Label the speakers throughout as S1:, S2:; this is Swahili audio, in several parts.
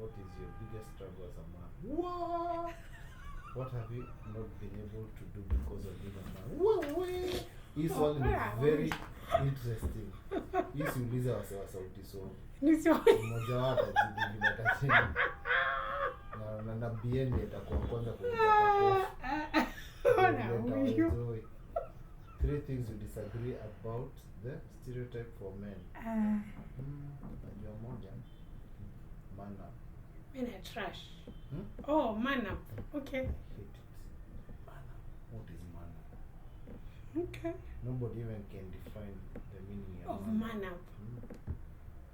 S1: What is your biggest struggle as a man? What? What have you not been able to do because of being a man? This one is very interesting. Hii siuliza wasewa sauti so. Mmoja wao atajibu bila tatizo. Na BN itakuwa kwanza kuuliza kwa 3 things you disagree about the stereotype for men. Najua moja. Man up.
S2: Men are trash. Oh, man up. Okay.
S1: Hate it. Man up. What is man up?
S2: Okay.
S1: Nobody even can define the meaning
S2: of man up.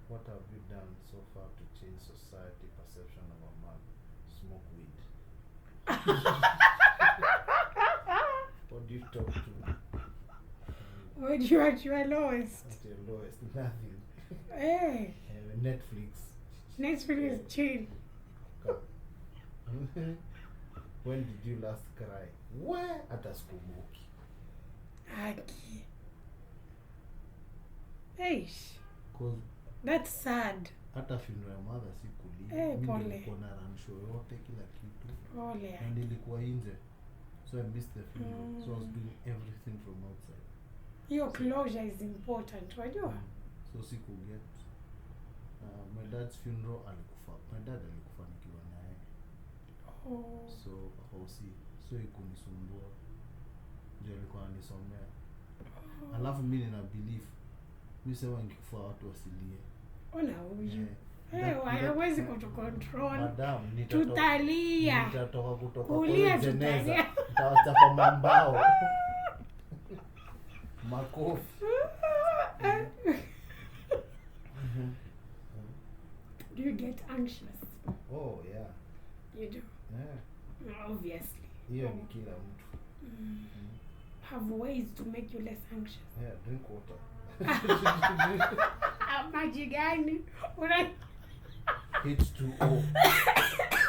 S1: What have you done so far to change society perception of a man? Smoke weed. What do you talk to?
S2: What do you at your lowest?
S1: At your lowest, nothing.
S2: Hey.
S1: Netflix.
S2: Netflix chill.
S1: When did you last cry? Where? Hata sikumbuki.
S2: Aki. Eish.
S1: Cause
S2: that's sad.
S1: Hata funeral ya mother sikulia.
S2: Pole.
S1: Nilikuwa na run show yote kila kitu.
S2: Pole.
S1: And nilikuwa nje. So I missed the funeral. So I was doing everything from outside.
S2: Your closure is important, wajua?
S1: So sikuget. My dad's funeral alikufa. My dad alikufa nikiwa naye.
S2: Oh.
S1: So hosi. So ikunisumbua. Ndio alikuwa anisomea. Alafu mimi nina belief. Mimi sema nikikufa watu wasilie.
S2: Ona huyu. Hawezi kutucontrol.
S1: Madam,
S2: tutalia.
S1: Nitatoka kutoka
S2: kulia
S1: kwa jeneza.
S2: Tutalia.
S1: Nitawachapa mambao. Makofi.
S2: Do you get anxious?
S1: Oh yeah.
S2: You do?
S1: Yeah.
S2: Obviously.
S1: Hiyo ni kila mtu.
S2: Have ways to make you less anxious.
S1: Yeah, drink water.
S2: Maji gani?
S1: H2O.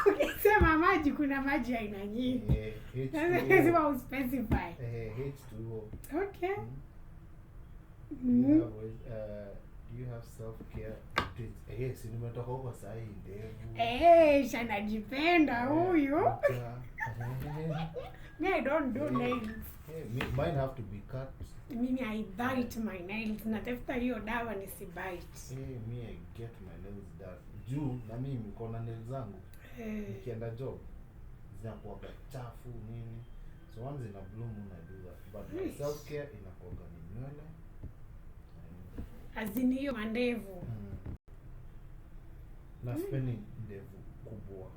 S2: Ukisema maji kuna maji aina nyingi.
S1: H2O.
S2: Lazima uspecify.
S1: H2O.
S2: Okay.
S1: Do you have self-care? Yes, nimetoka huko saa hii ndevu.
S2: Shanajipenda huyu. Me, I don't do nails.
S1: Mine have to be cut.
S2: Mimi I bite my nails. Natafuta hiyo dawa nisibite.
S1: Me I get my nails done. Juu na mimi niko na nails zangu. Nikienda job zinakuwa chafu nini. So once in a blue moon I do that. But my self-care inakuwa ni nywele.
S2: Azini hiyo mandevu.
S1: Na sipendi ndevu kubwa.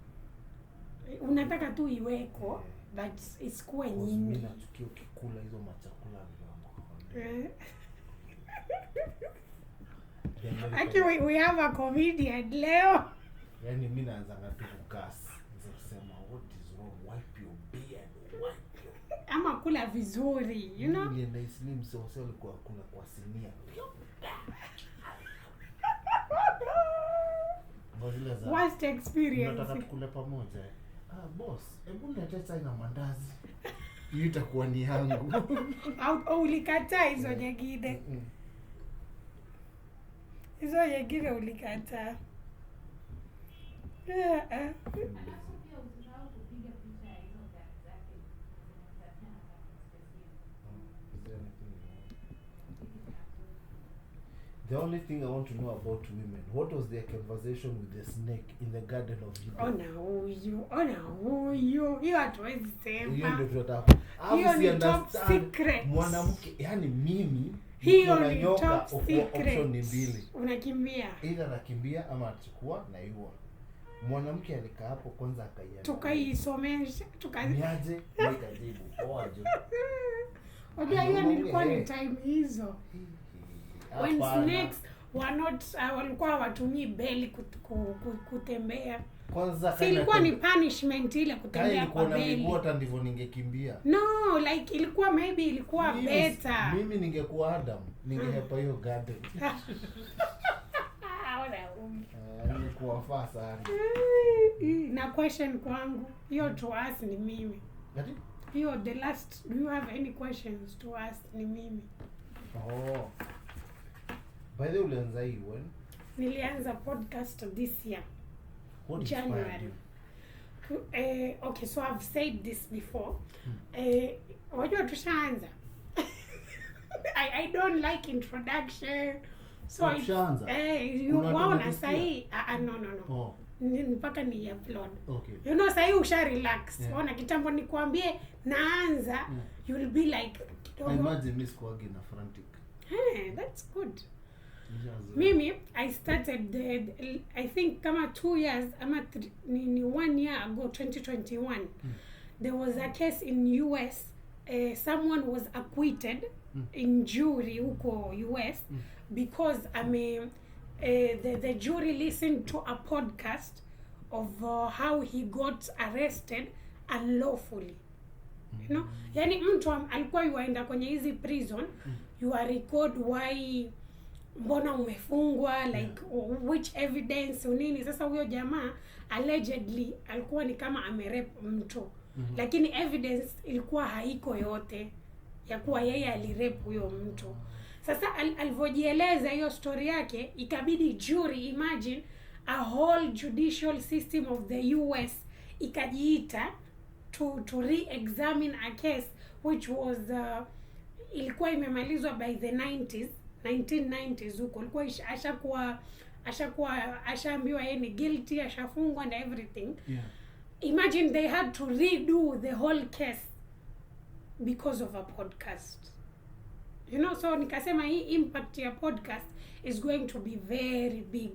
S2: Unataka tu iweko but isikuwe nyingi.
S1: Mimi nachukia ukikula hizo machakula vyangu.
S2: Aki we have a comedian leo.
S1: Yaani mimi naanza tu kugas. Naweza kusema what is wrong? Wipe your beard. Wipe your...
S2: Ama kula vizuri, you know?
S1: Ile na slim so alikuwa kuna kwa sinia.
S2: Worst experience.
S1: Nataka tukule pamoja. Boss, hebu niletee chai na mandazi. Hiyo itakuwa ni yangu.
S2: Au ulikataa hizo nyingine. Hizo nyingine ulikataa.
S1: The only thing I want to know about women, what was their conversation with the snake in the garden of Eden?
S2: Ona huyu. Hiyo hatuwezi sema.
S1: Hiyo ndio tunataka.
S2: Hiyo ni top secret.
S1: Mwanamke, yani mimi
S2: hiyo ni top secret.
S1: Option ni mbili.
S2: Unakimbia.
S1: Either nakimbia ama achukua na iua. Mwanamke alikaa hapo kwanza akaiana.
S2: Tukaisomesha,
S1: niaje nikajibu. Poaje.
S2: Unajua hiyo nilikuwa ni time hizo. When snakes were not walikuwa watumii beli kutembea.
S1: Kwanza
S2: si ilikuwa ni punishment ile kutembea kwa beli.
S1: Miguu hata ndivyo ningekimbia.
S2: No, like ilikuwa maybe ilikuwa better.
S1: Mimi ningekuwa Adam, ningehepa hiyo garden. Ningekuwa faa sana.
S2: Na question kwangu, hiyo to us ni mimi.
S1: Ati?
S2: Hiyo the last, do you have any questions to ask ni mimi?
S1: Oh. By the way, ulianza hii when?
S2: Nilianza podcast this year.
S1: What inspired
S2: January.
S1: you?
S2: Okay, so I've said this before. Wajua tushaanza. I don't like introduction. So you waona sahi no.
S1: Oh.
S2: Mpaka ni upload.
S1: Okay.
S2: You know sahi usha relax. Ona kitambo nikwambie naanza, you will be like
S1: I imagine miss kwagi na frantic.
S2: Hey, that's good. Mimi, I started I think kama 2 years ama 1 year ago, 2021. There was a case in US. Someone was acquitted in jury huko US because the jury listened to a podcast of how he got arrested unlawfully. You know, yani mtu alikuwa yuaenda kwenye hizi prison, you are record why mbona umefungwa, like which evidence unini. Sasa huyo jamaa allegedly alikuwa ni kama amerape mtu, lakini evidence ilikuwa haiko yote ya kuwa yeye alirape huyo mtu. Sasa alivyojieleza hiyo story yake, ikabidi jury, imagine a whole judicial system of the US ikajiita to re-examine a case which was ilikuwa imemalizwa by the 1990s huko. Ilikuwa ashaambiwa yeye ni guilty, ashafungwa and everything. Imagine they had to redo the whole case because of a podcast. You know, so nikasema hii impact ya podcast is going to be very big.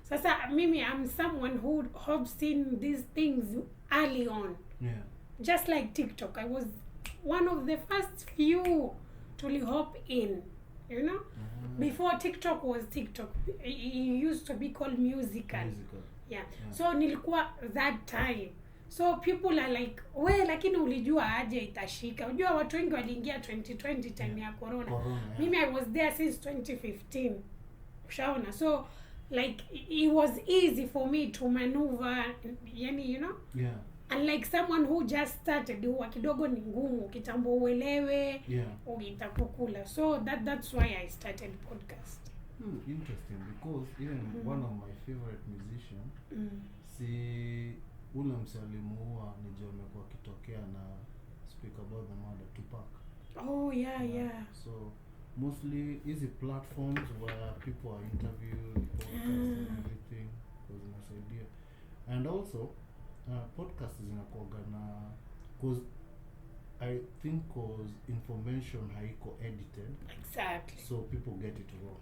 S2: Sasa mimi I'm someone who have seen these things early on. Just like TikTok, I was one of the first few to hop in, you know. Before TikTok was TikTok, it used to be called musical. Yeah. So nilikuwa that time. So people are like, we lakini ulijua aje itashika? Unajua watu wengi waliingia 2020 time ya corona. Mimi I was there since 2015. Ushaona? So like it was easy for me to maneuver, yani, you know. Unlike someone who just started, huwa kidogo ni ngumu kitambo uelewe ugitakukula. So that's why I started podcast.
S1: Interesting, because even one of my favorite musicians, si ule msalimuwa ni John amekuwa kitokea na speak about the murder Tupac.
S2: Oh yeah.
S1: So mostly easy platforms where people are interviewed, podcasts and everything was a nice idea. And also podcast is inakuwaga na, cause I think cause information haiko edited.
S2: Exactly.
S1: So people get it raw.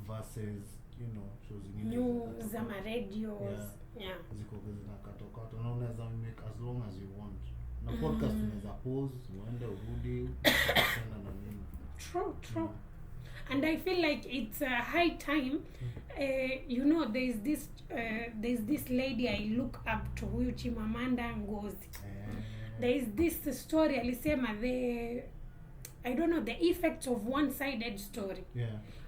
S1: Versus, you know, shows
S2: news ama radios.
S1: Ziko zinakatokata na unaweza make as long as you want. Na podcast unaweza pause, uende urudi, tena na nini.
S2: True. And I feel like it's a high time. You know, there's this lady I look up to, huyu Chimamanda Ngozi. There is this story alisema I don't know, the effects of one-sided story.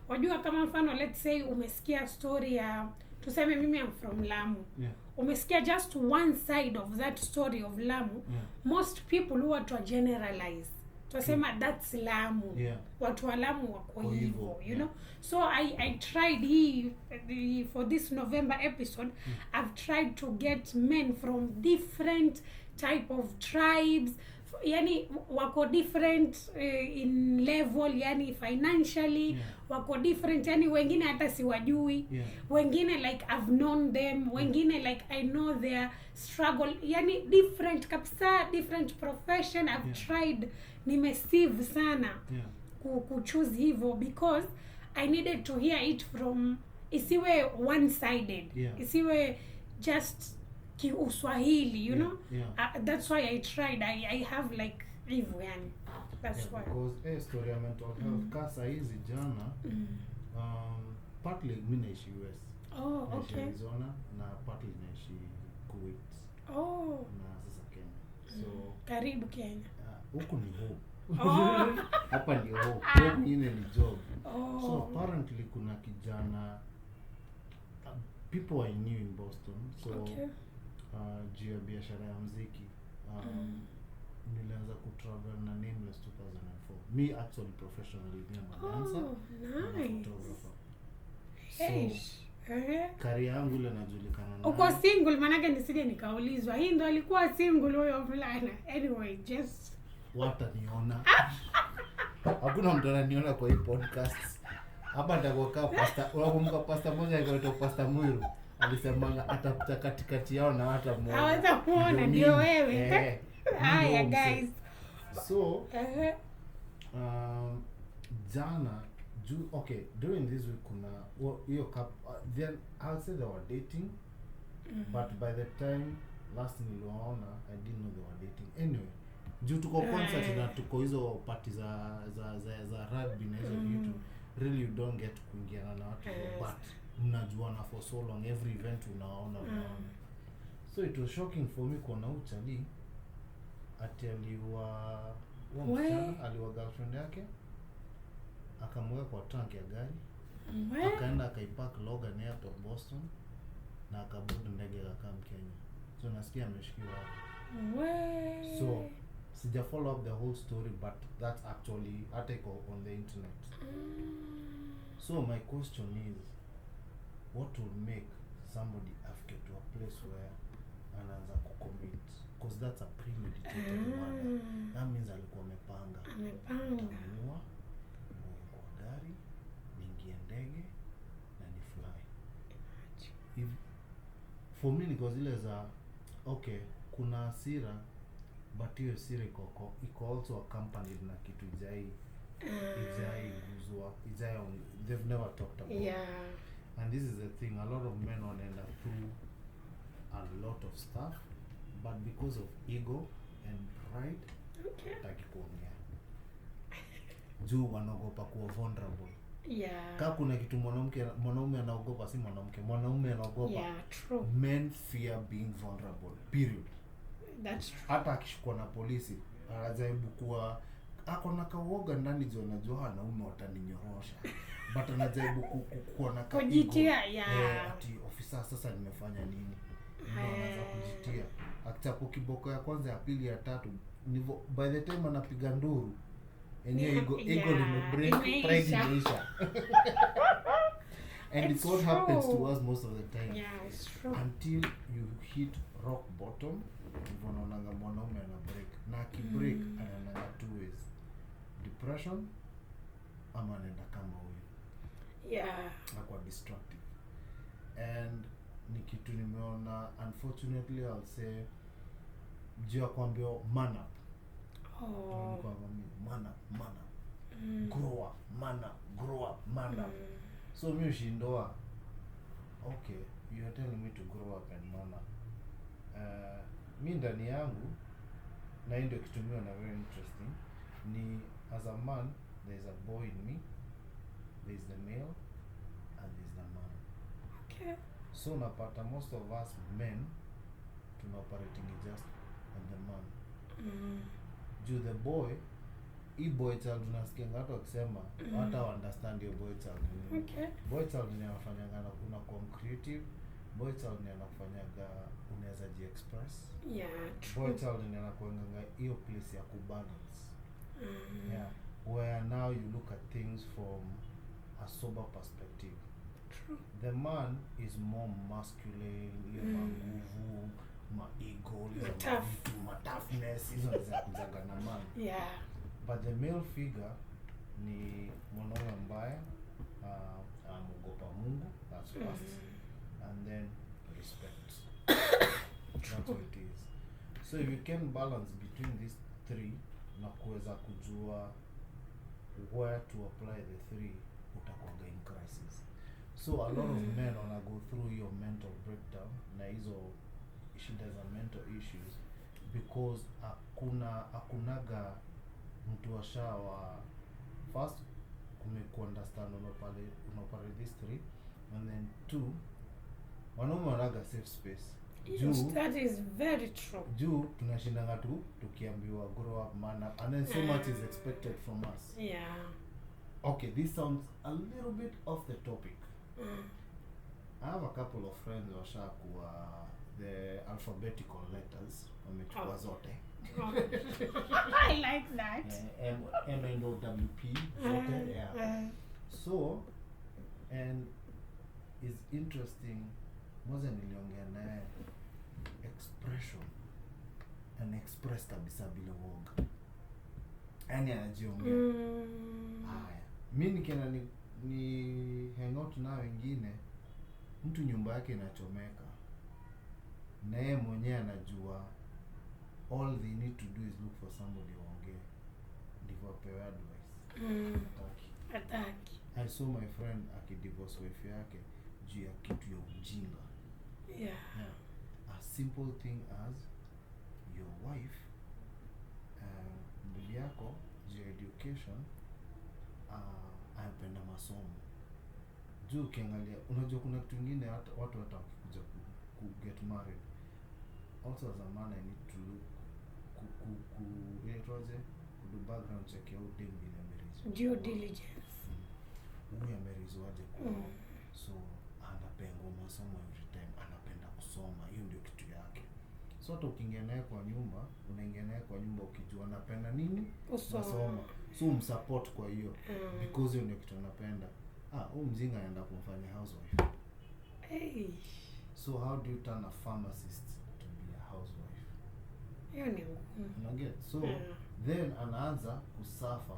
S2: Wajua kama mfano, let's say umesikia story ya, tuseme mimi I'm from Lamu. Umesikia just one side of that story of Lamu. Most people who are to generalize, tusema that's Lamu. Watu wa Lamu wako hivyo, you know. So I tried for this November episode, I've tried to get men from different type of tribes, yani wako different in level, yani financially wako different, yani wengine hata siwajui, wengine like I've known them, wengine like I know their struggle, yani different kabisa, different profession. I've tried, nimesieve sana kuchoose hivyo because I needed to hear it from, isiwe one sided, isiwe just Uswahili, you know. That's why I tried. I have like hivyo yani. That's why.
S1: Because story ya mental health kasa hizi jana partly mimi naishi US.
S2: Okay.
S1: Arizona na partly naishi Kuwait. Na sasa Kenya. So
S2: karibu Kenya.
S1: Huko ni hope. Hapa ndio hope. Hope ine ni job. So apparently kuna kijana, people I knew in Boston. So juu ya biashara ya muziki nilianza kutravel na Nameless 2004. Me actually professionally, me am a dancer,
S2: nice.
S1: I'm a photographer. So Career yangu ile najulikana na.
S2: Uko single manake nisije nikaulizwa. Hii ndo alikuwa single huyo mvulana. Anyway, just
S1: wataniona. Hakuna mtu ananiona kwa hii podcast. Hapa nitakokaa pasta. Unakumbuka pasta moja alikuwa Pasta Mwiru. Alisema atapita katikati yao na
S2: hawatamuona ndio wewe. Haya guys.
S1: So jana okay, during this week kuna hiyo then I'll say they were dating, but by the time last niliwaona I didn't know they were dating. Anyway, juu tuko concert na tuko hizo party za rugby na hizo vitu, really you don't get kuingiana na watu, but mnajuana for so long, every event unaona. So it was shocking for me kuona uchali aliwa girlfriend yake akamweka kwa trunk ya gari, akaenda akaipark Logan Airport Boston, na akaboard ndege akakaa Kenya. So nasikia ameshikiwa hapo. So sija follow up the whole story, but that's actually article on the internet. So my question is, what will make somebody after to a place where anaanza kucommit? Because that's a premeditated murder. That means alikuwa amepanga. Ameamua kwa gari, niingie ndege na ni fly. If for me because ile za okay, kuna hasira, but hiyo hasira iko also accompanied na kitu ijai guzwa, they've never talked about. And this is the thing, a lot of men wanaenda through a lot of stuff, but because of ego and pride, hataki kuongea. Juu wanaogopa kuwa vulnerable. Kama kuna kitu mwanaume anaogopa, si mwanaume anaogopa.
S2: True.
S1: Men fear being vulnerable. Period.
S2: That's true.
S1: Hata akishikwa na polisi, anajaribu kuwa akona kaoga ndani juu anajua wanaume wataninyorosha. But anajaribu kuwa na
S2: kujitia
S1: ati ofisa sasa nimefanya nini? Anaanza kujitia. Akichapo kiboko ya kwanza, ya pili, ya tatu, by the time anapiga nduru, enyewe ego limebreak, pride imeisha. And it's what happens to us most of the time.
S2: It's true.
S1: Until you hit rock bottom, unaonanga mwanaume ana break. Na akibreak anaenda two ways. Depression ama anaenda kama huyo. Anakuwa destructive. And ni kitu nimeona, unfortunately I'll say, jua kwambia man up. Man up. Grow up, man up. So mi ushindoa, okay, you're telling me to grow up and man up. Mi ndani yangu, na ndio kitu na very interesting, ni as a man, there's a boy in me, there's the male, and there's the man.
S2: Okay.
S1: So napata most of us men operating just on the man. Juu the boy, boy child unasikia watu wakisema hata understand your boy child. Boy child ni anafanyanga una creative. Boy child ni anafanyaga unaweza express. Boy child ni anakuanga hiyo place ya kubalance. Where now you look at things from a sober perspective.
S2: True.
S1: The man is more masculine, nguvu, ego, toughness, hizo za kujaga na man. But the male figure ni mwanaume ambaye anaogopa Mungu, that's first, and then respect. That's what it is. So if you can balance between these three, na kuweza kujua where to apply the three, utakuwa in crisis. So a lot of men wanna go through your mental breakdown na hizo shida za mental issues because akunaga mtu washawa first understand unapale these three, and then two, wanaume wanaga safe space.
S2: That is very true.
S1: Juu tunashindanga tukiambiwa grow up, man up, and then so much is expected from us. Okay, this sounds a little bit off the topic. I have a couple of friends who washakuwa the alphabetical letters wamechukua zote.
S2: I like that.
S1: M-N-O-W-P zote. So, and is interesting. Moja niliongea naye expression and express kabisa bila woga. Yaani anajiongea. Haya. Mimi nikienda ni hang out na wengine, mtu nyumba yake inachomeka. Na yeye mwenyewe anajua all they need to do is look for somebody waongee. Ndivyo apewe advice.
S2: Ataki.
S1: I saw my friend akidivorce wife yake juu ya kitu ya ujinga.
S2: Yeah.
S1: A simple thing as your wife, bibi yako juu ya education, anapenda masomo. Juu ukiangalia, unajua kuna kitu kingine watu watakuja ku get married. Also as a man, I need to look do background check ya udem bila marriage.
S2: Due diligence.
S1: Huyu amerizwaje kwa. So anapenda masomo every time, anapenda kusoma. Hiyo ndio kitu yake. So hata ukiingia naye kwa nyumba, unaingia naye kwa nyumba ukijua anapenda nini? Kusoma. So umsupport kwa hiyo because hiyo ndio kitu anapenda. Huyu mzinga anaenda kumfanya housewife.
S2: Hey.
S1: So how do you turn a pharmacist to be a housewife?
S2: Hiyo ni ngumu.
S1: Unaget? So then anaanza kusafa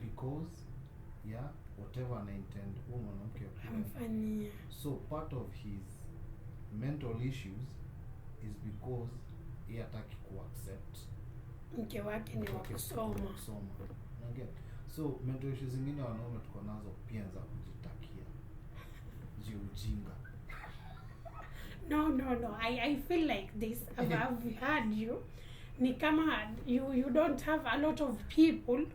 S1: because whatever ana intend huyo mwanamke
S2: amfanyia.
S1: So part of his mental issues is because he hataki kuaccept
S2: mke wake ni wa kusoma.
S1: Unaget? So mental issues zingine wanaume tuko nazo pia za kujitakia. Ujinga.
S2: No. I feel like this. I've heard you. Ni kama you don't have a lot of people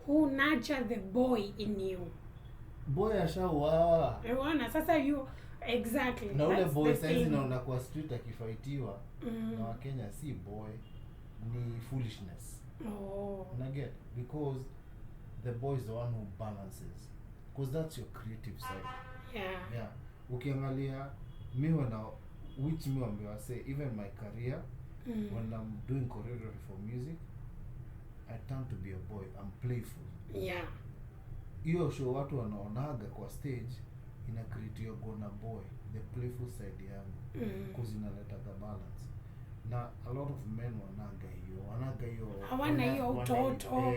S2: who nurture the boy in you.
S1: Boy ashawa.
S2: Unaona sasa you exactly.
S1: Na ule boy saizi naona kwa street akifightiwa na Wakenya si boy, ni foolishness. Unaget? Because the boy is the one who balances. Because that's your creative side. Yeah. Ukiangalia which me ambiwa say even my career when I'm doing choreography for music, I turn to be a boy. I'm playful.
S2: Yeah.
S1: Hiyo show watu wanaonaga kwa stage ina create your gonna boy, the playful side yangu. Because inaleta the balance. Na a lot of men wanaga hiyo
S2: hawana hiyo utoto.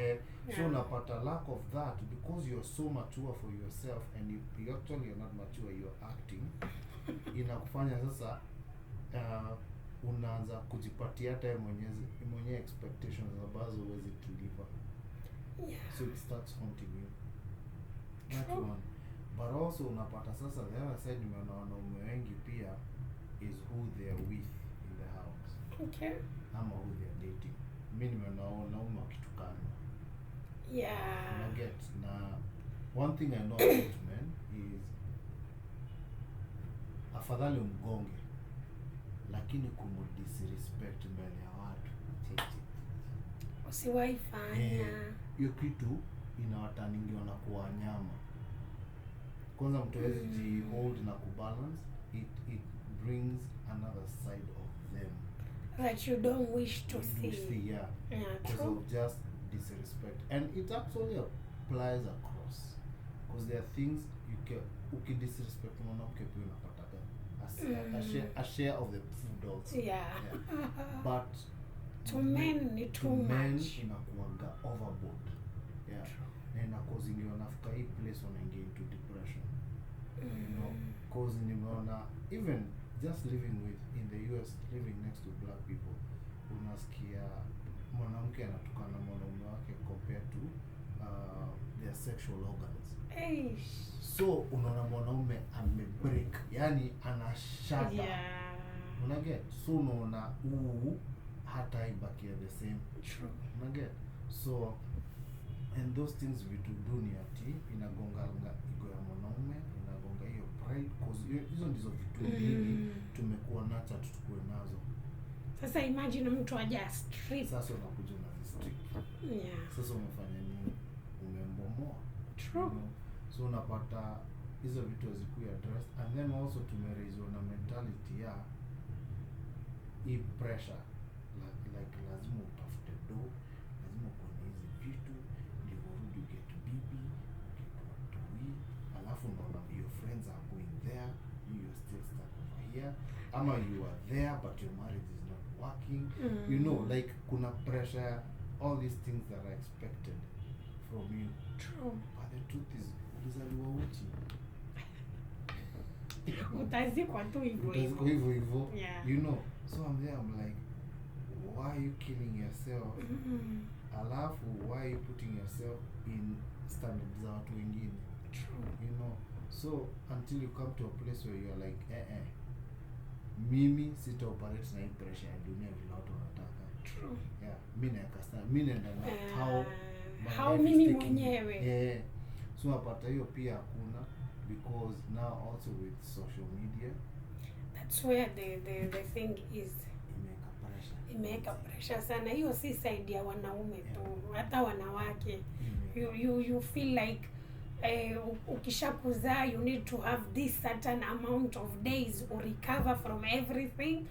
S1: So unapata lack of that because you're so mature for yourself and you actually are not mature, you're acting. Inakufanya sasa unaanza kujipatia hata mwenye expectations ambazo huwezi deliver. So it starts haunting you. That one. But also unapata sasa the other side nimeona wanaume wengi pia is who they are with in the house.
S2: Okay.
S1: Ama who they are dating. Mimi nimeona wanaume wakitukana.
S2: Yeah.
S1: Unaget? Na one thing I know about men is afadhali mgonge lakini kumdisrespect mbele ya watu.
S2: Usiwahi fanya.
S1: Hiyo kitu inawataningiwa na kuwa nyama. Kwanza mtu hawezi hold na kubalance. It brings another side of them
S2: that you don't wish to see.
S1: Yeah, because of just disrespect. And it actually applies across. Because there are things you disrespect mwanamke pia unapata a share of the food also.
S2: Yeah.
S1: But
S2: to men too much.
S1: Inakuanga overboard. Yeah. Na inacausing you nafika hii place wanaingia into depression. You know, cause nimeona even just living in the US, living next to black people, unasikia mwanamke anatukana mwanaume wake compared to their sexual organs. So unaona mwanaume amebreak, yani anashata.
S2: Yeah.
S1: Unaget? So unaona hata ibaki the same.
S2: True.
S1: Unaget? So and those things vitu duniati inagonga ego ya mwanaume, inagonga hiyo pride, cause hizo ndizo vitu mbili tumekuwa nacha tukue nazo.
S2: Sasa imagine mtu aja strip.
S1: Sasa unakuja na strip.
S2: Yeah.
S1: Sasa umefanya nini? Umembomoa.
S2: True.
S1: You know? So unapata hizo vitu hazikuwa addressed, and then also tumeraised na mentality ya hii pressure like lazima utafute do, lazima kuwe na hizi vitu ndio urudi get bibi, get watoi, alafu unaona your friends are going here, ama you are there but your marriage is not working. You know, like kuna pressure, all these things that are expected from you.
S2: True.
S1: But the truth is, ulizaliwa uchi.
S2: Utazikwa tu hivyo
S1: hivyo.
S2: Yeah.
S1: You know, so I'm there, I'm like, why are you killing yourself? Alafu, why are you putting yourself in standards za watu wengine?
S2: True.
S1: You know, so until you come to a place where you're like, mimi sita operate na hii pressure ya dunia vile watu wanataka.
S2: True.
S1: Yeah, mimi naenda na
S2: how mimi mwenyewe.
S1: Yeah. So napata hiyo pia hakuna, because now also with social media,
S2: that's where the thing is. Imeweka pressure sana. Hiyo si side ya wanaume tu, hata wanawake. You feel like ukishakuzaa you need to have this certain amount of days to recover from everything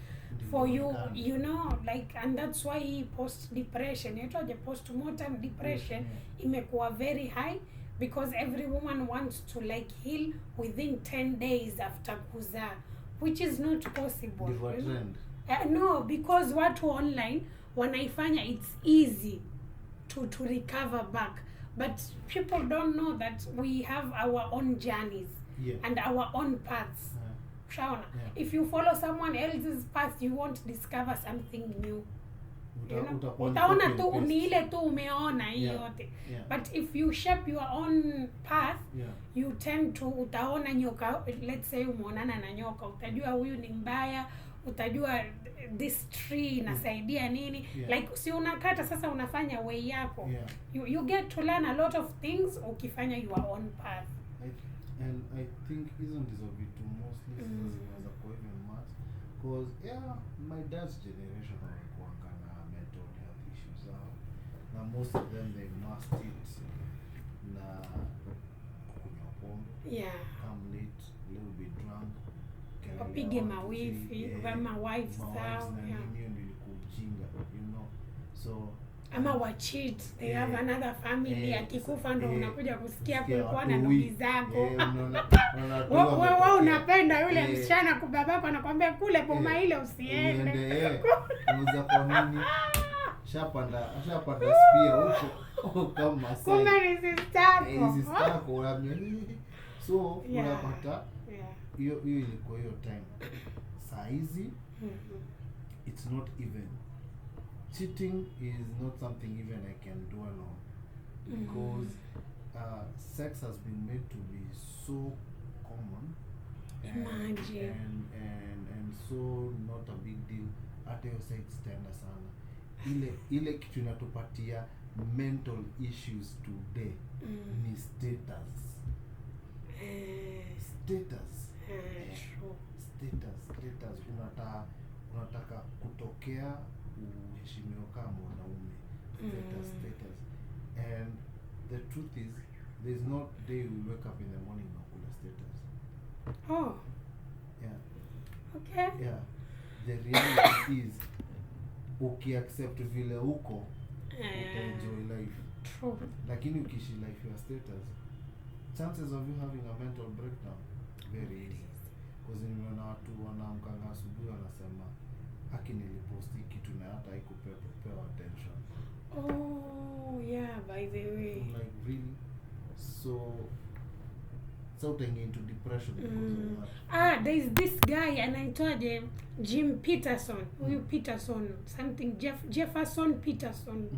S2: for you know, like, and that's why post depression, postmortem depression imekuwa very high, because every woman wants to like heal within 10 days after kuzaa, which is not possible. No, because watu online wanaifanya it's easy to recover back, but people don't know that we have our own journeys and our own paths. If you follow someone else's path, you won't discover something new. Utaona tu ni ile tu umeona hii yote. But if you shape your own path, you tend to, utaona nyoka, let's say umeonana na nyoka, utajua huyu ni mbaya, utajua this tree inasaidia nini. Like si unakata sasa unafanya way yako. You get to learn a lot of things ukifanya your own path.
S1: And I think hizo ndizo vitu mostly zinaweza kuwa even much, because my dad's generation walikuanga na mental health issues zao, na most of them they masked it na kunywa pombe, come late, a little bit drunk,
S2: wapige mawifi, wives zao,
S1: hiyo ndio kujinga, you know. So
S2: ama wa cheat, they have another family, akikufa ndo unakuja kusikia kulikuwa na ndugu zako. Wewe unapenda yule msichana, kubabako anakuambia kule boma ile usiende.
S1: Unaweza kwa nini? Shapanda spear huko kama sasa.
S2: Kumbe ni
S1: sistako unamjua. So unapata hiyo ilikuwa hiyo time. Saa hizi it's not even. Cheating is not something even I can do alone, because sex has been made to be so common and so not a big deal. Hata hiyo sex tena sana. Ile kitu inatupatia mental issues today ni status. Status. Unataka kutokea uheshimiwa kama mwanaume. Status. And the truth is, there's no day we wake up in the morning na kula status.
S2: Oh.
S1: Yeah.
S2: Okay.
S1: Yeah. The reality is, ukiaccept vile uko, utaenjoy life.
S2: True.
S1: Lakini ukiishi life ya status, chances of you having a mental breakdown very easy. Because nimeona watu wanaamkanga asubuhi wanasema, haki niliposti kitu na hata haikupewa attention.
S2: Oh, yeah, by the way.
S1: Like, really? So utaingia into depression because of that.
S2: There is this guy anaitwaje, Jim Peterson. Huyu Peterson, something Jefferson Peterson.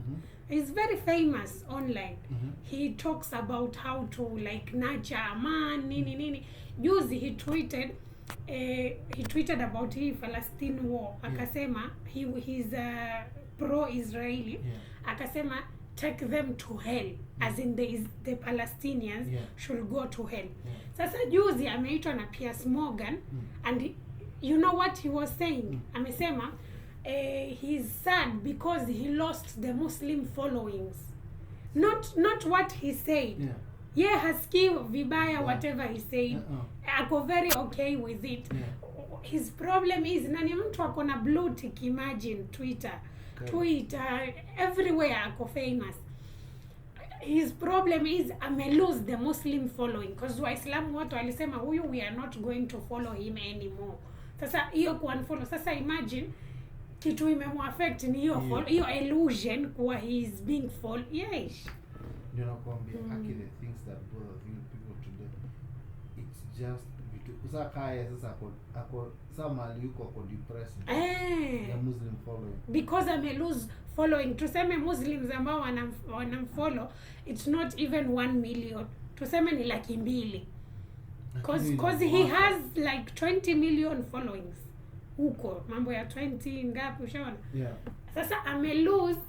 S2: He's very famous online. He talks about how to like nurture a man, nini. Juzi he tweeted about the Palestine war. Akasema he's pro-Israeli. Akasema take them to hell, as in the Palestinians should go to hell. Sasa juzi ameitwa na Piers Morgan, and you know what he was saying? Amesema he's sad because he lost the Muslim followings. Not what he said. Haski vibaya whatever he said. Ako very okay with it. His problem is, nani mtu ako na blue tick, imagine Twitter, everywhere ako famous. His problem is lose the Muslim following, because Waislamu watu walisema huyu we are not going to follow him anymore. Sasa hiyo kuunfollow, sasa imagine kitu imemu-affect ni hiyo illusion kuwa he is being followed. Yes.
S1: Ndio nakwambia actually the things that bother people today, it's just kusa kaya sasa ako mali yuko ako depressed. The Muslim following, because
S2: I may lose following. Tuseme Muslims ambao wanamfollow, it's not even 1 million. Tuseme ni 200,000. Because he has like 20 million followings. Huko mambo ya 20 ngapi ushaona?
S1: Yeah.
S2: Sasa ame lose,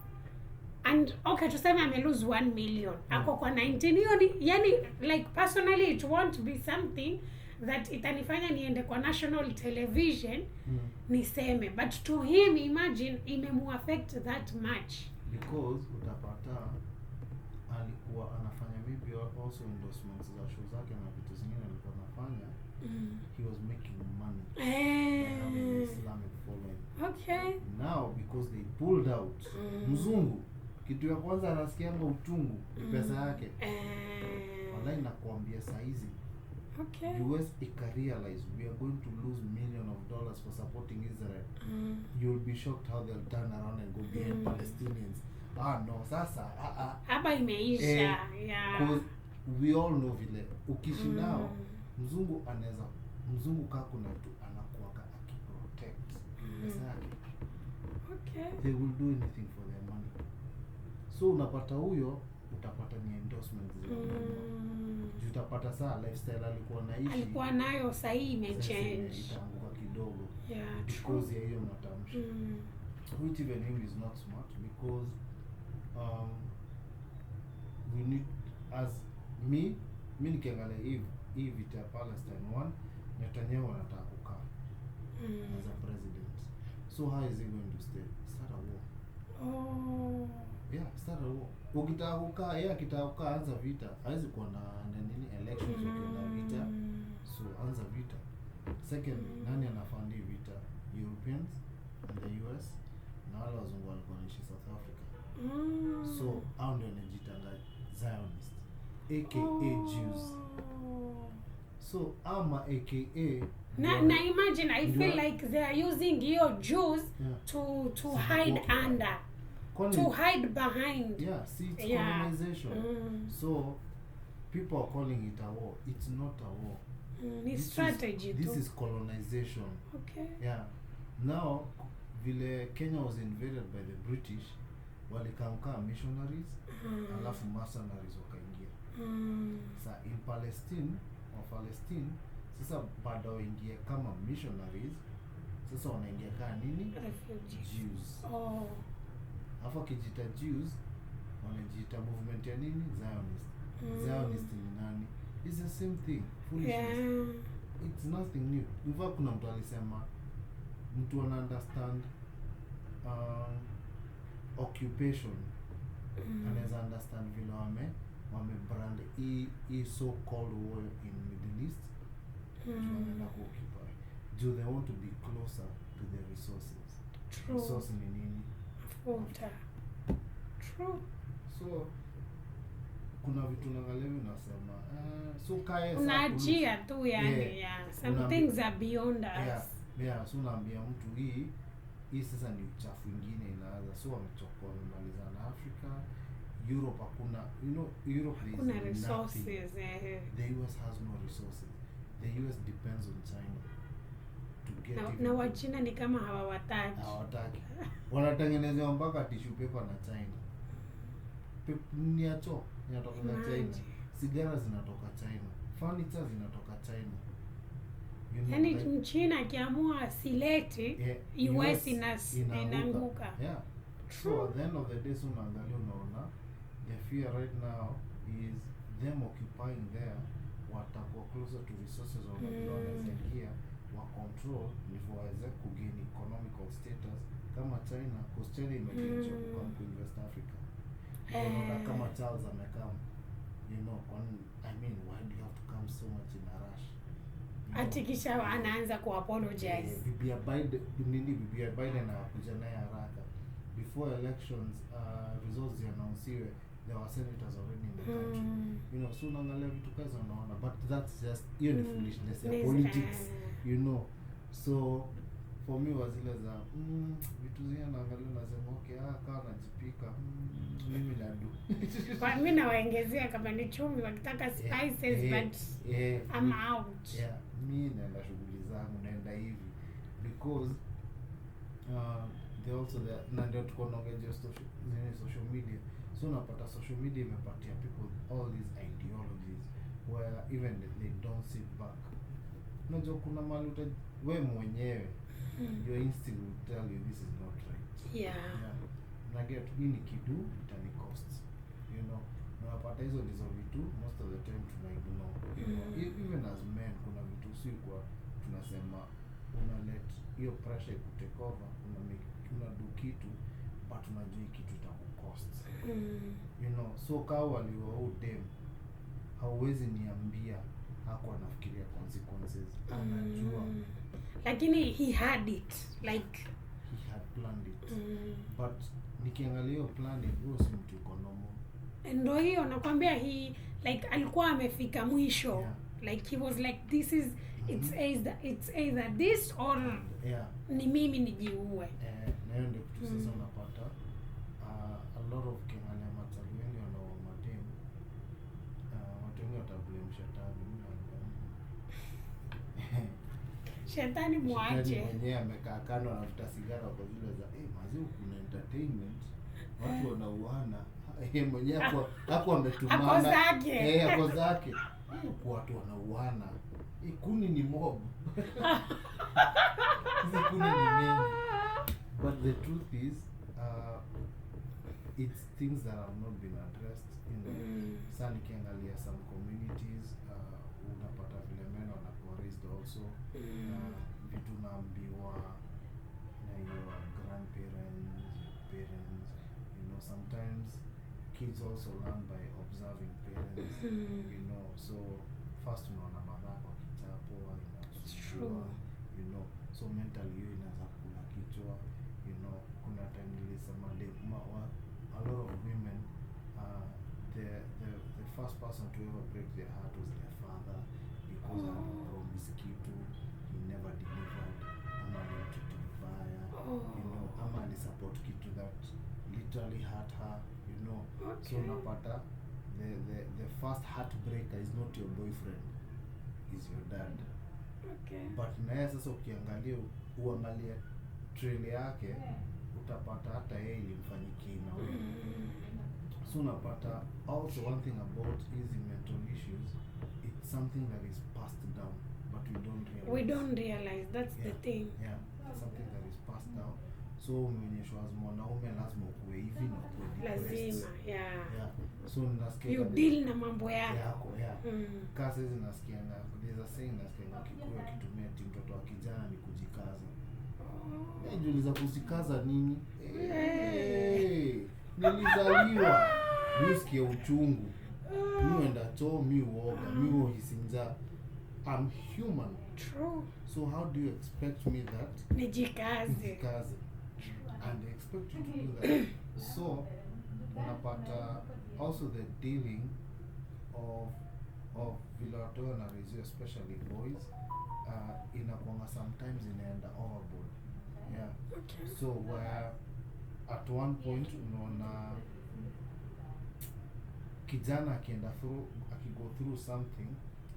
S2: and okay, tuseme ame lose 1 million. Ako kwa 19. Hiyo ni yani, like personally it won't be something that itanifanya niende kwa national television niseme, but to him imagine imemu-affect that much,
S1: because utapata alikuwa anafanya maybe also endorsements za show zake na vitu zingine alikuwa anafanya. He was making money by having Islamic following.
S2: Okay.
S1: Now because they pulled out, mzungu kitu ya kwanza anasikianga utungu pesa yake. Wallahi nakwambia saizi,
S2: okay,
S1: US realize we are going to lose millions of dollars for supporting Israel. You'll be shocked how they'll turn around and go behind Palestinians. No, sasa
S2: hapa imeisha. Yeah,
S1: because we all know vile ukishi nao mzungu anaweza, mzungu kuna tu anakuaga akiprotect pesa yake.
S2: Okay,
S1: they will do anything for their money. So unapata huyo, utapata ni endorsements za juu utapata saa lifestyle alikuwa
S2: nayo sasa hii imechange,
S1: itaanguka kidogo.
S2: Yeah,
S1: because ya hiyo matamshi. Which even him is not smart, because we need, as me nikiangalia hii vita Palestine, one Netanyahu anataka kukaa as a president. So how is he going to stay? Start a war. Yeah, start a war. Ukitaka kukaa, yeye akitaka kukaa anza vita. Haizi kuwa na nini elections ukienda vita. So anza vita. Second, nani anafund vita? Europeans and the US na wale wazungu walikuwa wanaishi South Africa. So hao ndio wanajitanga Zionist, aka Jews. So ama aka
S2: na imagine, I feel like they are using your Jews to hide under, to hide behind.
S1: Yeah, see, it's colonization. So people are calling it a war. It's not a war.
S2: It's strategy.
S1: This is colonization.
S2: Okay.
S1: Yeah. Now vile Kenya was invaded by the British, walikamka missionaries, alafu mercenaries wakaingia. Sa in Palestine, sasa baada waingia kama missionaries, sasa wanaingia kama nini?
S2: Refugees.
S1: Jews.
S2: Alafu
S1: kijita Jews, wanajiita movement ya nini? Zionist. Zionist ni nani? It's the same thing. Foolishness.
S2: Yeah.
S1: It's nothing new. Infact kuna mtu alisema mtu ana understand occupation, anaweza understand vile wame brand hii so called war in Middle East. Wanaenda kuoccupy. Do they want to be closer to the resources?
S2: True.
S1: Resource ni nini?
S2: Water. True.
S1: So kuna vitu naangalia unasema so kaya
S2: unaachia tu yani. Some things are beyond us.
S1: So naambia mtu hii sasa ni uchafu ingine inaanza. So wamechoka wamemaliza na Africa. Europe hakuna, Europe
S2: kuna resources.
S1: The US has no resources. The US depends on China to get
S2: na Wachina ni kama hawataki.
S1: Wanatengenezwa mpaka tissue paper na China. Niacho inatoka China. Sigara zinatoka China. Furniture zinatoka China.
S2: Yani China akiamua silete, US inaanguka.
S1: Yeah. So at the end of the day, so unaangalia unaona the fear right now is them occupying there, watakuwa closer to resources of wanaweza wa control before waweze kugain economical status kama China, because China imejaribu come to West Africa. Kama Charles amekam, I mean, why do you have to come so much in a rush?
S2: Atikisha anaanza ku-apologize.
S1: Bibi Biden anakuja naye haraka. Before elections, results announced, there were senators already in the country. So unaangalia vitu kazi unaona, but that's just foolishness ya politics. So for me was zile za vitu zingine naangalia nasema okay, kaa najipika mimi nadu.
S2: Kwa mimi nawaongezea kama ni chumvi wakitaka spices but I'm out.
S1: Yeah, mimi naenda shughuli zangu naenda hivi because they also na ndio tuko naongelea social media. So unapata social media imepatia people all these ideologies where even they don't sit back. Unajua kuna mahali wewe mwenyewe your instinct will tell you this is not right.
S2: Yeah.
S1: Na get hii ni kitu itani cost. You know, unapata hizo ndizo vitu most of the time tunaignore. You know, even as men kuna vitu si kwa tunasema una let hiyo pressure ikutake over, una do kitu but unajua hii kitu itakucost. You know, so kawa waliwa dem hauwezi niambia hakuwa anafikiria consequences. Anajua.
S2: Lakini he had it, like
S1: he had planned it. But nikiangalia hiyo planning, huyo si mtu yuko normal.
S2: Ndio hiyo nakwambia, he like alikuwa amefika mwisho.
S1: Yeah.
S2: Like he was like this is it's either this or ni mimi nijiue.
S1: Na hiyo ndio kitu sasa unapata a lot of Kenya matali wengi wanao madem watu wengi watablame shetani.
S2: Shetani muache.
S1: Mwenyewe amekaa kando anavuta sigara kwa zile za mazi kuna entertainment watu wanauana. Mwenyewe hapo ametumana hapo zake kwa watu wanauana. Ikuni ni mob. Ikuni ni mengi. But the truth is it's things that have not been addressed in the sana nikiangalia some communities unapata vile men wanakuwa raised also vitu naambiwa na your grandparents, parents, you know, sometimes kids also learn by observing parents. You know, so first unaona madhako kichapo inachukua, you know, so mentally hiyo inaweza kula kichwa. You know, kuna time nilisema a lot of women the first person to ever break their heart was their father because promised kitu he never delivered, ama alimtreat vibaya, you know, ama alisupport kitu that literally hurt her, you know. So unapata the first heartbreaker is not your boyfriend, is your dad. But naye sasa ukiangalia uangalia trailer yake utapata hata yeye ilimfanyikia na wewe. So unapata also one thing about easy mental issues, it's something that is passed down but we don't realize. That's the thing. Yeah, it's something that is passed down. So umeonyeshwa as mwanaume lazima ukuwe hivi na ukuwe
S2: lazima. Yeah.
S1: So nasikia
S2: you deal na mambo yako.
S1: Kasi nasikia na there's a saying nasikia Kikuyu kitumia mtoto wa kijana ni kujikaza. Jiuliza kujikaza nini? Nilizaliwa nisikie uchungu. Mimi enda choo, mimi uoga, mimi uhisi njaa. I'm human.
S2: True.
S1: So how do you expect me that?
S2: Nijikaze.
S1: And they expect you to do that. So unapata also the dealing of vile na raise, especially boys, inakuanga sometimes inaenda overboard. Yeah. So where at one point unaona kijana akienda go through something,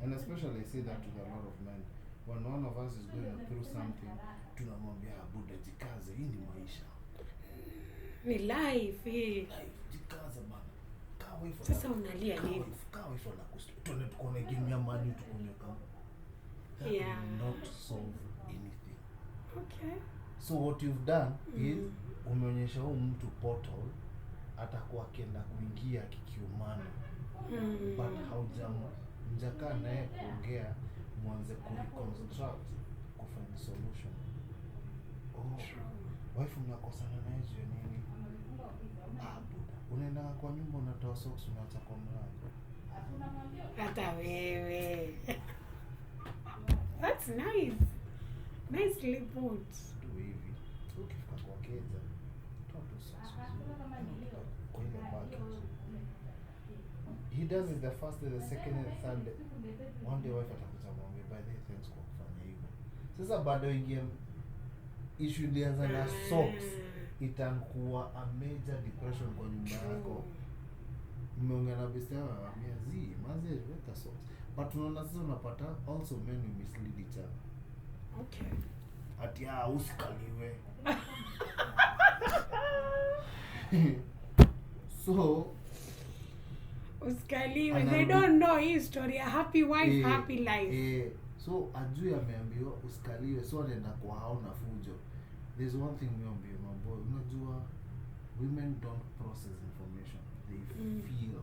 S1: and especially I say that to a lot of men, when one of us is going through something, tunamwambia buda jikaze, hii ni maisha.
S2: Ni life hii.
S1: Jikaze bana.
S2: Sasa unalia nini?
S1: Kawa ifo na kustone tukone game ya mani tukone kama. That will not solve anything. So what you've done is umeonyesha huyu mtu portal atakuwa akienda kuingia kikiumana. But haujamjaka naye kuongea mwanze kureconstruct kufanya solution. Wife mnakosana naye juu nini? Buda. Unaenda kwa nyumba unatoa socks unaacha kwa mlango.
S2: Hata wewe. That's nice. Nicely put.
S1: Do hivi. Ukifika kwa keja, toa tu socks. Kwa ile bucket. He does it the first day, the second and the third day. One day wife atakuja mwambie by the thanks kwa kufanya hivyo. Sasa bado ingie issue ilianza na socks, itakuwa a major depression kwa nyumba yako. Mmeongea na best yao ya zi maze weka socks. But unaona sasa unapata also men mislead each other.
S2: Okay.
S1: Ati usikaliwe. So
S2: usikaliwe, they don't know his story, a happy wife, happy life.
S1: So ajui ameambiwa usikaliwe, so anaenda kwa haona fujo. There's one thing niambie mambo, unajua women don't process information, they feel.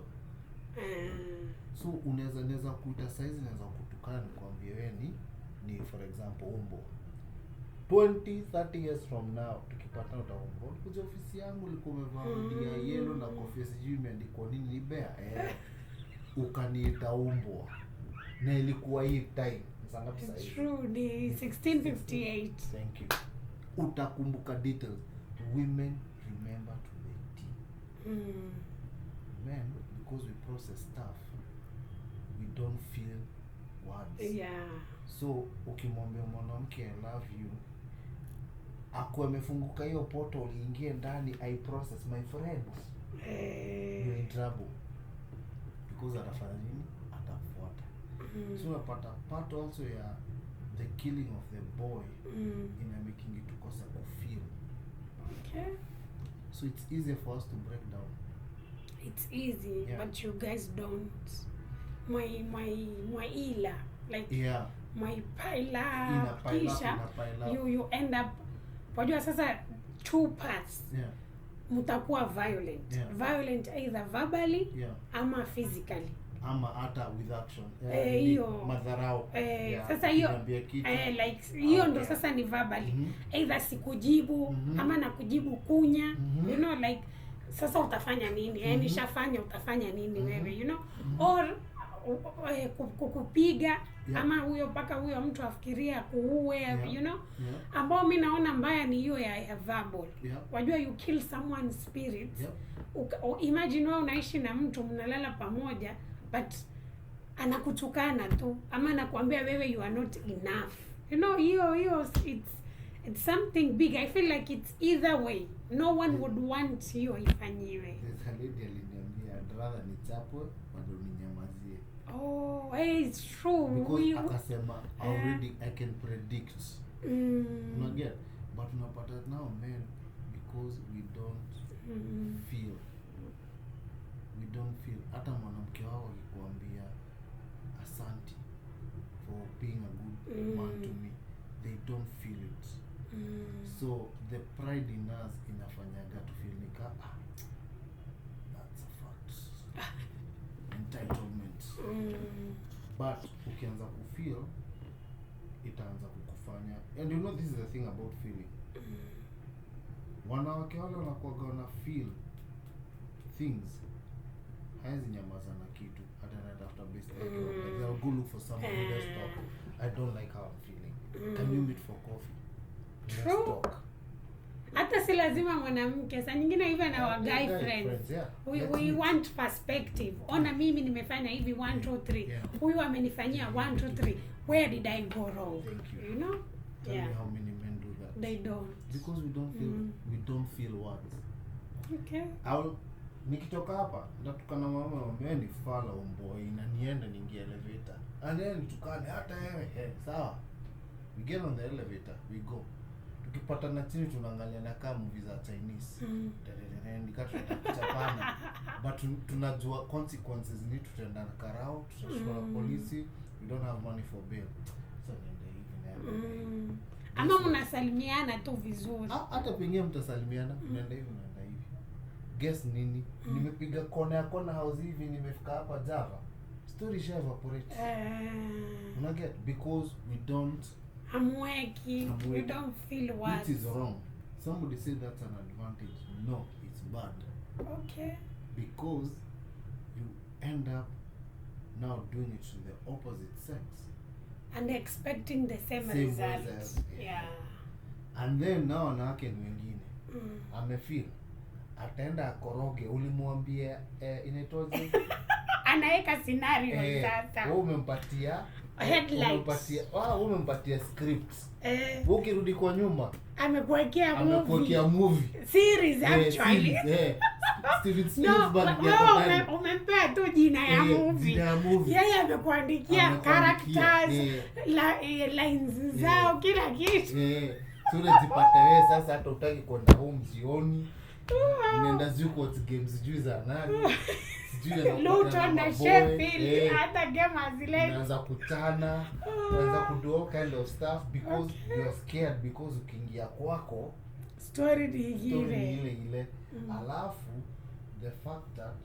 S1: So unaweza kuita size, unaweza kutukana nikwambie wewe ni for example umbo. 20-30 years from now tukipatana utaomba kuja ofisi yangu ulikuwa umevaa hoodie yellow na kofia sijui imeandikwa nini ni bea ukaniita umbo na ilikuwa hii time ngapi sasa hivi?
S2: True, ni 1658.
S1: Thank you. Utakumbuka details. Women remember to the T. Men, because we process stuff, we don't feel words.
S2: Yeah.
S1: So ukimwambia mwanamke I love you, akuwa amefunguka hiyo portal ingie ndani, I process my friend, you're in trouble, because atafanya nini? Atafuata. So unapata part also ya the killing of the boy ina making it kosa ku feel.
S2: Okay.
S1: So it's easier for us to break down.
S2: It's easy,
S1: yeah.
S2: But you guys don't. My ila, like my pile kisha you end up wajua sasa two parts. Mtakuwa violent. Violent either verbally ama physically.
S1: Ama hata with action.
S2: Hiyo
S1: madharau.
S2: Sasa hiyo like hiyo ndo sasa ni verbally. Either sikujibu ama nakujibu kunya. You know, like sasa utafanya nini? Nishafanya utafanya nini wewe, you know? Or kukupiga ama huyo paka huyo mtu afikiria kuue, you know? Ambao mimi naona mbaya ni hiyo ya verbal. Wajua you kill someone's spirit. Imagine wewe unaishi na mtu mnalala pamoja but anakutukana tu ama anakuambia wewe you are not enough. You know, hiyo it's something big. I feel like it's either way. No one would want hiyo ifanyiwe.
S1: There's a lady aliniambia I'd rather nichapwe bado ninyamazie.
S2: Oh, it's true.
S1: Because akasema already I can predict. Unaget? But unapata now men, because we don't feel. We don't feel. Hata mwanamke wao akikwambia asante for being a good man to me, they don't feel it. So the pride in us inafanyaga to feel nika that's a fact. Entitlement. But ukianza kufeel itaanza kukufanya, and you know this is the thing about feeling. Wanawake wale wanakuwa na feel things, haezi nyamaza na kitu hata na after best I'll go look for someone who does talk. I don't like how I'm feeling. Can you meet for coffee? Let's talk.
S2: Hata si lazima mwanamke, saa nyingine even our guy friends. We want perspective. Ona mimi nimefanya hivi 1 2 3. Huyu amenifanyia 1 2 3. Where did I go wrong? You know?
S1: Tell me how many men do that.
S2: They don't.
S1: Because we don't feel words.
S2: Okay.
S1: Nikitoka hapa ndatukana mama wewe ni fala umboy na niende niingie elevator. And then tukane hata wewe sawa. We get on the elevator, we go. Tukipatana chini tunaangalia na kama movie za Chinese. Ndikatu tutachapana. But tunajua consequences ni tutaenda na karao, tutashikwa na polisi, we don't have money for bail. So nenda hivi na
S2: ama mnasalimiana tu vizuri.
S1: Hata pengine mtasalimiana, mnaenda hivi mnaenda hivi. Guess nini? Nimepiga kona house hivi nimefika hapa Java. Story share evaporate. Una get, because we don't
S2: we don't feel what.
S1: It is wrong. Somebody said that's an advantage. No, it's bad.
S2: Okay.
S1: Because you end up now doing it to the opposite sex.
S2: And expecting the same result. Yeah.
S1: And then now wanawake wengine amefeel ataenda akoroge, ulimwambia inaitwaje?
S2: Anaeka scenario sasa.
S1: Wewe umempatia
S2: headlights.
S1: Umempatia script. Ukirudi kwa nyuma
S2: amekuwekea
S1: movie
S2: series actually.
S1: Steven Spielberg
S2: umempea tu jina ya movie. Yeye amekuandikia characters, lines zao, kila kitu.
S1: So unajipata wewe sasa hata utaki kwenda home jioni. Unaenda zuko games juu za nani?
S2: Luton na Sheffield, hata game azile.
S1: Unaanza kutana, unaanza kudo all kind of stuff because you're scared, because ukiingia kwako
S2: story ni
S1: ile. Alafu the fact that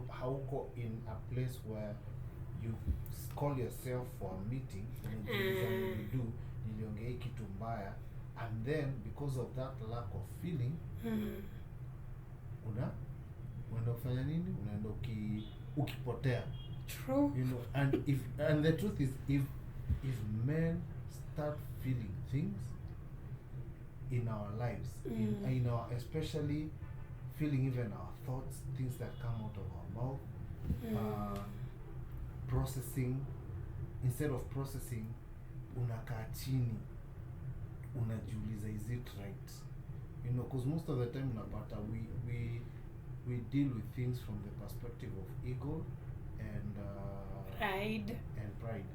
S1: hauko in a place where you call yourself for a meeting and you do niliongea kitu mbaya, and then because of that lack of feeling unaenda kufanya nini? Unaenda ukipotea.
S2: True.
S1: You know, and the truth is if men start feeling things in our lives, in our, especially feeling even our thoughts, things that come out of our mouth, processing, instead of processing, unakaa chini, unajiuliza, is it right? You know, because most of the time unapata we deal with things from the perspective of ego and pride.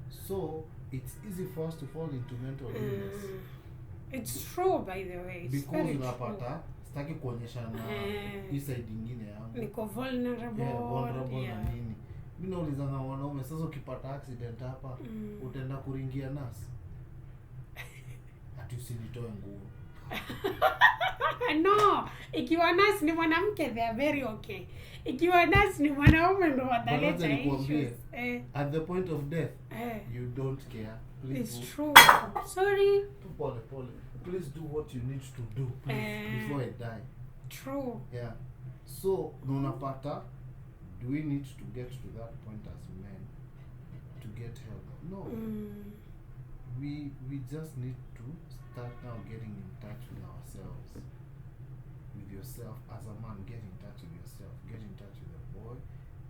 S1: So it's easy for us to fall into mental illness.
S2: It's true, by the way. It's
S1: because unapata sitaki kuonyesha na hii side nyingine yangu.
S2: Niko vulnerable.
S1: Na nini. Mimi nauliza na wanaume, sasa ukipata accident hapa utaenda kuringia nasi. Ati usinitoe nguo.
S2: No, ikiwa nasi ni mwanamke they are very okay. Ikiwa nasi ni mwanaume ndo wataleta issues.
S1: At the point of death, you don't care. Please
S2: it's true. Sorry.
S1: Pole. Please do what you need to do, please, before I die.
S2: True.
S1: Yeah. So, unapata, do we need to get to that point as men to get help? No. We just need to start now getting in touch with ourselves, with yourself as a man. Get in touch with yourself, get in touch with the boy,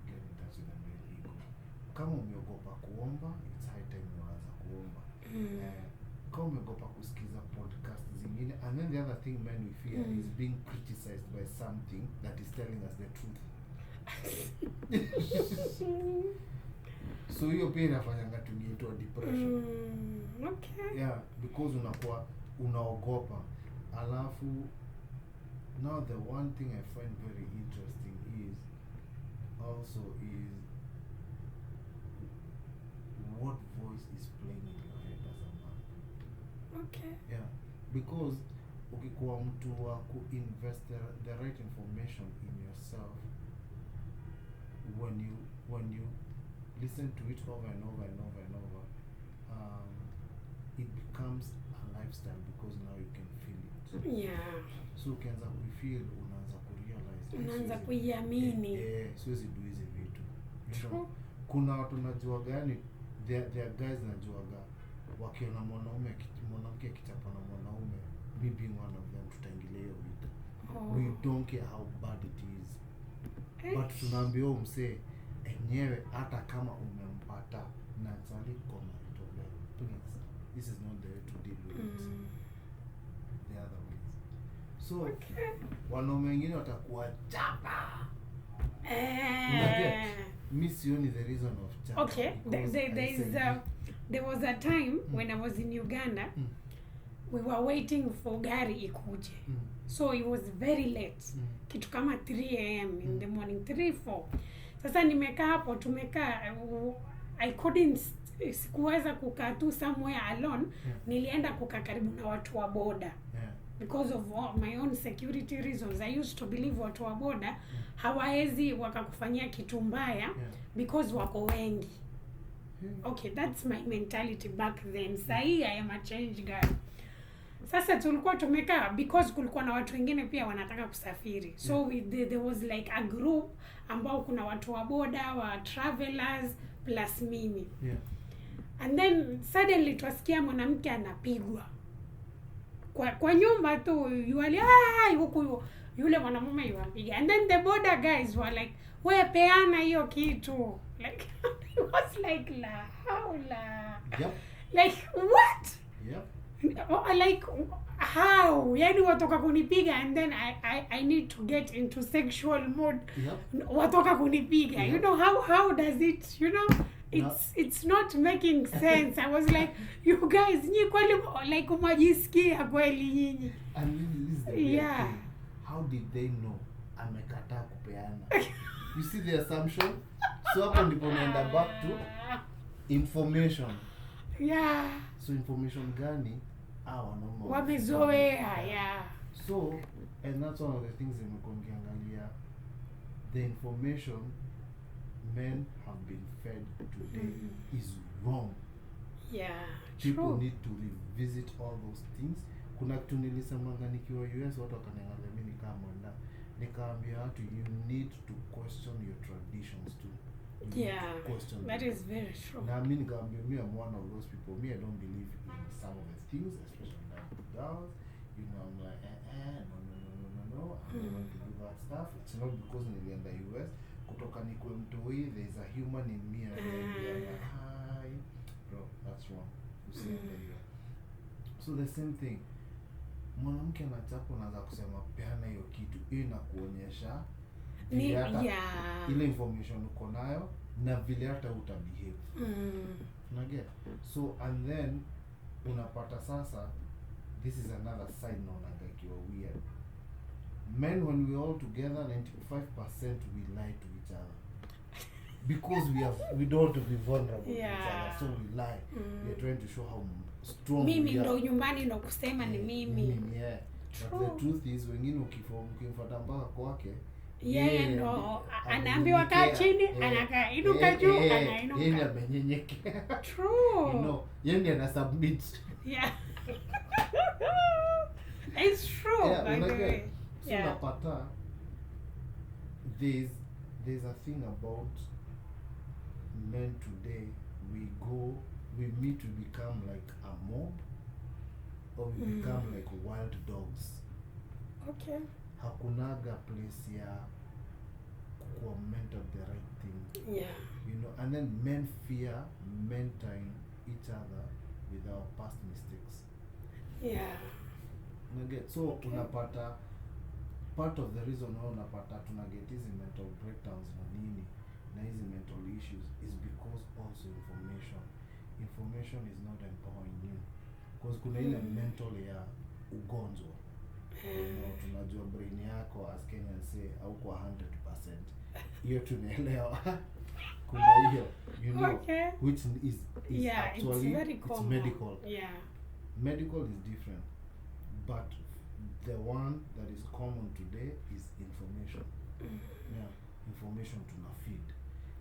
S1: get in touch with the male ego. Kama umeogopa kuomba, it's high time uanze kuomba. Kama umeogopa kusikiza podcast zingine, and then the other thing men we fear is being criticized by something that is telling us the truth. So hiyo pia inafanyanga tunaitwa depression.
S2: Okay.
S1: Yeah, because unaogopa. Alafu now the one thing I find very interesting is what voice is playing in your head as a man.
S2: Okay.
S1: Yeah, because ukikuwa mtu wa ku-invest the right information in yourself, when you listen to it over and over, it becomes a lifestyle because now you can feel it.
S2: Yeah.
S1: So ukianza kuifeel, unaanza kurealize,
S2: unaanza kuiamini.
S1: Siwezi do hizi vitu. Kuna watu najua gani, there are guys najuaga wakiona mwanamke kichapa na mwanaume, me being one of them, tutaingilia hiyo vitu. We don't care how bad it is. But tunaambia msee enyewe hata kama umempata na chali koma itobe, please, this is not the way to deal with it. The other ways. So wanaume wengine watakuwa chapa. Mimi sioni the reason of chapa.
S2: Okay, there was a time when I was in Uganda, we were waiting for gari ikuje. So it was very late. Kitu kama 3 a.m. in the morning, 3-4. Sasa nimekaa hapo, tumekaa, I couldn't, sikuweza kukaa tu somewhere alone. Nilienda kukaa karibu na watu wa boda. Because of my own security reasons, I used to believe watu wa boda hawaezi wakakufanyia kitu mbaya because wako wengi. Okay, that's my mentality back then. Sahi I am a change girl. Sasa tulikuwa tumekaa because kulikuwa na watu wengine pia wanataka kusafiri. So there was like a group ambao kuna watu wa boda, wa travelers plus mimi. And then suddenly twasikia mwanamke anapigwa. Kwa nyumba tu yuali huko yule mwanamume yuapiga. And then the border guys were like, "Wewe peana hiyo kitu." Like I was like la haula.
S1: Yep.
S2: Like what?
S1: Yep.
S2: Like how? Yani watoka kunipiga and then I need to get into sexual mode.
S1: Yep.
S2: Watoka kunipiga.
S1: Yep.
S2: You know how does it, you know? It's not making sense. I was like, you guys, nyi kweli like umajisikia kweli nyinyi.
S1: And this is the weird thing. How did they know amekataa kupeana? You see the assumption? So hapo ndipo naenda back to information.
S2: Yeah.
S1: So information gani wanaume
S2: wamezoea? Yeah.
S1: So and that's one of the things nimekuwa nikiangalia, the information men have been fed today is wrong.
S2: Yeah.
S1: People
S2: True.
S1: need to revisit all those things. Kuna kitu nilisemanga nikiwa US, watu wakaniangalia mimi kama mwenda, nikaambia watu you need to question your traditions too.
S2: Yeah, that is very true.
S1: Now, I mean, me, I'm one of those people. Me, I don't believe in some of the things, especially like girls. You know, I'm like, no. I don't want to do that stuff. It's not because in the US, kutoka nikwe mtoi, there's a human in me, and I'm like, hi, bro, that's wrong. You see there. So the same thing. Mwanamke anachapo naanza kusema peana hiyo kitu, hiyo inakuonyesha ile information uko nayo na vile hata utabehave. Unaget? So and then unapata sasa, this is another side naonaga ikiwa weird. Men, when we all together, 95% we lie to each other. Because we don't want to be vulnerable to each other, so we lie. We are trying to show how strong we are.
S2: Mimi ndo nyumbani ndo kusema ni mimi.
S1: Yeah. But the truth is, wengine ukimfuata mpaka kwake,
S2: yeye ndo anaambiwa kaa chini, anakaa inuka juu, anainuka.
S1: Yeye amenyenyekea.
S2: True.
S1: You know, yeye ndiye ana submit.
S2: Yeah. It's true, by the way.
S1: So napata there's a thing about men today. We meet to become like a mob, or we become like wild dogs.
S2: Okay.
S1: Hakunaga place ya kuwa mentor the right thing.
S2: Yeah.
S1: You know, and then men fear mentoring each other with our past mistakes.
S2: Yeah.
S1: So unapata part of the reason why unapata tunaget hizi mental breakdowns na nini na hizi mental issues is because also information is not empowering you, because kuna ile mental ya ugonjwa. You know, tunajua brain yako as Kenyans say au kwa 100%. Hiyo tunaelewa. Kuna hiyo, you know, which is actually it's medical.
S2: Yeah.
S1: Medical is different, but the one that is common today is information. Yeah, information to na feed.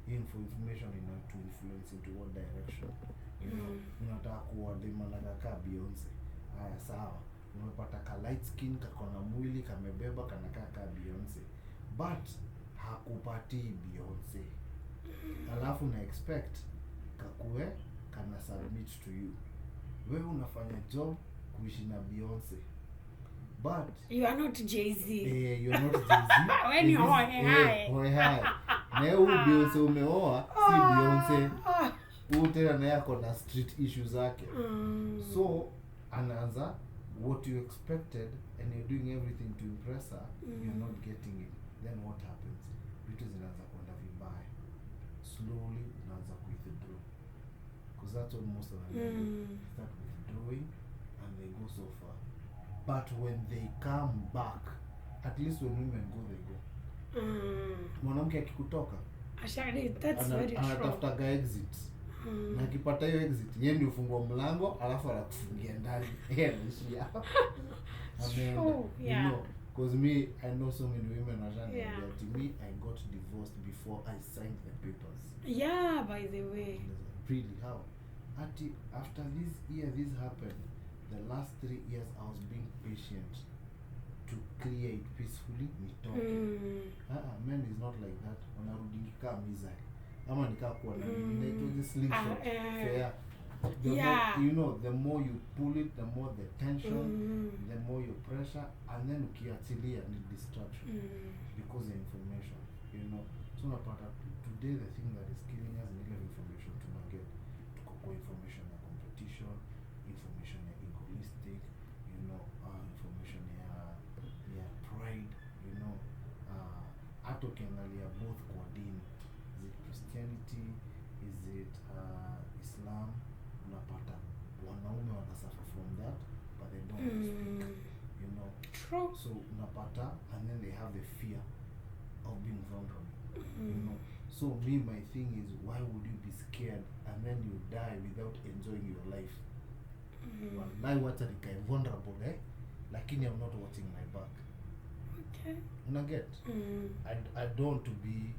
S1: Information to influence into what direction. You know, unataka kuwa demanaga ka Beyonce. Haya sawa. Unapata ka light skin, kakona mwili, kamebeba, kanakaa ka Beyonce. But hakupati Beyonce. Alafu na expect kakue kana submit to you. Wewe unafanya job kuishi na Beyonce, but
S2: you are not Jay-Z.
S1: You are not Jay-Z.
S2: When you are high.
S1: Na huyu Beyonce umeoa si Beyonce. Tena naye ako na street issues zake. So anaanza what you expected and you're doing everything to impress her, you're not getting it. Then what happens? Vitu zinaanza kwenda vibaya. Slowly unaanza withdraw. Because that's what most of them do. Start withdrawing and they go so far. But when they come back, at least when women go, they go. Mwanamke akikutoka,
S2: that's very true.
S1: Anatafuta exit. Na akipata hiyo exit, yeye ndio ufungua mlango, alafu anakufungia ndani. Yeye anaishi hapo. You know, because me, I know so many women are running that to me, I got divorced before I signed the papers.
S2: Yeah, by the way.
S1: Really, how? After this happened, the last 3 years I was being patient to clear it peacefully. Men is not like that. Wanarudi kama mizai. Ama nikaa kuwa na nini, just slingshot. Fair. You know, the more you pull it, the more the tension, the more your pressure, and then ukiachilia ni distraction because of information. You know, so unapata today the thing that is killing us ni ile information tunaget. Tuko kwa information ya competition, information ya egoistic, you know, information ya pride, you know, hata ukiangalia both kwa dini, is it Christianity, is it Islam, unapata wanaume wanasuffer from that but they don't speak, you know.
S2: True.
S1: So unapata, and then they have the fear of being vulnerable, you know. So my thing is, why would you be scared and then you die without enjoying your life? Wallahi wacha nikae vulnerable, lakini I'm not watching my back.
S2: Okay.
S1: Unaget? I don't want to be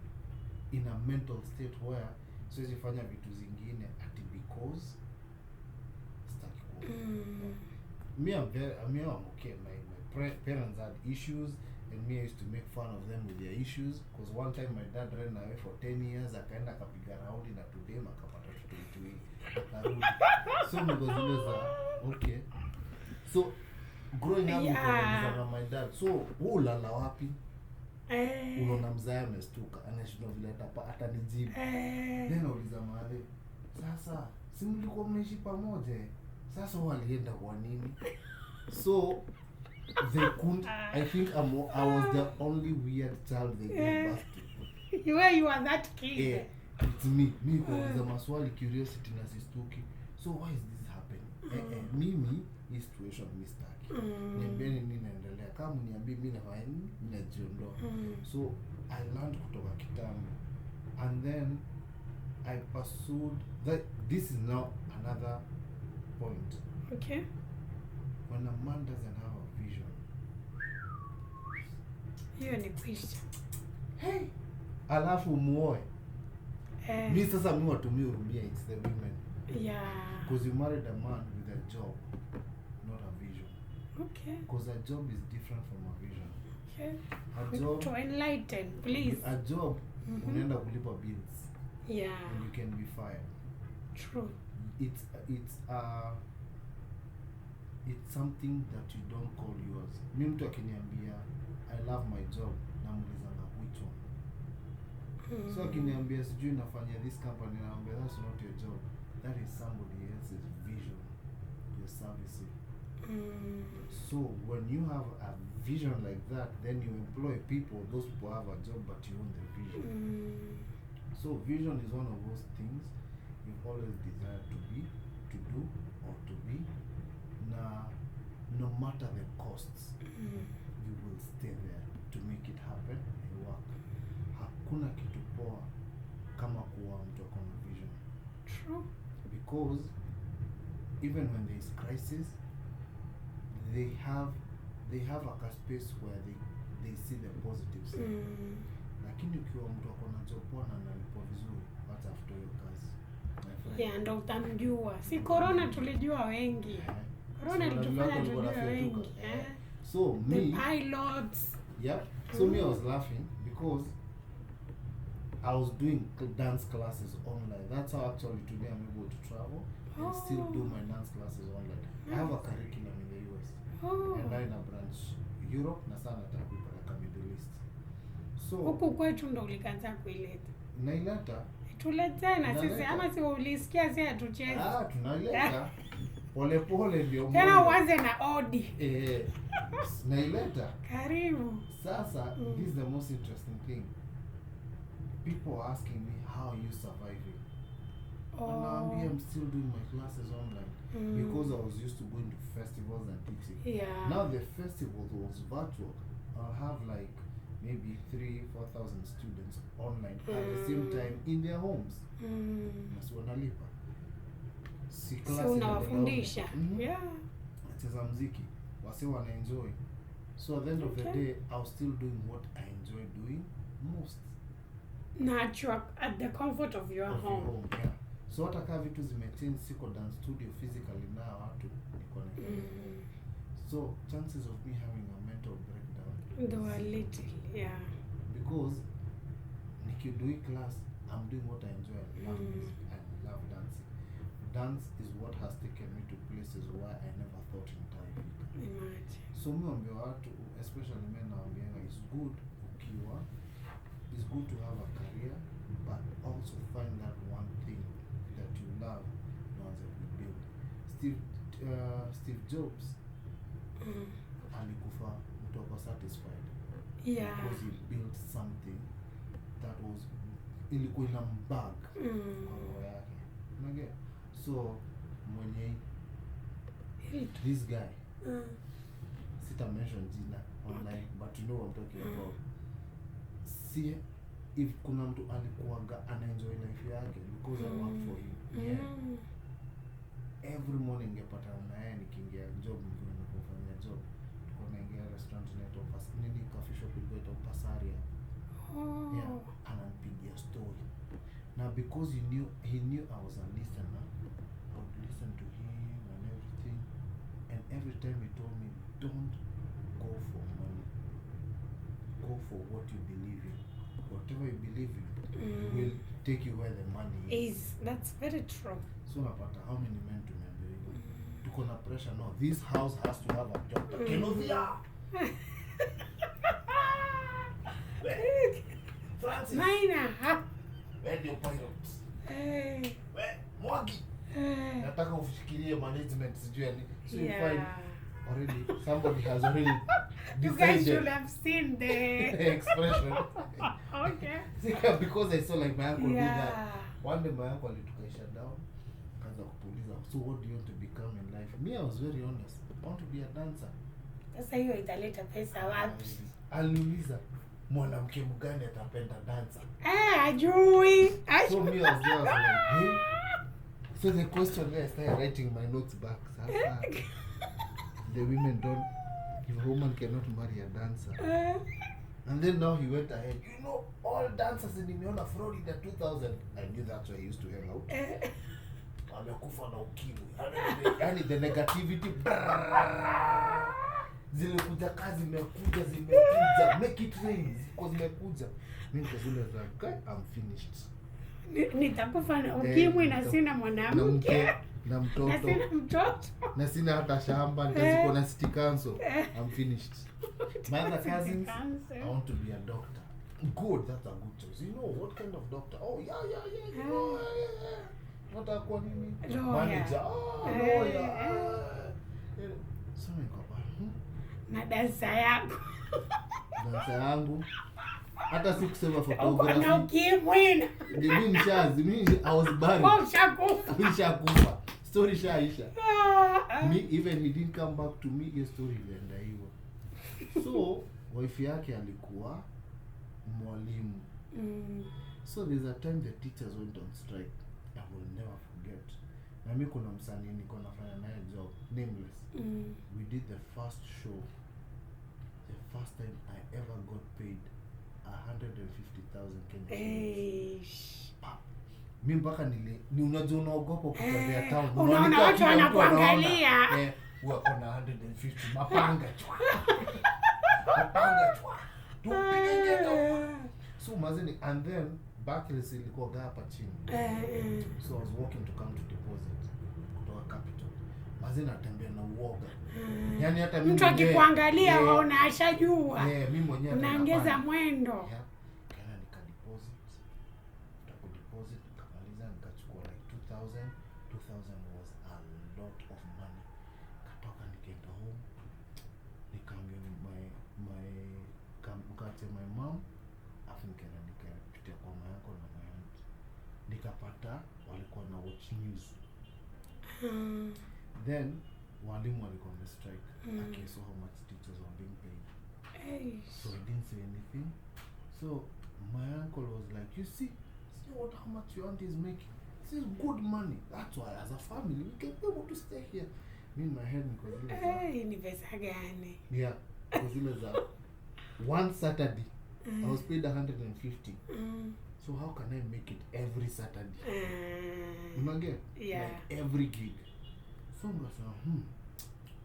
S1: in a mental state where siwezi fanya vitu zingine ati because staki kuona. Me I'm okay. My parents had issues and me I used to make fun of them with their issues, because one time my dad ran away for 10 years, akaenda akapiga raundi na today akapata tutoitui akarudi. So because okay. So growing up with my dad, so ulala wapi? Unaona mzee amestuka anashindwa vile atanijibu. Then nauliza mahali, sasa si mlikuwa mnaishi pamoja, sasa walienda kwa nini? So they couldn't. I think I was the only weird child they gave birth to.
S2: You are that kid.
S1: It's me kuuliza maswali, curiosity na sistuki. So why is this happening? Mimi hii situation mistake. Niambieni nini inaendelea. Kama niambie mimi nafanya nini, ninajiondoa. So I learned kutoka kitambo, and then I pursued that. This is now another point.
S2: Okay.
S1: When a man doesn't have a vision,
S2: hiyo ni kwisha.
S1: Hey, alafu muoe. Mi sasa mi watumia urumia, it's the women.
S2: Yeah.
S1: Because you married a man with a job, not a vision.
S2: Okay.
S1: Because a job is different from a vision.
S2: Okay.
S1: A job,
S2: to enlighten, please.
S1: A job, unaenda kulipa bills.
S2: Yeah.
S1: And you can be fired.
S2: True.
S1: It's something that you don't call yours. Mimi mtu akiniambia I love my job, namuulizanga which one. So akiniambia sijui nafanya this company, naambia that's not your job. That is somebody else's vision you're servicing. So when you have a vision like that, then you employ people. Those people have a job, but you own the vision. So vision is one of those things you've always desired to be, to do, or to be. No matter the costs, you will stay there to make it happen and work. Hakuna kitu poa kama kuwa mtu akona vision.
S2: True.
S1: Because even when there is crisis, they have a space where they see the positives. Lakini ukiwa mtu akona job poa na analipwa vizuri, hata after your kazi.
S2: Yeah, ndo utamjua. Si corona tulijua wengi. Corona ilitufanya tujue wengi.
S1: So me,
S2: the pilots.
S1: Yeah. So me, I was laughing because I was doing dance classes online. That's how actually today I'm able to travel and still do my dance classes online. I have a curriculum in the US. And I in a branch Europe na sana nataka Middle East. So
S2: huku kwetu ndo ulikanza kuileta.
S1: Naileta.
S2: Tulete na sisi ama si ulisikia sisi atucheze.
S1: Tunaileta. Pole pole ndio
S2: mmoja. Tena uanze na odi.
S1: Naileta.
S2: Karibu.
S1: Sasa this is the most interesting thing. People are asking me how you surviving. And I'm still doing my classes online because I was used to going to festivals and teaching.
S2: Yeah.
S1: Now the festival was virtual. I'll have like maybe 3,000-4,000 students online at the same time in their homes. Nasi wanalipa. Si class
S2: unawafundisha. Yeah.
S1: Nacheza muziki. Wase wana enjoy. So at the end of the day, I was still doing what I enjoy doing most.
S2: Natural at the comfort of your home.
S1: Yeah. So hata kama vitu zimechange, siko dance studio physically now, watu niko na. So chances of me having a mental breakdown
S2: though a little, yeah.
S1: Because nikidui class, I'm doing what I enjoy. I love music. I love dancing. Dance is what has taken me to places where I never thought in time.
S2: Imagine.
S1: So me ambia watu, especially men naambianga, it's good to have a career, but also find that one thing that you love once you build. Steve Jobs alikufa mtu ako satisfied because he built something that was ilikuwa ina mbag kwa roho yake. Unaget? So mwenye this guy sita mention jina online, but you know what I'm talking about. See, if kuna mtu alikuwaga anaenjoy life yake because I work for him. Yeah. Every morning ngepatana na yeye nikiingia job, nikifanya job. Tuko naingia restaurant inaitwa nini, coffee shop inaitwa Pasaria. Yeah, ananipigia story. Now because he knew I was a listener, I would listen to him and everything. And every time he told me, don't go for money. Go for what you believe in. Whatever you believe in will take you where the money is.
S2: That's very true.
S1: So napata how many men to remember? Tuko na pressure. No, this house has to have a doctor. Kenovia. Francis.
S2: Minor.
S1: Where your pilots? Where Mwagi? Nataka ufikirie management sijui yani. So you find already somebody has already decided.
S2: You guys should have seen the
S1: expression.
S2: Okay.
S1: Because I saw like my uncle do that. One day my uncle alitukaisha down. Kaanza kupuliza. So what do you want to become in life? Me, I was very honest. I want to be a dancer.
S2: Sasa hiyo italeta pesa wapi?
S1: Aliuliza mwanamke mgani atapenda dancer?
S2: Ajui.
S1: So me, I was just like, hey? So the question there, I started writing my notes back. Sasa the women don't, if a woman cannot marry a dancer. And then now he went ahead. You know, all dancers in Nimeona Florida 2000. I knew that's where I used to hang out. Amekufa na ukimwi. Yani the negativity. Zilikuja kazi zimekuja. Make it rain. Because zimekuja. Mimi nikazule like, I'm finished.
S2: Nitakufa na ukimwi na sina mwanamke.
S1: Na mtoto.
S2: Na sina mtoto.
S1: Na sina hata shamba. Nitaziko na city council. I'm finished. My other cousins, I want to be a doctor. Good, that's a good choice. You know, what kind of doctor? Oh, yeah. You know, what are you manager? Oh, lawyer. So
S2: na dansa yako.
S1: Dansa yangu. Hata sikusema photography.
S2: Na ukimwi.
S1: I was buried. Nishakufa. Story shaisha. Me, even he didn't come back to me, his story ilienda hivyo. So, wife yake alikuwa mwalimu. So there's a time the teachers went on strike. I will never forget. Na mimi kuna msanii niko nafanya naye job, nameless. We did the first show. The first time I ever got paid 150,000 Kenya. Mimi mpaka ni unajua unaogopa kutembea town.
S2: Unaona watu wanakuangalia.
S1: Wako na 150 mapanga chwa. Tupige ngeta. So mazeni, and then Barclays ilikuwa hapa chini. So I was walking to come to deposit kutoka capital. Mazeni atembea na uoga. Yani hata mimi
S2: mtu akikuangalia waona ashajua.
S1: Mimi mwenyewe
S2: unaongeza mwendo.
S1: Kana nikadeposit. Nikadeposit nikamaliza nikachukua like 2000 was a lot of money. Katoka nikaenda home. Nikaambia my mom, afu nikapitia kwa mama yako na my aunt. Nikapata walikuwa na watch news. Then walimu walikuwa on strike. I saw how much teachers were being paid. So I didn't say anything. So my uncle was like, you see how much your aunt is making. This is good money. That's why as a family we can be able to stay here. Me in my head because
S2: ni pesa gani?
S1: Yeah, because one Saturday I was paid 150. So how can I make it every Saturday? Unaget?
S2: Yeah.
S1: Like every gig. So ngasema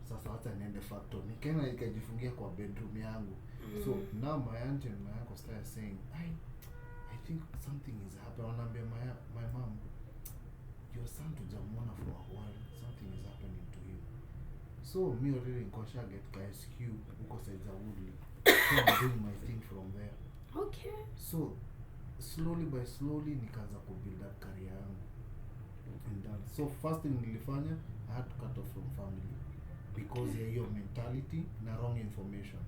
S1: sasa hata niende factory. Nikaenda nikajifungia kwa bedroom yangu. So now my aunt and my uncle started saying, I think something is happening. Wanaambia my mom, your son to Jamona for a while. Something is happening to him. So me already in Kosha get KSQ because it's a Woodley. So I'm doing my thing from there.
S2: Okay.
S1: So slowly by slowly nikaanza kubuild up career yangu. And so first thing nilifanya, I had to cut off from family because ya hiyo mentality na wrong information.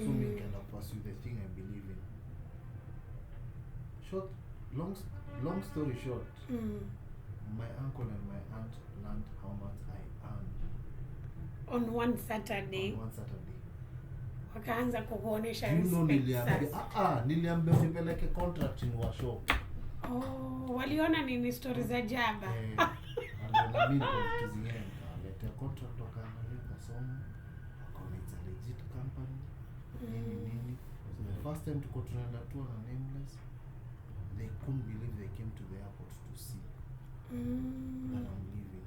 S1: So me kind of pursue the thing I believe in. Long story short, my uncle and my aunt learned how much I earn
S2: on one Saturday. Wakaanza kukuonesha
S1: respect. Niliambia nipeleke contract in wa shop.
S2: Waliona nini stories za jaba?
S1: Aliona mimi kwa tuzienda. Leta contract wakaangalia kasoma. Wakaona it's a legit company. Nini. So the first time tuko tunaenda tour na Nameless, they couldn't believe they came to the airport to see that I'm leaving.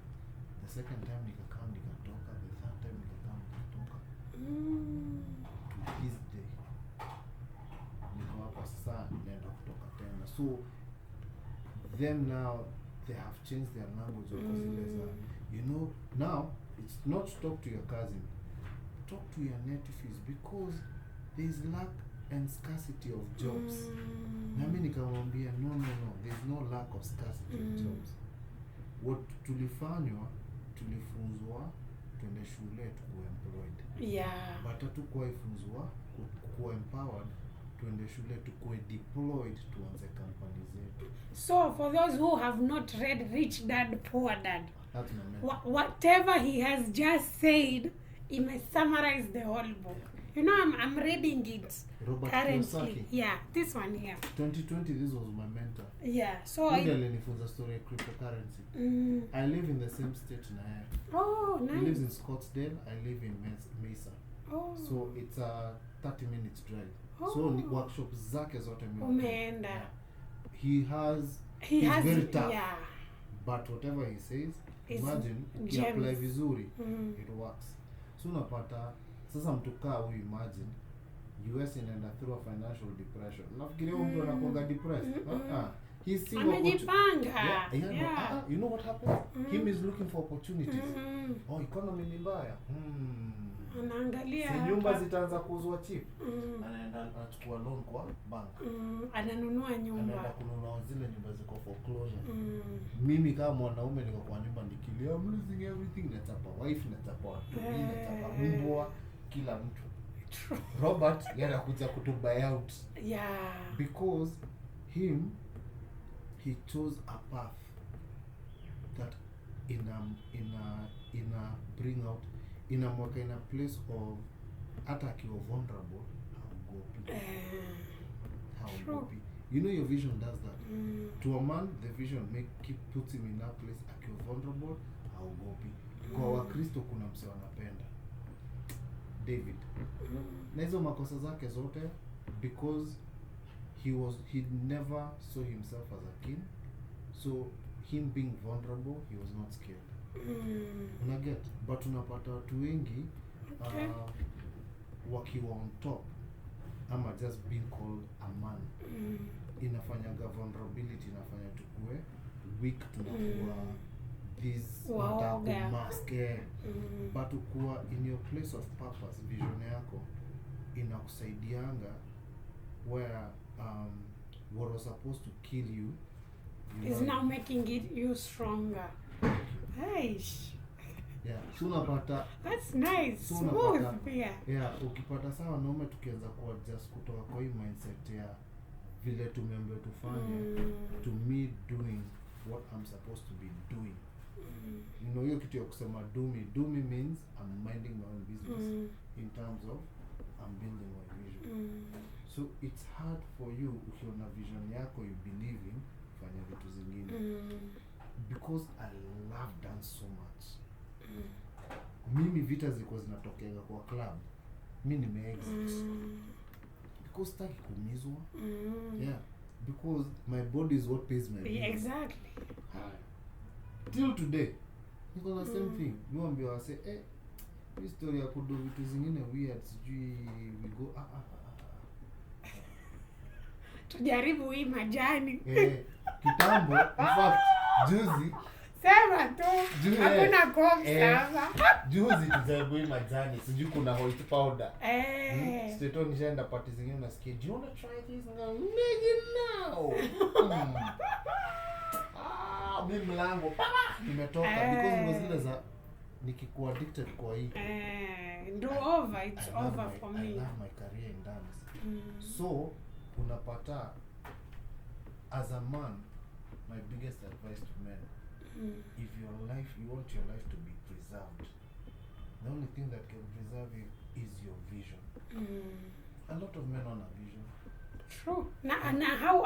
S1: The second time nikakam nikatoka, the third time nikakam nikatoka. To this day niko hapa sasa naenda kutoka tena. So them now they have changed their language because you know now it's not to talk to your cousin, talk to your nephews because there is lack and scarcity of jobs. Na mimi nikamwambia no, there is no lack of scarcity of jobs. What tulifunzwa tuende shule tukuwe employed. But hatukuwa ifunzwa kuwa empowered tuende shule tukuwe deployed tuanze companies zetu.
S2: So for those who have not read Rich Dad Poor Dad,
S1: that's my
S2: whatever he has just said, he may summarize the whole book. You know, I'm reading it
S1: Robert
S2: currently.
S1: Kiyosaki.
S2: Yeah, this one here.
S1: 2020, this was my mentor.
S2: Yeah, so
S1: the story of cryptocurrency. I live in the same state now.
S2: Oh, nice.
S1: He lives in Scottsdale. I live in Mesa.
S2: Oh.
S1: So it's a 30 minutes drive. So workshop zake zote
S2: umeenda.
S1: He has very tough. Yeah. But whatever he says, imagine he apply vizuri, it works. So unapata sasa mtu kaa huyu, imagine US inaenda through a financial depression. Nafikiria mtu anakuwa depressed. He's seeing
S2: amejipanga.
S1: You know what happens? Him is looking for opportunities. Economy ni mbaya.
S2: Anaangalia
S1: si nyumba zitaanza kuuzwa cheap. Anaenda anachukua loan kwa bank.
S2: Ananunua nyumba.
S1: Anaenda kununua zile nyumba ziko foreclosure. Mimi kama mwanaume niko kwa nyumba nikilia, I'm losing everything. Natapa wife, natapa watoto, natapa mbwa, kila mtu. Robert yana kuja kutu buy out. Because he chose a path that in a bring out in a place of attack or vulnerable, how go. You know your vision does that. To a man, the vision puts him in that place akiwa vulnerable, how go. Kwa Wakristo kuna mse wanapenda David. Na hizo makosa zake zote because he never saw himself as a king. So him being vulnerable, he was not scared. Unaget, but unapata watu wengi wakiwa on top ama just being called a man. Inafanyaga vulnerability, inafanya tukue weak, tunakuwa this mask. But ukuwa in your place of purpose, vision yako inakusaidianga where what was supposed to kill you
S2: is now making you stronger.
S1: So unapata
S2: that's nice.
S1: So
S2: smooth pia.
S1: Ukipata sawa wanaume tukianza kuwa just kutoka kwa hii mindset ya vile tumeambiwa tufanye to me doing what I'm supposed to be doing. You know, hiyo kitu ya kusema do me means I'm minding my own business in terms of I'm building my vision. So it's hard for you ukiona vision yako you believe in fanya vitu zingine. Because I love dance so much. Mimi vita ziko zinatokea kwa club. Mimi nimeexit. Because sitaki kuumizwa. Because my body is what pays my bills.
S2: Exactly.
S1: Till today, niko na same thing. Niwaambia wase, hii story ya kudo vitu zingine weird, sijui we go
S2: tujaribu hii majani.
S1: Kitambo, in fact, juzi
S2: Sema tu. Hakuna kosa hapa.
S1: Juzi tuzabui majani, sijui kuna white powder. State nishaenda party zingine nasikia, "Do you want to try this?" Now. Mimi mlango nimetoka because zile za nikikuwa addicted kwa hii.
S2: Ndo over, it's over for me.
S1: I love my career in dance. So unapata as a man, my biggest advice to men, if you want your life to be preserved, the only thing that can preserve you is your vision. A lot of men on a vision.
S2: True. Na how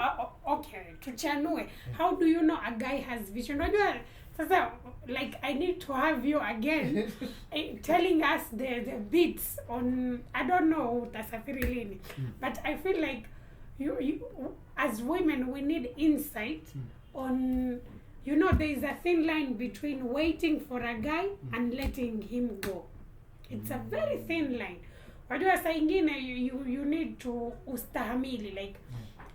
S2: okay, tuchanue. How do you know a guy has vision? Unajua sasa, like, I need to have you again telling us the beats on, I don't know utasafiri lini, but I feel like you as women we need insight on, you know, there is a thin line between waiting for a guy and letting him go. It's a very thin line. Wajua saa ingine you need to ustahamili, like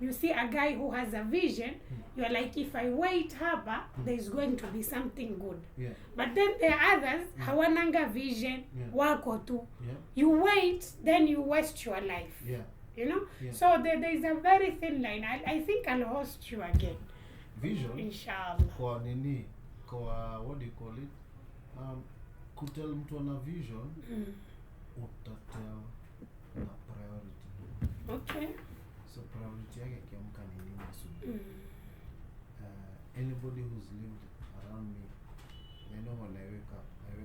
S2: you see a guy who has a vision, you're like, if I wait hapa, there's going to be something good. But then there are others, hawananga vision, wako tu. You wait, then you waste your life. You know? So there is a very thin line. I think I'll host you again.
S1: Vision?
S2: Inshallah.
S1: Kwa nini? Kwa, what do you call it? Kutel mtu ana vision, utatel na priority.
S2: Okay.
S1: So priority yake kiamka ni nini asubuhi? Anybody who's lived around me, they know when I wake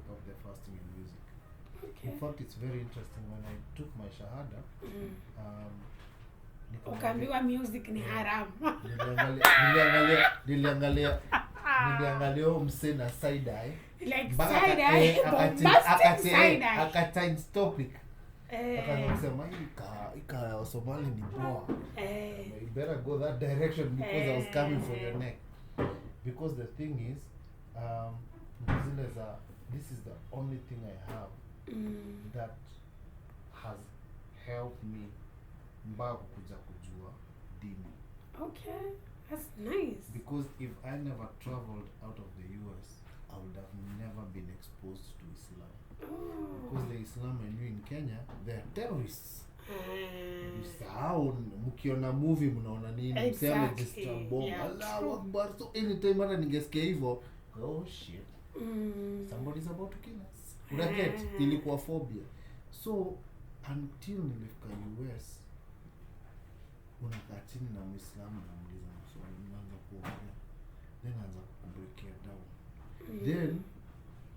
S1: up the first thing in music. Okay. In fact, it's very interesting. When I took my shahada,
S2: ukaambiwa music ni haramu.
S1: Niliangalia mse na side eye.
S2: Like side eye, bombastic side eye.
S1: Akachange topic. Akasema ika Somali ni poa. You better go that direction because I was coming for your neck. Because the thing is, this is the only thing I have that has helped me mpaka kuja kujua dini.
S2: Okay, that's nice.
S1: Because if I never traveled out of the US, I would have never been exposed to Islam. Because the Islam I knew in Kenya, they're terrorists. Usahau mkiona movie mnaona nini, msema register bomb. Allahu Akbar. So anytime ana ningesikia hivyo, oh shit. Somebody's about to kill us. Unaget, ilikuwa phobia. So until nilifika US, unakaa chini na Muislamu na muuliza maswali, unaanza kuongea, then anaanza kubreak down. Then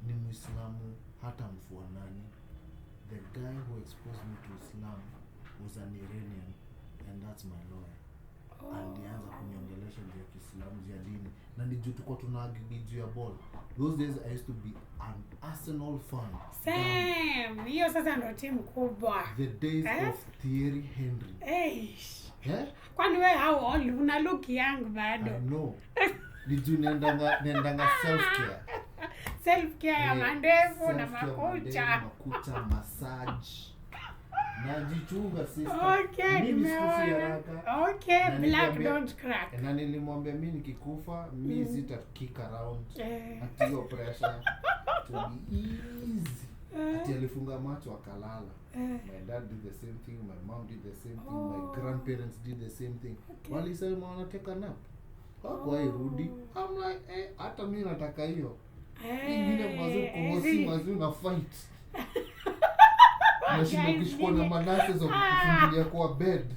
S1: ni Muislamu hata mfuanani. The guy who exposed me to Islam was an Iranian, and that's my lawyer. Alianza kuniongelesha juu ya Kiislamu, juu ya dini, na ni juu tulikuwa tunaagibi juu ya ball. Those days I used to be an Arsenal fan.
S2: Same. Hiyo sasa ndo timu kubwa.
S1: The days of Thierry Henry.
S2: Kwani wewe how old? Una look young bado.
S1: I know. Niju nendanga self-care.
S2: Self-care ya mandevu na makucha.
S1: Makucha, massage. Najichunga sister.
S2: Okay, nimeona. Okay, black don't crack.
S1: Na nilimwambia mimi nikikufa, mimi sita kick around. Ati hiyo pressure to be easy. Ati alifunga macho akalala. My dad did the same thing, my mom did the same thing, my grandparents did the same thing. Walisema wanataka nap. Hakuwahi rudi. I'm like, hata mimi nataka hiyo. Ingine mazu na fight. Nashinda kishikwa na manase za kufungilia kwa bed.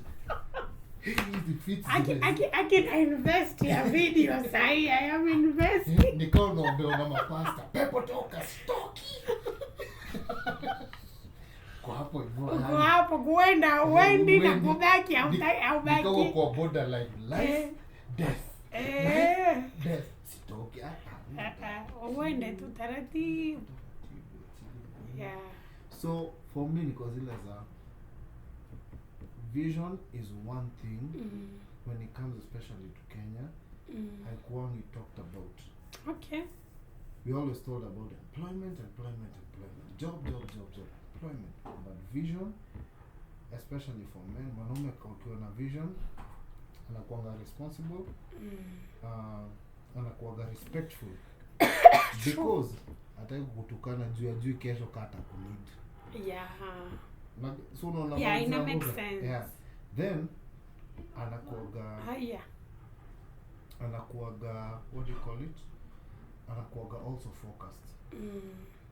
S2: I can invest ya video sahi. I am investing.
S1: Nikao naombewa na mapasta. Pepo toka stoki. Kwa hapo kuenda uendi na kubaki au baki. Nikao kwa borderline life, death. Death. Sitoki hapa.
S2: Uende tu taratibu. Yeah.
S1: So for me, because vision is one thing when it comes especially to Kenya. Like one we talked about.
S2: Okay.
S1: We always thought about employment. Job. Employment. But vision, especially for men, mwanaume ukiwa na vision, anakuanga responsible, anakuanga respectful because hataki kukutukana juu kesho kata kunid.
S2: Yeah.
S1: So unaona
S2: yeah, ina make sense.
S1: Yeah. Then anakuaga what do you call it? Anakuaga also focused.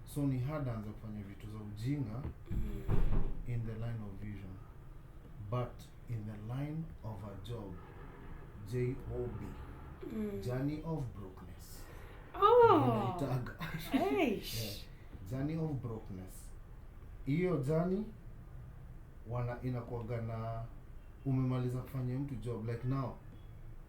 S1: So ni hard anza kufanya vitu za ujinga in the line of vision, but in the line of a job, JOB, journey of brokenness.
S2: Yeah.
S1: Journey of brokenness. Hiyo journey inakuaga na umemaliza kufanya mtu job. Like now,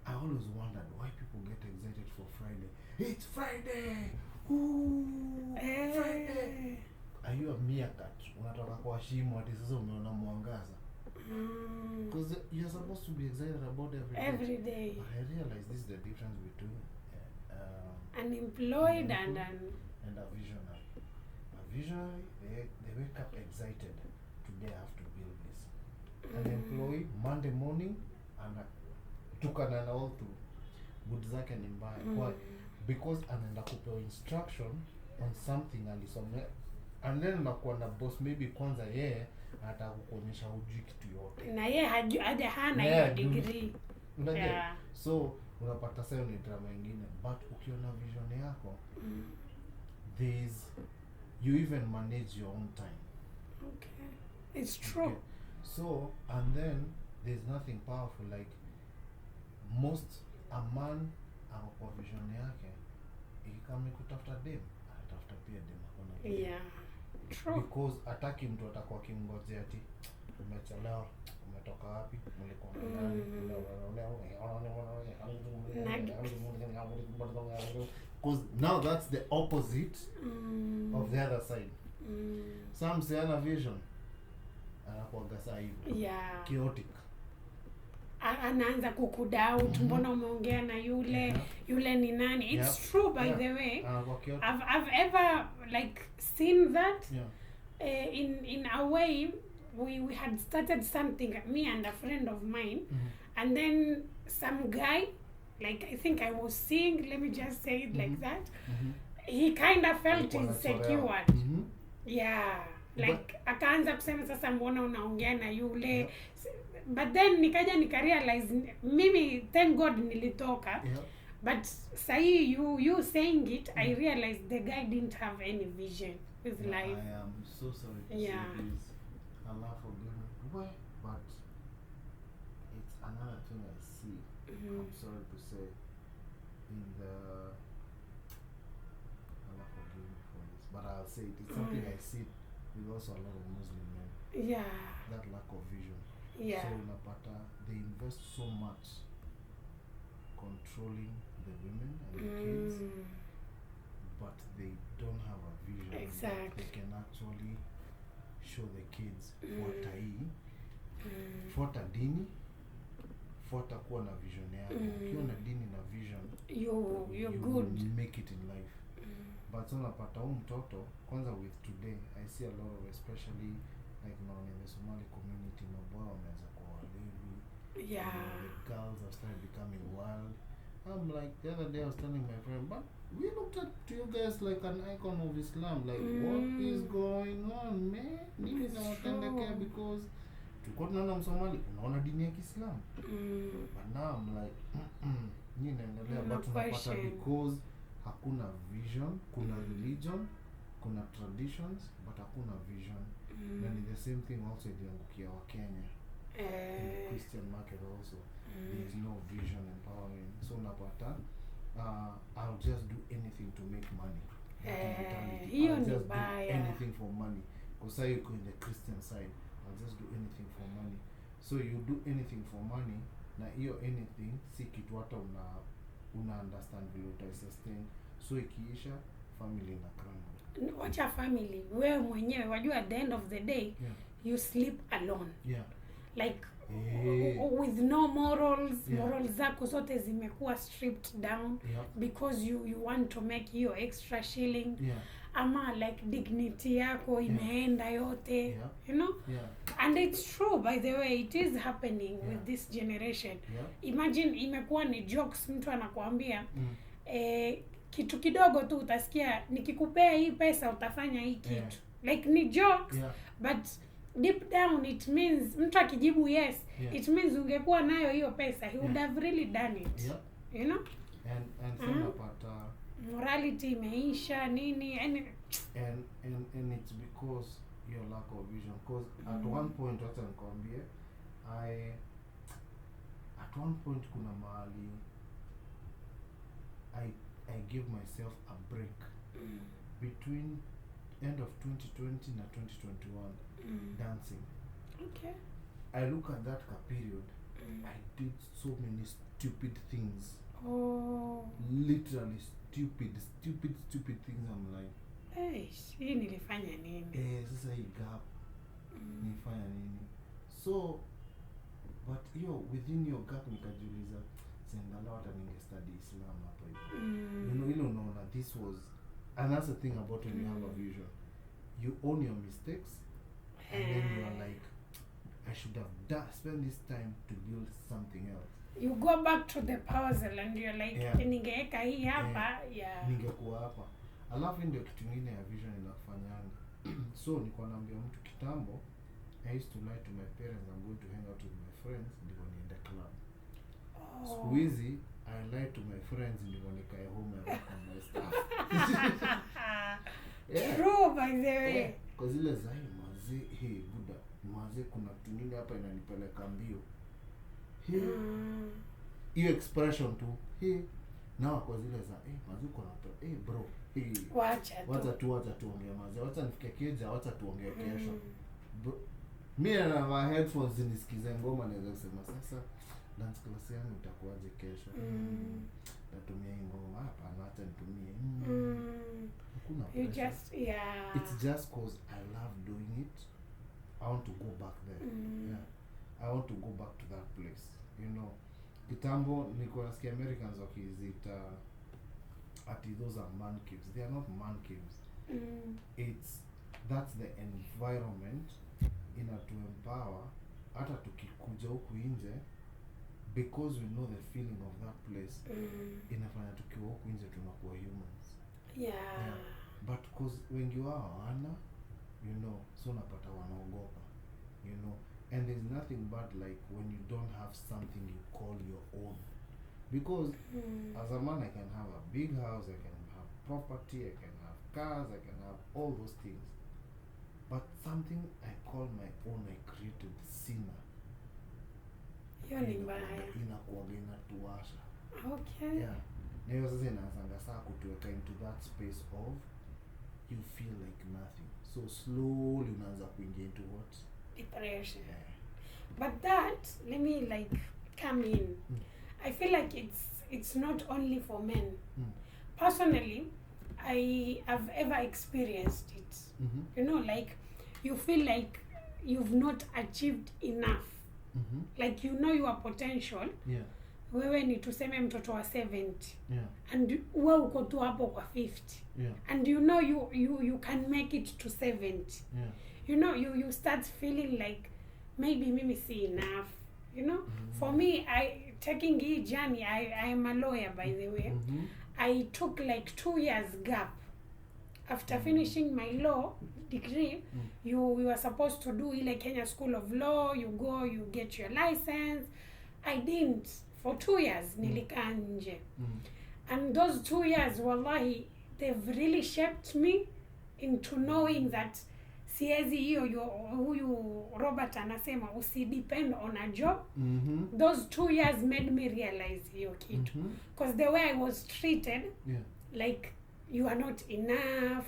S1: I always wondered why people get excited for Friday. It's Friday! Ooh, Friday! Are you a meerkat? Unatoka kwa shimo ati sasa umeona mwangaza. Because you're supposed to be excited about every day. But I realize this is the difference between
S2: unemployed and
S1: a visionary. A visionary, they wake up excited. Today I have to build this. Unemployed, Monday morning, and tukana na all through. Good zake ni mbaya. Why? Because anaenda kupewa instruction on something alisomea. And then unakuwa na boss maybe kwanza yeye anataka kukuonyesha hujui kitu yote.
S2: Na yeye hana hiyo degree.
S1: Yeah. So unapata sasa ni drama nyingine, but ukiona vision yako, you even manage your own time.
S2: Okay. It's true. Okay.
S1: So, and then there's nothing powerful like a man kwa vision yake ikikama kutafuta dem, atafuta pia dem akona vision.
S2: Yeah. True.
S1: Because ataki mtu atakuwa kimngojea ati umechelewa, umetoka wapi, mlikuwa ndani, because now that's the opposite of the other side. Some say ana vision, anakuaga saa hivyo.
S2: Yeah.
S1: Chaotic.
S2: Anaanza kukudoubt, mbona umeongea na yule ni nani? It's true by the way. I've ever like seen that. In a way we had started something, me and a friend of mine, and then some guy, like I think I was seeing, let me just say it like that, he kind of felt insecure. Yeah, like akaanza kusema sasa mbona unaongea na yule. But then nika realize mimi, thank God nilitoka. But say you saying it, I realized the guy didn't have any vision with life.
S1: I am so sorry to say this. Allah forgive me. Why? But it's another thing I see. I'm sorry to say. Allah forgive me for this. But I'll say it. It's something I see with also a lot of Muslim men.
S2: Yeah.
S1: That lack of vision.
S2: Yeah.
S1: So unapata, they invest so much controlling the women and the kids, but they don't have a vision.
S2: Exactly.
S1: They can actually show the kids fuata dini, fuata kuwa na vision yako. Ukiwa na dini na vision,
S2: you're good.
S1: You make it in life. But so unapata mtoto kwanza with today, I see a lot of, especially like now in the Somali community, mabwa wameweza kuwa walevi.
S2: Yeah.
S1: The girls have started becoming wild. I'm like, the other day I was telling my friend, but we looked at you guys like an icon of Islam. Like, what is going on, man? Nini na watendekea because tulikuwa tunaona Msomali, unaona dini ya Kiislamu. But now I'm like, nini naendelea, but unapata because hakuna vision, kuna religion, kuna traditions, but hakuna vision. And the same thing also iliangukia wa Kenya. In the Christian market also. There is no vision empowering. So napata, I'll just do anything to make money. I'll just do anything for money. Because I go in the Christian side, I'll just do anything for money. So you do anything for money, na hiyo anything si kitu hata una understand vile utai-sustain. So ikiisha, family na crumble.
S2: Wacha family, wewe mwenyewe wajua at the end of the day, you sleep alone. Like with no morals. Morals zako zote zimekuwa stripped down because you want to make your extra shilling. Ama like dignity yako imeenda yote, you know. And it's true, by the way, it is happening with this generation. Imagine imekuwa ni jokes, mtu anakuambia kitu kidogo tu utasikia nikikupea hii pesa utafanya hii kitu.
S1: Yeah.
S2: Like ni jokes,
S1: Yeah.
S2: but deep down it means mtu akijibu yes,
S1: Yeah.
S2: it means ungekuwa nayo hiyo pesa, he would have really done it.
S1: Yeah.
S2: You know?
S1: And so napata
S2: morality imeisha nini, and
S1: it's because your lack of vision. Because at one point, wacha nikwambie, at one point kuna mahali I gave myself a break between end of 2020 na 2021 dancing.
S2: Okay.
S1: I look at that period, I did so many stupid things.
S2: Oh.
S1: Literally stupid things. I'm like,
S2: hii nilifanya nini?
S1: Sasa hii gap nilifanya nini? So but within your gap nikajiuliza sendala hata ningestudy Islam hapa hivi. Unaona, this was, and that's the thing about when you have a vision, you own your mistakes, and then you are like, I should have spent this time to build something else.
S2: You go back to the puzzle and you're like, ningeweka hii hapa,
S1: ningekuwa hapa. Alafu ndio kitu kingine ya vision inafanyana. So nilikuwa naambia mtu kitambo, I used to lie to my parents I'm going to hang out with my friends ndivyo niende club. Siku hizi I lie to my friends ndivyo nikae home and work on my stuff.
S2: True, by the way.
S1: Kwa zile za mazee, buda, mazee kuna kitu nyingine hapa inanipeleka mbio. Hiyo expression tu. Now kwa zile za mazee uko na bro. Wacha tuongee mazee. Wacha nifike keja, wacha tuongee kesho. Mimi na my headphones nisikize ngoma naweza kusema sasa dance class yangu itakuwaje kesho. Natumia ngoma hapa na hata nitumie. Hakuna pressure.
S2: You just
S1: It's just cause I love doing it. I want to go back there. I want to go back to that place. Kitambo nilikuwa nasikia Americans wakiziita those are man caves. They are not man caves. That's the environment to empower hata tukikuja huku nje, because we know the feeling of that place. Inafanya tukiwa huku nje tunakuwa humans. But cause wengi wao hawana, so napata wanaogopa, and there's nothing bad like when you don't have something you call your own. Because as a man I can have a big house, I can have property, I can have cars, I can have all those things. But something I call my own, I created sina. Inakuwa inatuasha.
S2: Okay.
S1: Na hiyo sasa inaanza saa kutuweka into that space of you feel like nothing. So slowly unaanza kuingia into what?
S2: Depression. But that, let me come in. I feel like it's not only for men. Personally, I have ever experienced it. You feel like you've not achieved enough. Like your potential. Wewe ni tuseme mtoto wa 70. And wewe uko tu hapo kwa 50. And you can make it to 70. You start feeling like maybe mimi si enough. For me, taking hii journey, I am a lawyer by the way. I took 2 years gap. After finishing my law degree, you were supposed to do ile Kenya School of Law, you go, you get your license. I didn't. For 2 years, nilikaa nje. And those 2 years, wallahi, they've really shaped me into knowing that siezi huyu Robert anasema usidepend on a job. Those 2 years made me realize hiyo kitu. Because the way I was treated, like you are not enough.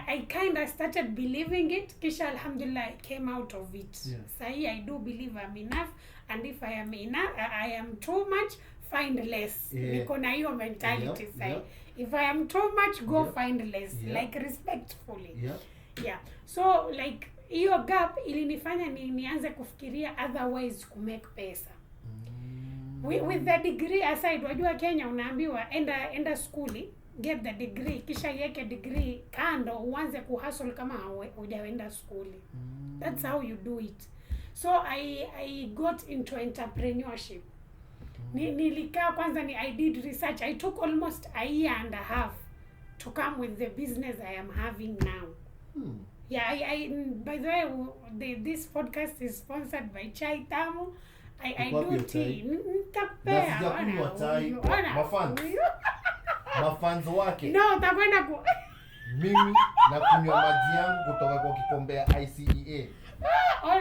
S2: I kind of started believing it. Kisha alhamdulillah I came out of it. Sahi I do believe I'm enough, and if I am enough, I am too much, find less. Niko na hiyo mentality sahi. If I am too much, go find less. Like respectfully. So hiyo gap ilinifanya nianze kufikiria other ways to make pesa. With the degree aside, wajua Kenya unaambiwa enda skuli, get the degree, kisha yeke degree kando uanze kuhustle kama hujaenda skuli. That's how you do it. So I got into entrepreneurship. Nilikaa kwanza I did research. I took almost a year and a half to come with the business I am having now. Yeah, I by the way, this podcast is sponsored by Chai Tamu. I do tea. Nitakupea.
S1: Mafans wake.
S2: No, utakwenda
S1: mimi na kunywa maji yangu kutoka kwa kikombe ya ICEA.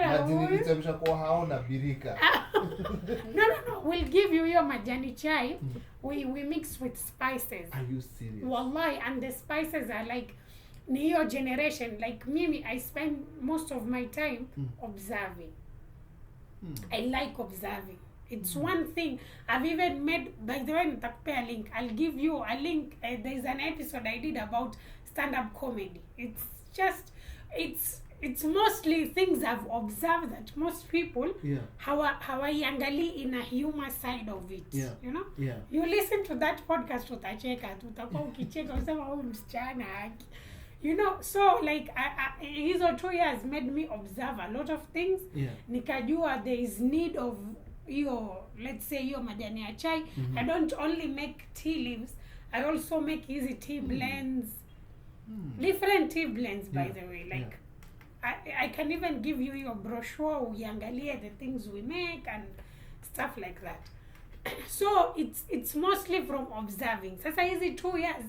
S1: Maji nilichemsha kwa hao na birika.
S2: No. We'll give you your majani chai. We mix with spices.
S1: Are you serious?
S2: Wallahi, and the spices are like your generation. Like me, I spend most of my time observing. I like observing. It's one thing. I've even made, by the way, nitakupea link. I'll give you a link. There's an episode I did about stand-up comedy. It's just, it's mostly things I've observed that most people hawaiangalii in a humor side of it. You know? You listen to that podcast, utacheka, utakuwa ukicheka usema huyu msichana haki. You know, so like hizo 2 years made me observe a lot of things. Nikajua there is need of let's say majani ya chai. I don't only make tea leaves, I also make easy tea blends. Different tea blends, by the way. Like I can even give you your brochure, uiangalie the things we make and stuff like that. So it's mostly from observing. Sasa hizi 2 years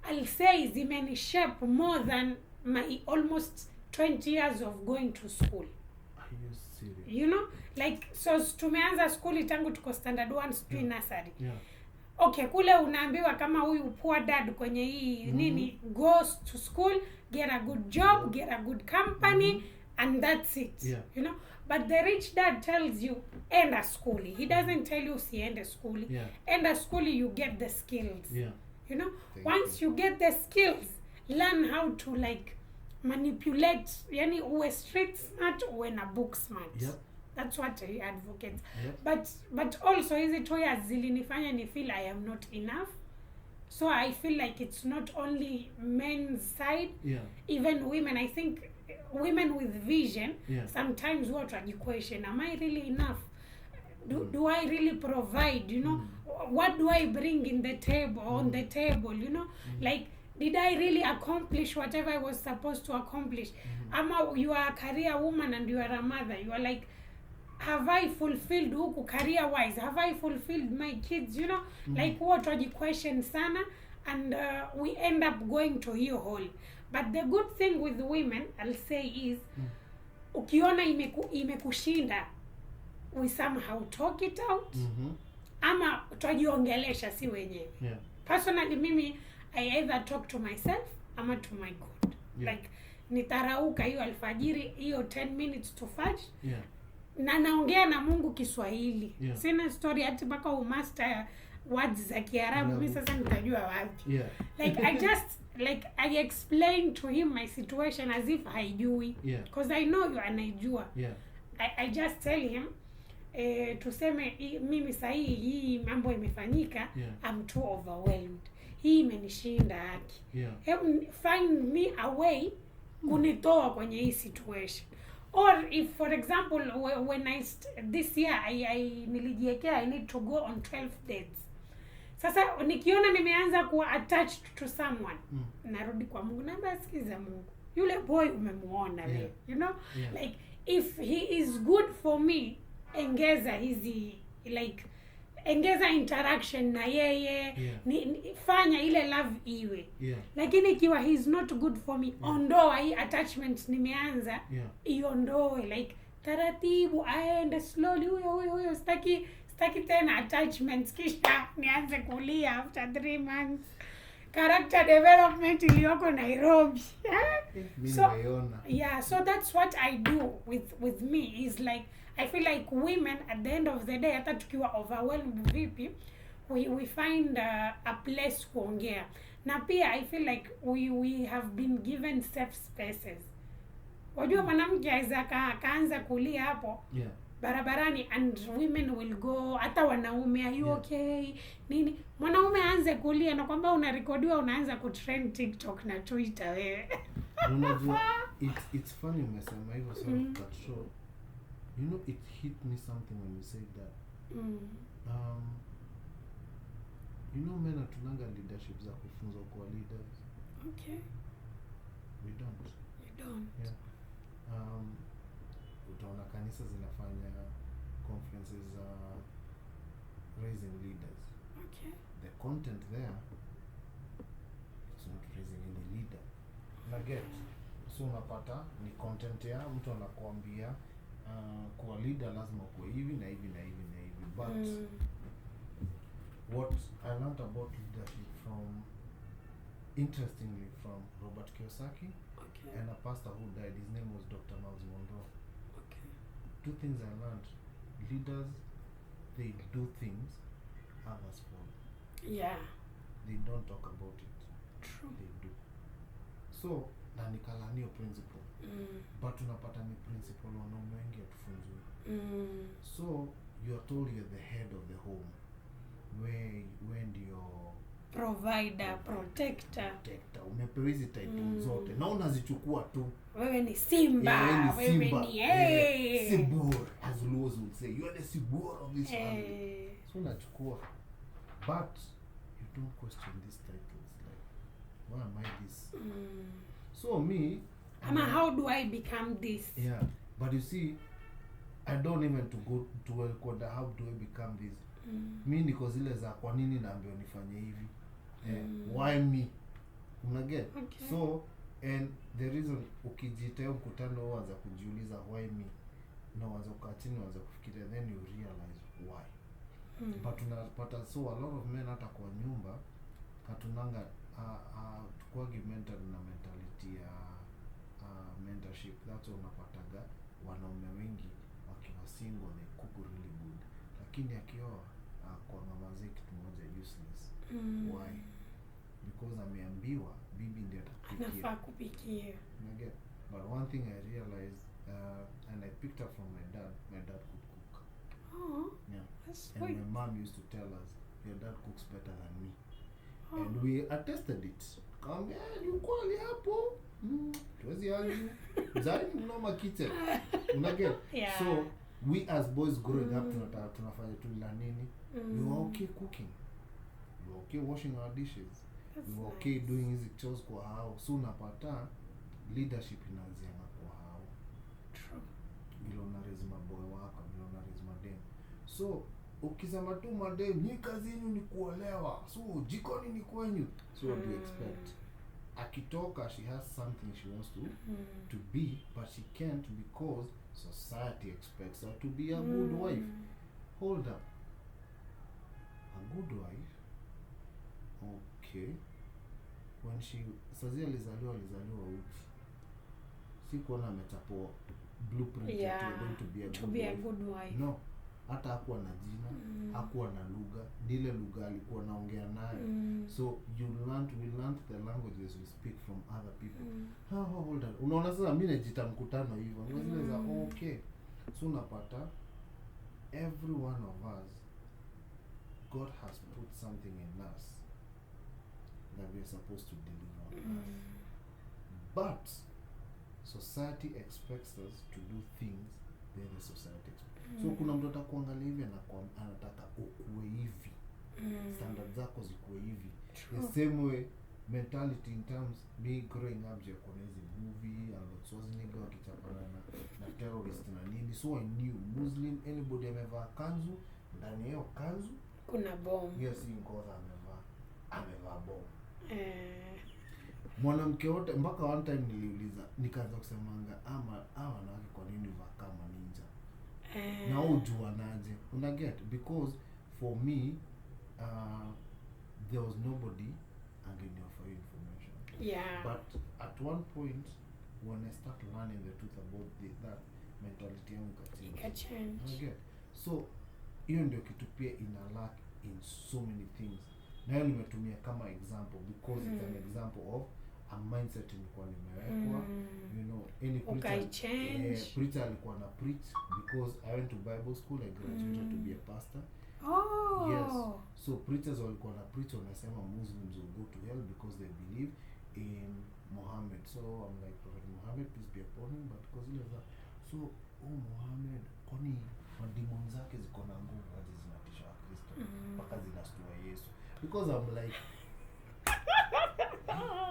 S2: I'll say zimeni shape more than my almost 20 years of going to school.
S1: Are you serious?
S2: You know, like, so tumeanza school tangu tuko standard 1 to nursery. Okay, kule unaambiwa kama huyu poor dad kwenye hii nini, goes to school, get a good job, get a good company, and that's it. You know, but the rich dad tells you enda school. He doesn't tell you usiende school. Enda school, you get the skills. You know, once you get the skills, learn how to like manipulate. Yani uwe street smart, uwe na book smart. That's what he advocates. But also hizi 2 years zilinifanya ni feel I am not enough. So I feel like it's not only men's side, even women. I think women with vision sometimes what are the question, am I really enough? Do I really provide, you know? What do I bring in the table, on the table, you know? Like, did I really accomplish whatever I was supposed to accomplish? You are a career woman and you are a mother. You are like, have I fulfilled huku career wise? Have I fulfilled my kids, you know? Like, what are the questions sana? And we end up going to your hole. But the good thing with women, I'll say, is ukiona imekushinda, we somehow talk it out. Ama twajiongelesha si wenyewe. Personally, mimi, I either talk to myself ama to my God. Like, nitarauka hiyo alfajiri, hiyo 10 minutes to fajr. Na naongea na Mungu Kiswahili. Sina story ati mpaka umaster words za Kiarabu. Mimi sasa nitajua wapi. Like, I explain to him my situation as if haijui. Because I know you anaijua. I just tell him, tuseme mimi sahi hii mambo imefanyika, I'm too overwhelmed. Hii imenishinda haki. Find me a way kunitoa kwenye hii situation. Or if, for example, when this year I nilijiwekea I need to go on 12 dates. Sasa nikiona nimeanza kuwa attached to someone, narudi kwa Mungu na basikiza Mungu. Yule boy umemuona leo, you know? Like, if he is good for me, engeza hizi, like, engeza interaction na yeye, fanya ile love iwe. Lakini ikiwa he is not good for me, ondoa hii attachment nimeanza, iondoe, like, taratibu, aende slowly, huyo, staki tena attachments, kisha nianze kulia after 3 months. Character development iliyoko Nairobi. So that's what I do with me, is like, I feel like women at the end of the day, hata tukiwa overwhelmed vipi, we find a place kuongea. Na pia I feel like we have been given safe spaces. Wajua mwanamke aweza kaanza kulia hapo barabarani and women will go, hata wanaume, are you okay? Nini? Mwanaume aanze kulia na kwamba unarekodiwa, unaanza kutrend TikTok na Twitter wewe.
S1: Unajua, it's funny umesema hivyo, so but so, you know, it hit me something when you said that. Men hatunanga leadership za kufunzwa kwa leaders.
S2: Okay.
S1: We don't.
S2: You don't.
S1: Yeah. Utaona kanisa zinafanya conferences za raising leaders.
S2: Okay.
S1: The content there, it's not raising any leader. Get. So unapata ni content ya mtu anakuambia kuwa leader lazima kuwa hivi na hivi na hivi na hivi. But what I learned about leadership interestingly from Robert Kiyosaki,
S2: Okay.
S1: and a pastor who died, his name was Dr. Miles Monroe.
S2: Okay.
S1: Two things I learned: leaders, they do things, others follow.
S2: Yeah.
S1: They don't talk about it.
S2: True.
S1: They do. So na nikalanio principle. But unapata ni principle wanaume wengi hatufunzwi. So you are told you're the head of the home, when you're
S2: provider, protector.
S1: Umepewa hizi title zote na unazichukua tu.
S2: Wewe ni Simba, wewe ni
S1: Sibur, as Luos would say, you are the Sibur of this family. So unachukua, but you don't question these titles, like, why am I this? So me,
S2: how do I become this?
S1: Yeah, but you see, I don't even to go to how do I become this. Mi niko zile za kwa nini naambiwa nifanye hivi. Why me? Unaget?
S2: Okay.
S1: So, and the reason ukijitea mkutano waanza kujiuliza why me, na waanza kukaa chini waanza kufikiria, then you realize why. But unapata, so a lot of men hata kwa nyumba hatunanga tukuagi mentor na mentality ya mentorship. That's why unapataga wanaume wengi wakiwa single they cook really good, lakini akioa kwa mamaze kitu moja useless. Why? Because ameambiwa bibi ndiye atakupikia.
S2: Anafaa kupikia.
S1: Unaget? But one thing I realized and I picked up from my dad could cook.
S2: Oh.
S1: Yeah.
S2: That's
S1: and
S2: sweet.
S1: my mom used to tell us, your dad cooks better than me. And we attested it. Kaambia ni kweli hapo. Tuwezi argue. Zani mnoma kitchen. Unaget?
S2: Yeah.
S1: So we as boys growing up tunafanya tu la nini? We were okay cooking. We were okay washing our dishes.
S2: That's
S1: We were
S2: nice.
S1: okay doing hizi chores kwa hao. So unapata leadership inaanzia kwa hao.
S2: True.
S1: Vile unaraise maboy wako, vile unaraise madem. So ukisema tu madem, ni kazi yenu ni kuolewa. So jikoni ni kwenyu. So what do you expect? Akitoka, she has something she wants to be, but she can't because society expects her to be a good wife. Hold up. A good wife? Okay. When Sazia alizaliwa uchi. Si kuona ametapo blueprint that you're going to be a good wife. No. Hata hakuwa na jina, hakuwa na lugha, ndile lugha alikuwa naongea nayo. So we learned the languages we speak from other people. Hold on. Unaona sasa mimi najita mkutano hivyo. Ngozile za okay. So unapata every one of us, God has put something in us that we are supposed to deliver on earth. But society expects us to do things the society expects. So kuna mtu atakuangalia hivi anataka ukue hivi. Standards zako zikuwe hivi. The same way mentality in terms me growing up je kuna hizi movie Arnold Schwarzenegger wakichapana na terrorist na nini. So I knew Muslim anybody amevaa kanzu, ndani yao kanzu
S2: kuna bomb.
S1: Yes, ngoza amevaa bomb. Mwanamke wote mpaka one time niliuliza nikaanza kusemanga hawa wanawake kwa nini vaa kama ninja? Na ujuanaje? Unaget? Because for me there was nobody offer you information.
S2: Yeah.
S1: But at one point when I started learning the truth about that mentality yangu
S2: ikachange.
S1: Unaget? So hiyo ndio kitu pia ina lack in so many things. Na hiyo nimetumia kama example because it's an example of a mindset nilikuwa nimewekwa. You know, any preacher alikuwa na preach because I went to Bible school, I graduated to be a pastor.
S2: Oh.
S1: Yes. So preachers walikuwa na preach wanasema Muslims will go to hell because they believe in Muhammad. So I'm like, Prophet Muhammad, peace be upon him, but because so Muhammad kwani mademon zake ziko na nguvu hadi zinatisha Wakristo mpaka zinastua Yesu, because I'm like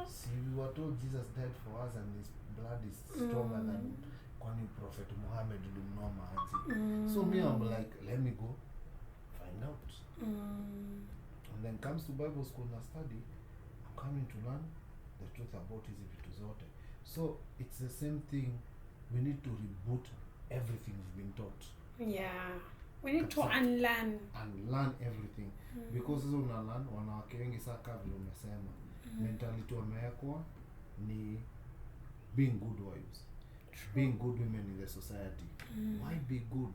S1: see, we were told Jesus died for us and his blood is stronger than kwani Prophet Muhammad ulimnoma aje. So me I'm like, let me go find out. And then comes to Bible school na study, I'm coming to learn the truth about hizi vitu zote. So it's the same thing, we need to reboot everything we've been taught.
S2: Yeah, we need to unlearn
S1: everything. Because hizo unalearn, wanawake wengi saka vile umesema mentality wamewekwa ni being good wives. True. Being good women in the society. Why be good?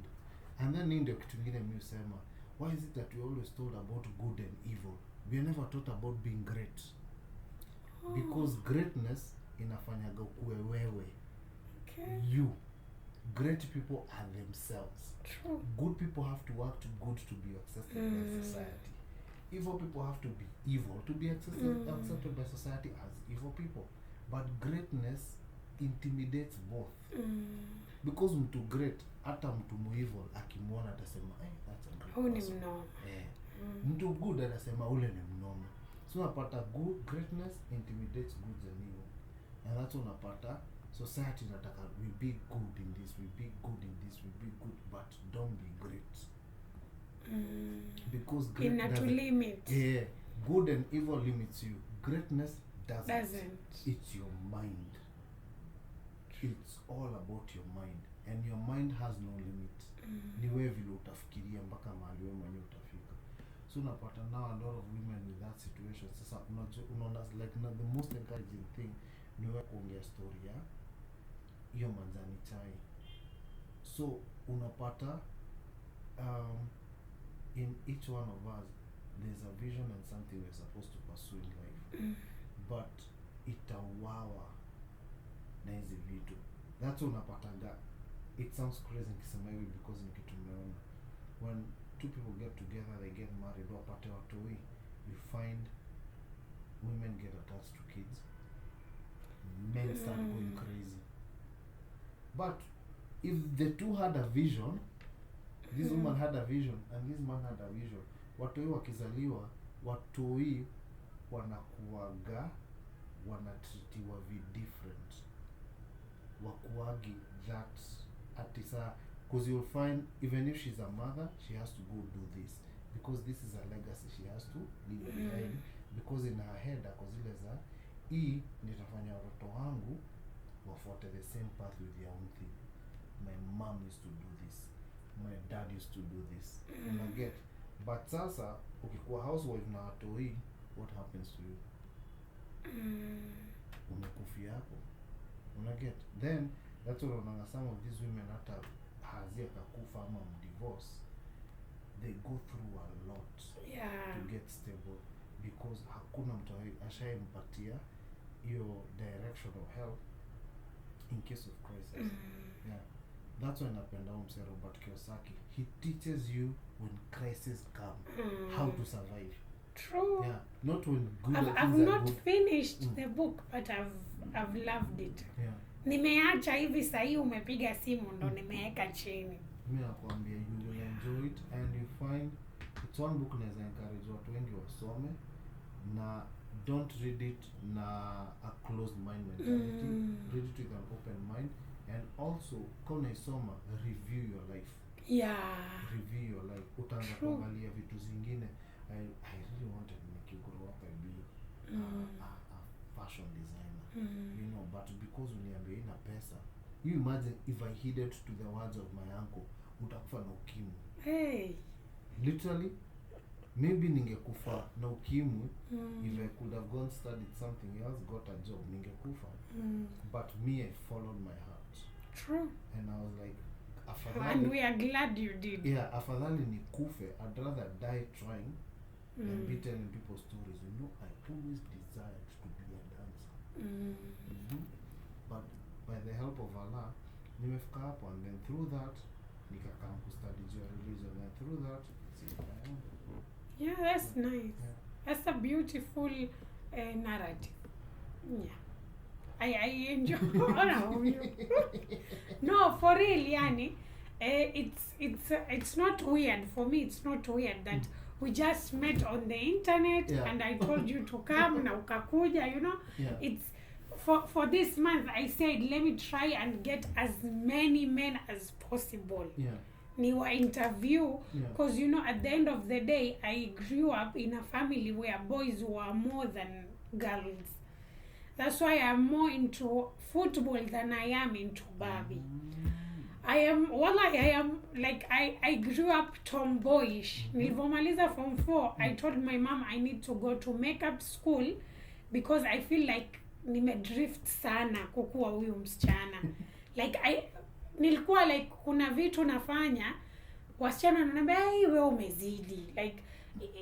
S1: And then ndio kitu kingine mimi usema, why is it that we always told about good and evil? We are never taught about being great. Because greatness inafanyaga kuwe wewe.
S2: Okay.
S1: You. Great people are themselves.
S2: True.
S1: Good people have to work to good to be accepted by society. Evil people have to be evil to be accepted by society as evil people. But greatness intimidates both. Because mtu great, hata mtu muevil akimwona atasema, that's a great person. Mtu good atasema ule ni mnono. So unapata greatness intimidates goods and evil. And that's unapata society nataka we be good in this, we be good in this, we be good, but don't be great. Because great doesn't limit. Yeah, good and evil limits you. Greatness doesn't. It's your mind. It's all about your mind, and your mind has no limit. Ni wewe vile utafikiria mpaka mahali wewe mwenyewe utafika. So unapata now a lot of women in that situation. Sasa unaona like the most encouraging thing ni wewe kuongea story ya hiyo manzani chai. So unapata in each one of us there's a vision and something we're supposed to pursue in life. But itawawa na hizi vitu. That's unapatanga. It sounds crazy nikisema hivi because ni kitu nimeona. When two people get together, they get married, wapate watoi, you find women get attached to kids, men start going crazy. But if the two had a vision, this woman had a vision and this man had a vision, watoi wakizaliwa, watoi wanakuaga wanatritiwa different. Wakuagi that atisa, because you'll find even if she's a mother, she has to go do this because this is a legacy she has to leave behind. Because in her head akozile za hii nitafanya watoto wangu wafuate the same path with their own thing. My mom used to do this, my dad used to do this. Unaget? But sasa ukikuwa housewife na watoi, what happens to you? Umekufia hapo. Unaget? Then that's what unaona some of these women hata hazia kakufa ama divorce, they go through a lot to get stable because hakuna mtu ashaimpatia hiyo direction of help in case of crisis. That's why napenda Mr. Robert Kiyosaki. He teaches you when crisis come how to survive.
S2: True.
S1: Yeah, not when good
S2: I've not finished the book, but I've loved it.
S1: Yeah.
S2: Nimeacha hivi sasa umepiga simu ndo nimeweka chini.
S1: Mimi nakwambia you will enjoy it and you find it's one book naweza encourage watu wengi wasome, na don't read it na a closed mind mentality. Read it with an open mind, and also kama isoma review your life. Review your life. Utaanza kuangalia vitu zingine. I really wanted to grow up and be a fashion designer. You know, but because uniambia ina pesa, you imagine if I heeded to the words of my uncle, utakufa na ukimwi.
S2: Hey.
S1: Literally, maybe ningekufa na ukimwi if I could have gone studied something else, got a job, ningekufa. But me, I followed my heart.
S2: True.
S1: And I was like,
S2: and we are glad you did.
S1: Yeah, afadhali nikufe, I'd rather die trying than be telling people stories. You know, I always desired to be a dancer. But by the help of Allah, nimefika hapo, and then through that, nikakam kustudy your religion, and through that,
S2: yeah, that's nice. Yeah. That's a beautiful narrative. Yeah. I enjoy all of you. No, for real, yani. It's not weird for me. It's not weird that we just met on the internet and I told you to come na ukakuja, you know. It's for this month I said let me try and get as many men as possible. Niwa interview because you know at the end of the day I grew up in a family where boys were more than girls. That's why I'm more into football than I am into Barbie. I am like I grew up tomboyish. Nilivomaliza form 4, I told my mom I need to go to makeup school because I feel like nimedrift sana kukuwa huyu msichana. Like nilikuwa like kuna vitu nafanya wasichana wananiambia wewe umezidi. Like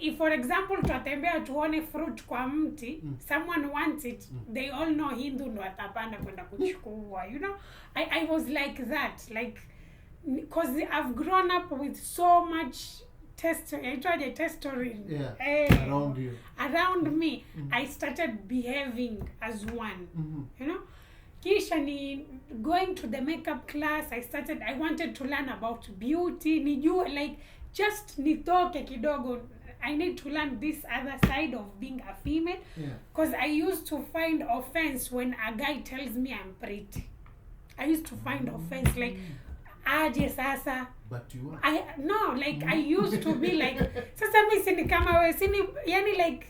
S2: if for example tutatembea tuone fruit kwa mti, someone wants it, they all know Hindu ndo atapanda kwenda kuchukua, you know. I was like that, like because I've grown up with so much testosterone around me. I started behaving as one, you know. Kisha ni going to the makeup class, I wanted to learn about beauty, nijue like just nitoke kidogo. I need to learn this other side of being a female because I used to find offense when a guy tells me I'm pretty. I used to find offense like aje sasa,
S1: but you are
S2: I used to be like sasa mimi si kama wewe sini, yani like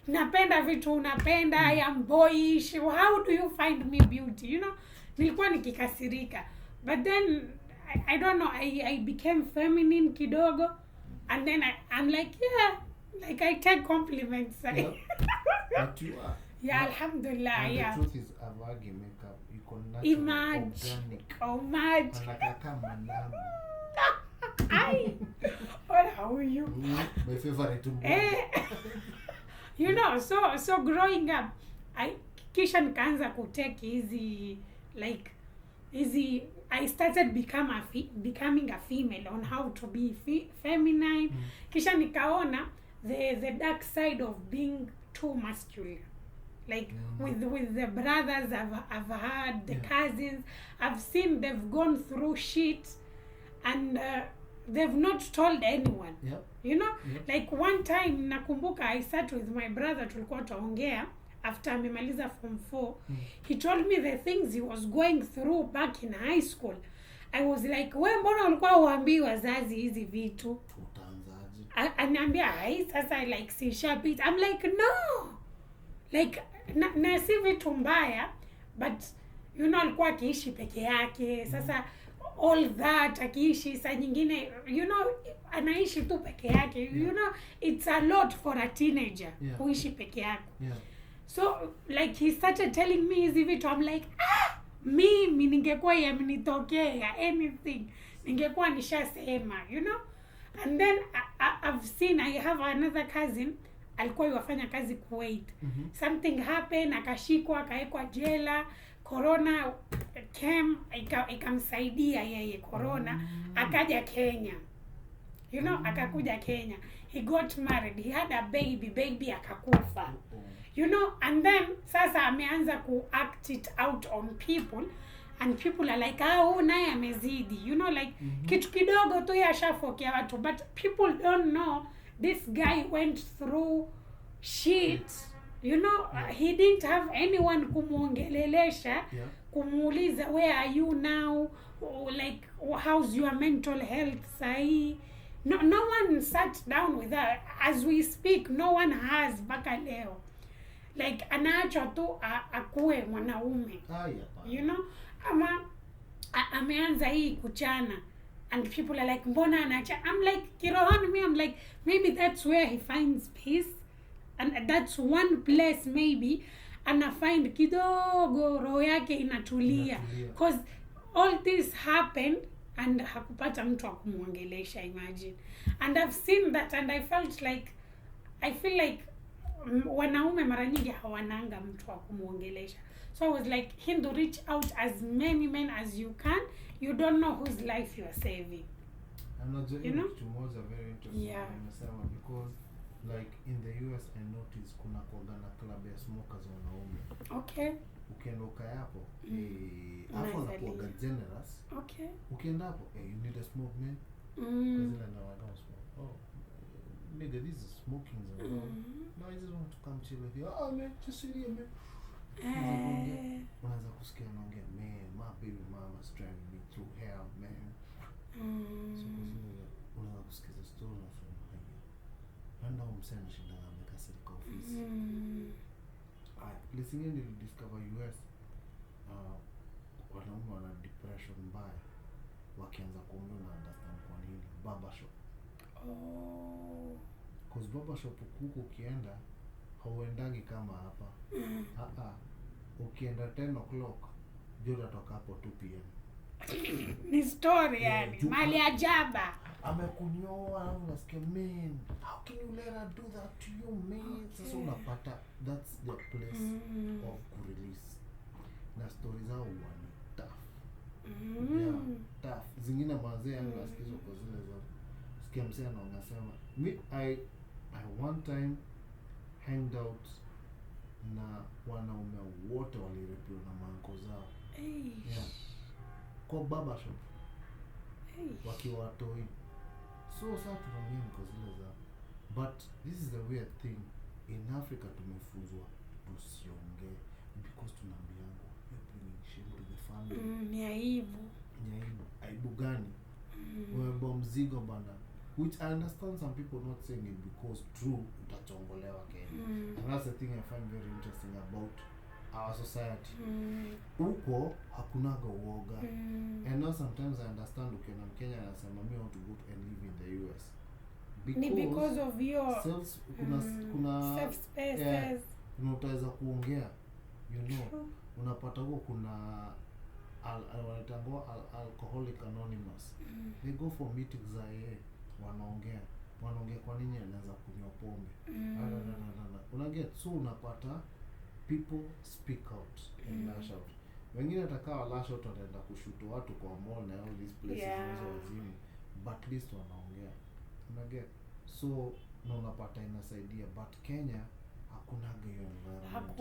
S2: napenda vitu unapenda, I am boyish, how do you find me beauty, you know. Nilikuwa nikikasirika, but then I don't know, I became feminine kidogo. And then I'm like, like I take compliments.
S1: But you are.
S2: Alhamdulillah,
S1: and the truth is, Avagi makeup, you can natural, organic. Anakaka manamu.
S2: What are you?
S1: My favorite.
S2: You know, so growing up, kisha nikaanza kutake I started becoming a female on how to be feminine. Kisha nikaona the dark side of being too masculine. Like with the brothers I've had, the cousins, I've seen they've gone through shit and they've not told anyone. You know? Like one time nakumbuka I sat with my brother tulikuwa tuongea after amemaliza form 4. He told me the things he was going through back in high school. I was like, wewe mbona ulikuwa uambii wazazi hizi vitu?
S1: Utaanzaje?
S2: Ananiambia sasa like si shabit. I'm like no. Like na si vitu mbaya, but you know alikuwa akiishi peke yake. Sasa all that akiishi saa nyingine, you know, anaishi tu peke yake. You know, it's a lot for a teenager kuishi peke yake. So like he started telling me hizi vitu, I'm like mimi ningekuwa yamenitokea anything ningekuwa nishasema, you know. And then I have another cousin alikuwa yafanya kazi Kuwait. Something happened, akashikwa akaekwa jela, corona came, ikamsaidia yeye corona, akaja Kenya, you know. Akakuja Kenya, he got married, he had a baby akakufa, you know. And then sasa ameanza ku act it out on people and people are like naye amezidi, you know, like kitu kidogo tu yashafokea watu, but people don't know this guy went through shit, you know. He didn't have anyone kumuongelelesha, kumuuliza where are you now, like how's your mental health sahi. No one sat down with her. As we speak, no one has mpaka leo. Like anaachwa tu akue mwanaume, you know. Ama ameanza hii kuchana and people are like mbona anaacha. I'm like kirohoni me, I'm like maybe that's where he finds peace and that's one place maybe ana find kidogo roho yake inatulia, because all this happened and hakupata mtu akumuongelesha, imagine. And I've seen that and I feel like wanaume mara nyingi hawananga mtu akumuongelesha. So I was like, Hindu, reach out as many men as you can. You don't know whose life you are saving.
S1: I'm not joking,
S2: you know?
S1: Tomorrow's a very interesting because like in the US I noticed kuna kuagana club ya smokers wanaume.
S2: Okay.
S1: ukienda ukae hapo hapo anakuwa generous.
S2: Okay.
S1: Ukienda hapo you need a smoke man. Because I don't smoke. Oh, nigga, this is smoking zone. No, I just want to come chill with you. Oh man, just sit here man. Unaanza kusikia naongea, man, my baby mama's driving me through hell, man. So unaanza kusikiza story na sema handa umsema shinda amekasirika ofisi. Place ingine nilidiscover US wanaume wana depression mbaya wakianza kuongea na understand kwa nini barbershop. Cause barbershop huku ukienda hauendangi kama hapa. Ukienda 10 o'clock ndio utatoka hapo 2 p.m.
S2: Ni story yani, mali ajaba.
S1: Amekunyoa unasikia man, how can you let her do that to you man? Sasa unapata that's the place of release. Na stories zao wani tough. Tough. Zingine mazee yangu nasikizo kwa zile za sikia msee anasema me I one time hanged out na wanaume wote walirepiwa na manko zao. Kwa barbershop. Wakiwa watoi. So sasa tunaongea kwa zile za but this is the weird thing in Africa tumefunzwa tusiongee because tunaambiana you're bringing shame to the family.
S2: Ni aibu.
S1: Aibu gani? Wewe mzigo bana. Which I understand some people not saying it because true utachongolewa Kenya. And that's the thing I find very interesting about our society. Uko hakunaga uoga. And now sometimes I understand ukiona Mkenya anasema me want to go and live in the US.
S2: Because of your
S1: kuna
S2: safe spaces.
S1: Unaweza kuongea. You know, unapata huko kuna wanaitangwa alcoholic anonymous. They go for meetings za wanaongea kwa nini anaweza kunywa pombe. Unaget, so unapata people speak out and lash out. Wengine atakawa lash out wanaenda kushutu watu kwa mall na all these places hizo wazimu, but at least wanaongea. Unaget, so na unapata inasaidia, but Kenya hakuna hiyo environment.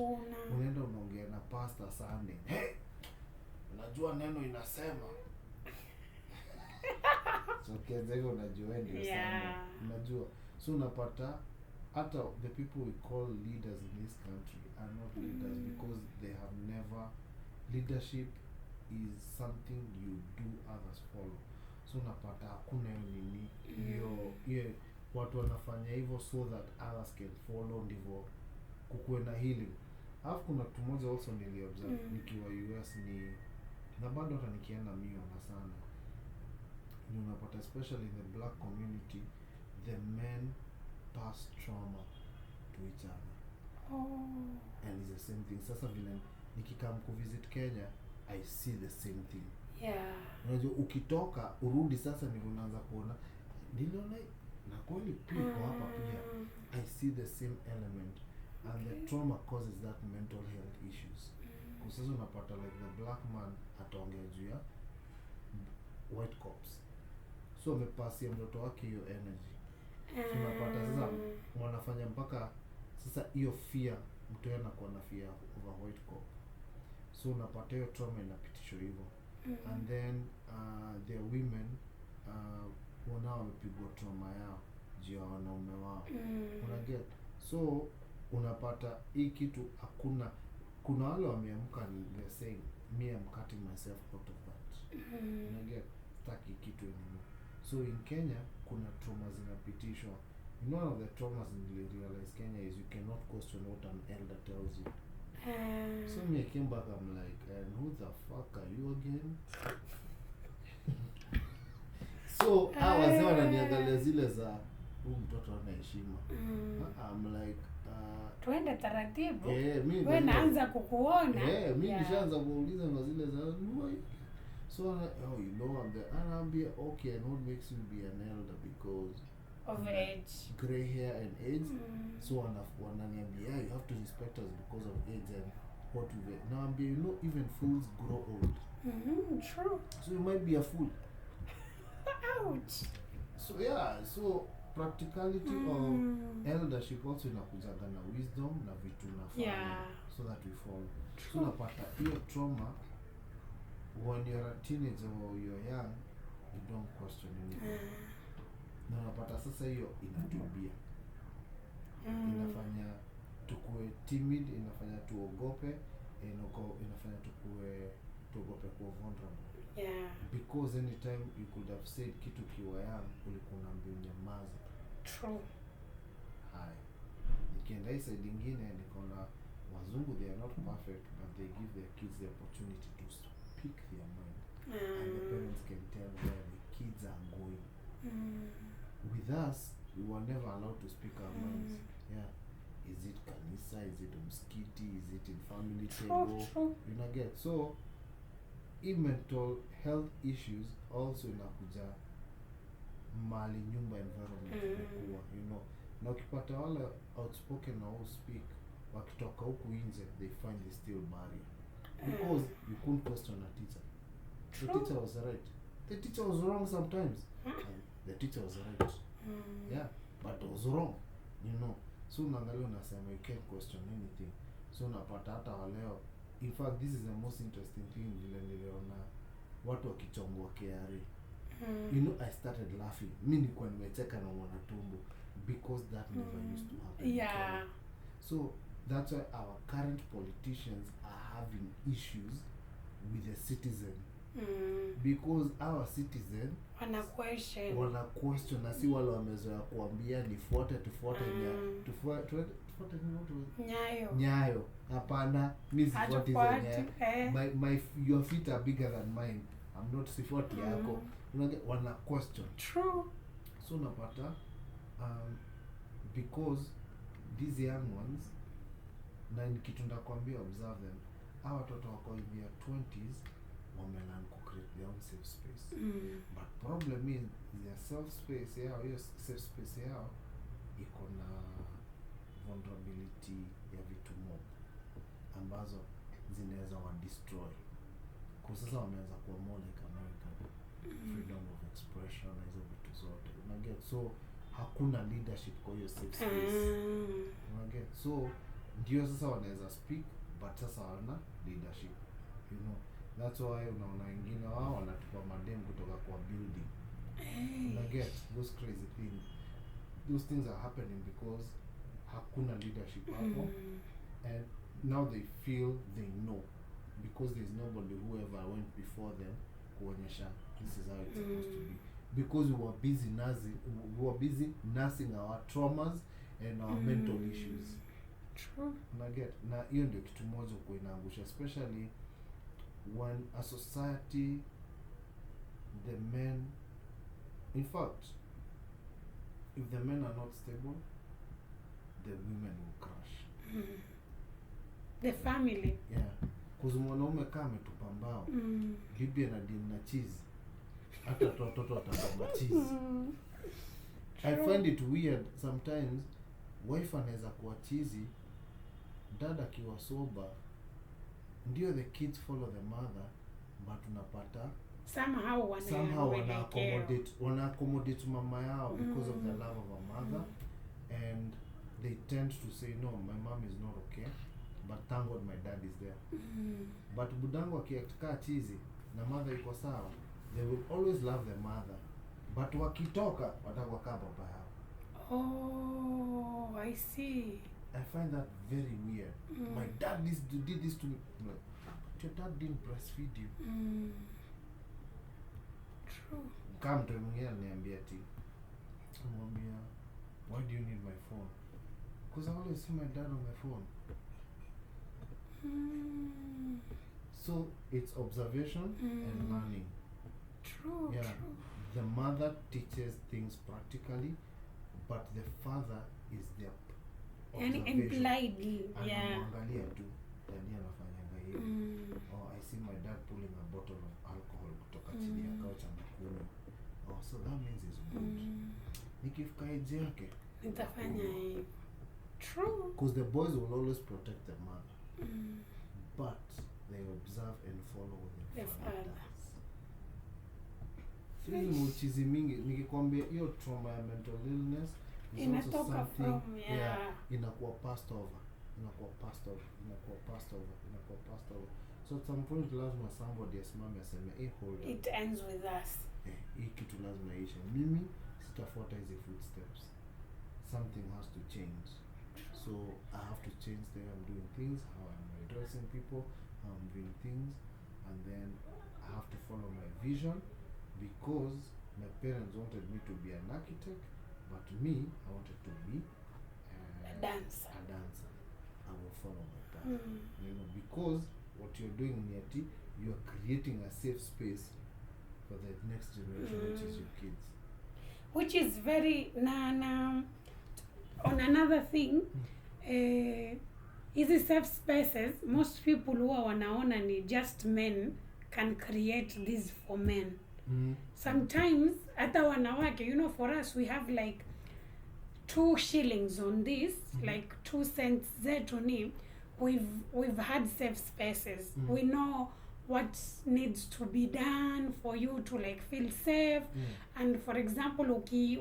S1: Unaenda unaongea na pastor Sunday, hey, unajua neno inasema so kianzego unajua ndio sana. Unajua, so unapata hata the people we call leaders in this country are not leaders because they have never, leadership is something you do, others follow. So unapata hakuna nini hiyo watu wanafanya hivyo so that others can follow, ndivyo kukuwe na healing. Alafu kuna kitu moja also niliobserve nikiwa US ni na bado hata nikienda miona sana. Unapata especially in the black community, the men pass trauma to each other. And it's the same thing. Sasa vile nikikam kuvisit Kenya, I see the same thing. Unajua ukitoka urudi sasa ni unaanza kuona niliona na kweli piko hapa pia. I see the same element, and the trauma causes that mental health issues. Kwa sasa unapata like the black man ataongea juu ya white cops. So amepasia mtoto wake hiyo energy. So unapata sasa wanafanya mpaka sasa hiyo fear, mtu anakuwa na fear over white cop. So unapata hiyo trauma inapitishwa hivyo. And then the women wanao wamepigwa trauma yao juu ya wanaume wao. Unaget, so unapata hii kitu hakuna, kuna wale wameamka ni the same, me I'm cutting myself out of that. Unaget, taki kitu yenyewe. So in Kenya kuna trauma zinapitishwa. One of the traumas in realize Kenya is you cannot question what an elder tells you. So me I came back, I'm like, and who the fuck are you again? So wazee wananiangalia zile za huyu mtoto ana heshima. I'm like
S2: twende taratibu.
S1: Wewe
S2: naanza kukuona.
S1: Mimi nishaanza kuuliza na zile za so you know I'm be okay, and what makes you be an elder because
S2: of age,
S1: gray hair and age. So wananiambia you have to respect us because of age and what we get. Now you know even fools grow old.
S2: True.
S1: So you might be a fool.
S2: Ouch.
S1: So yeah, so practicality of eldership also inakujaga na wisdom na vitu unafanya so that we follow. So unapata hiyo trauma when you're a teenager or you're young, you don't question anything. Na unapata sasa hiyo inatubia. Inafanya tukue timid, inafanya tuogope, inafanya tuogope kuwa vulnerable. Because anytime you could have said kitu kiwa young, ulikuwa unaambiwa nyamaza.
S2: True.
S1: Hai. Nikienda hii side ingine nikaona wazungu, they are not perfect, but they give their kids the opportunity to speak their mind. And the parents can tell where the kids are going. With us, we were never allowed to speak our minds. Yeah. Is it kanisa? Is it msikiti? Is it in family table? You know, get so mental health issues also inakuja mali nyumba environment imekuwa, you know. Na ukipata wale outspoken na who speak wakitoka huku nje, they find they still barrier because you couldn't question a teacher. The teacher was right. The teacher was wrong sometimes. The teacher was right. Yeah, but it was wrong, you know. So unaangalia unasema you can't question anything. So unapata hata waleo, in fact this is the most interesting thing vile niliona watu wakichongwa KRA. You know, I started laughing. Mimi nilikuwa nimecheka na mwanatumbo because that never used to happen.
S2: Yeah.
S1: So that's why our current politicians are having issues with the citizen. Because our citizen wana question na si wale wamezoea kuambia nifuate nyayo. Hapana, mimi sifuati nyayo. Your feet are bigger than mine. I'm not sifuati yako. Wana question.
S2: True.
S1: So unapata because these young ones, na nikitunda kuambia observe them, hawa watoto wako in their 20s wamelearn to create their own safe space. But problem is their self space yao, hiyo safe space yao iko na vulnerability ya vitu mob ambazo zinaweza wa destroy. Kwa sasa wameanza kuwa more like American, freedom of expression na hizo vitu zote. Unaget? So hakuna leadership kwa hiyo safe space. Unaget? So ndio sasa wanaweza speak but sasa hawana leadership, you know. That's why unaona wengine wao wanatupa madem kutoka kwa building. Unaget? Those crazy things. Those things are happening because hakuna leadership hapo. And now they feel they know because there's nobody who ever went before them kuonyesha this is how it's supposed to be. Because we were busy nursing our traumas and our mental issues.
S2: True.
S1: Unaget? Na hiyo ndio kitu moja kwa inaangusha, especially when a society, the men, in fact, if the men are not stable, the women will crash.
S2: The family.
S1: Yeah. Because mwanaume kama ametupa mbao, bibi anadili na cheese, hata watoto watabamba cheese. I find it weird sometimes, wife anaweza kuwa cheesy, dad akiwa sober, ndio the kids follow the mother, but unapata
S2: somehow
S1: wana accommodate mama yao because of the love of a mother, and they tend to say no, my mom is not okay, but thank God my dad is there. But budangu akiakaa chizi na mother iko sawa, they will always love the mother, but wakitoka watakuwa kama baba yao.
S2: Oh, I see.
S1: I find that very weird. My dad did this to me. Like, your dad didn't breastfeed you.
S2: True.
S1: Kama mtu mwingine ananiambia ati, mwambia, why do you need my phone? Because I always see my dad on my phone. So it's observation and learning.
S2: True.
S1: Yeah.
S2: True.
S1: The mother teaches things practically, but the father is their
S2: And impliedly, yeah.
S1: Anamwangalia tu, daddy anafanyanga hiyo. Oh, I see my dad pulling a bottle of alcohol kutoka chini ya couch anakunywa. Oh, so that means it's good. Nikifika age yake,
S2: nitafanya hiyo. True.
S1: Because the boys will always protect the mother. But they observe and follow what the father does. hizi mchizi mingi nikikwambia hiyo trauma ya mental illness
S2: inatoka from
S1: inakuwa passed over. So at some point lazima somebody asimame aseme hold on.
S2: It ends with us.
S1: Hii kitu lazima ishe. Mimi sitafuata hizi footsteps. Something has to change. So I have to change the way I'm doing things, how I'm addressing people, how I'm doing things, and then I have to follow my vision, because my parents wanted me to be an architect, but me, I wanted to be
S2: a dancer.
S1: I will follow my path. You know, because what you're doing in Yati, you are creating a safe space for the next generation, which is your kids.
S2: Which is very on another thing, easy safe spaces, most people who wanaona ni just men can create this for men. Sometimes hata wanawake, you know, for us we have like 2 shillings on this, like 2 cents zetu ni we've had safe spaces. We know what needs to be done for you to like feel safe. And for example,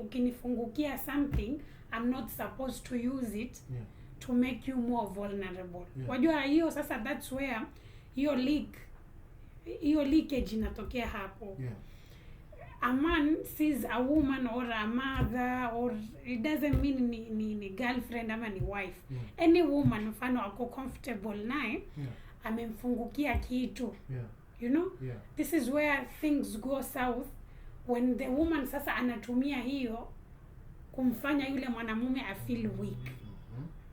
S2: ukinifungukia something, I'm not supposed to use it to make you more vulnerable. Wajua hiyo sasa, that's where hiyo leakage inatokea hapo. A man sees a woman or a mother, or it doesn't mean ni girlfriend ama ni wife. Any woman mfano ako comfortable naye, amemfungukia kitu. You know? This is where things go south, when the woman sasa anatumia hiyo kumfanya yule mwanamume I feel weak.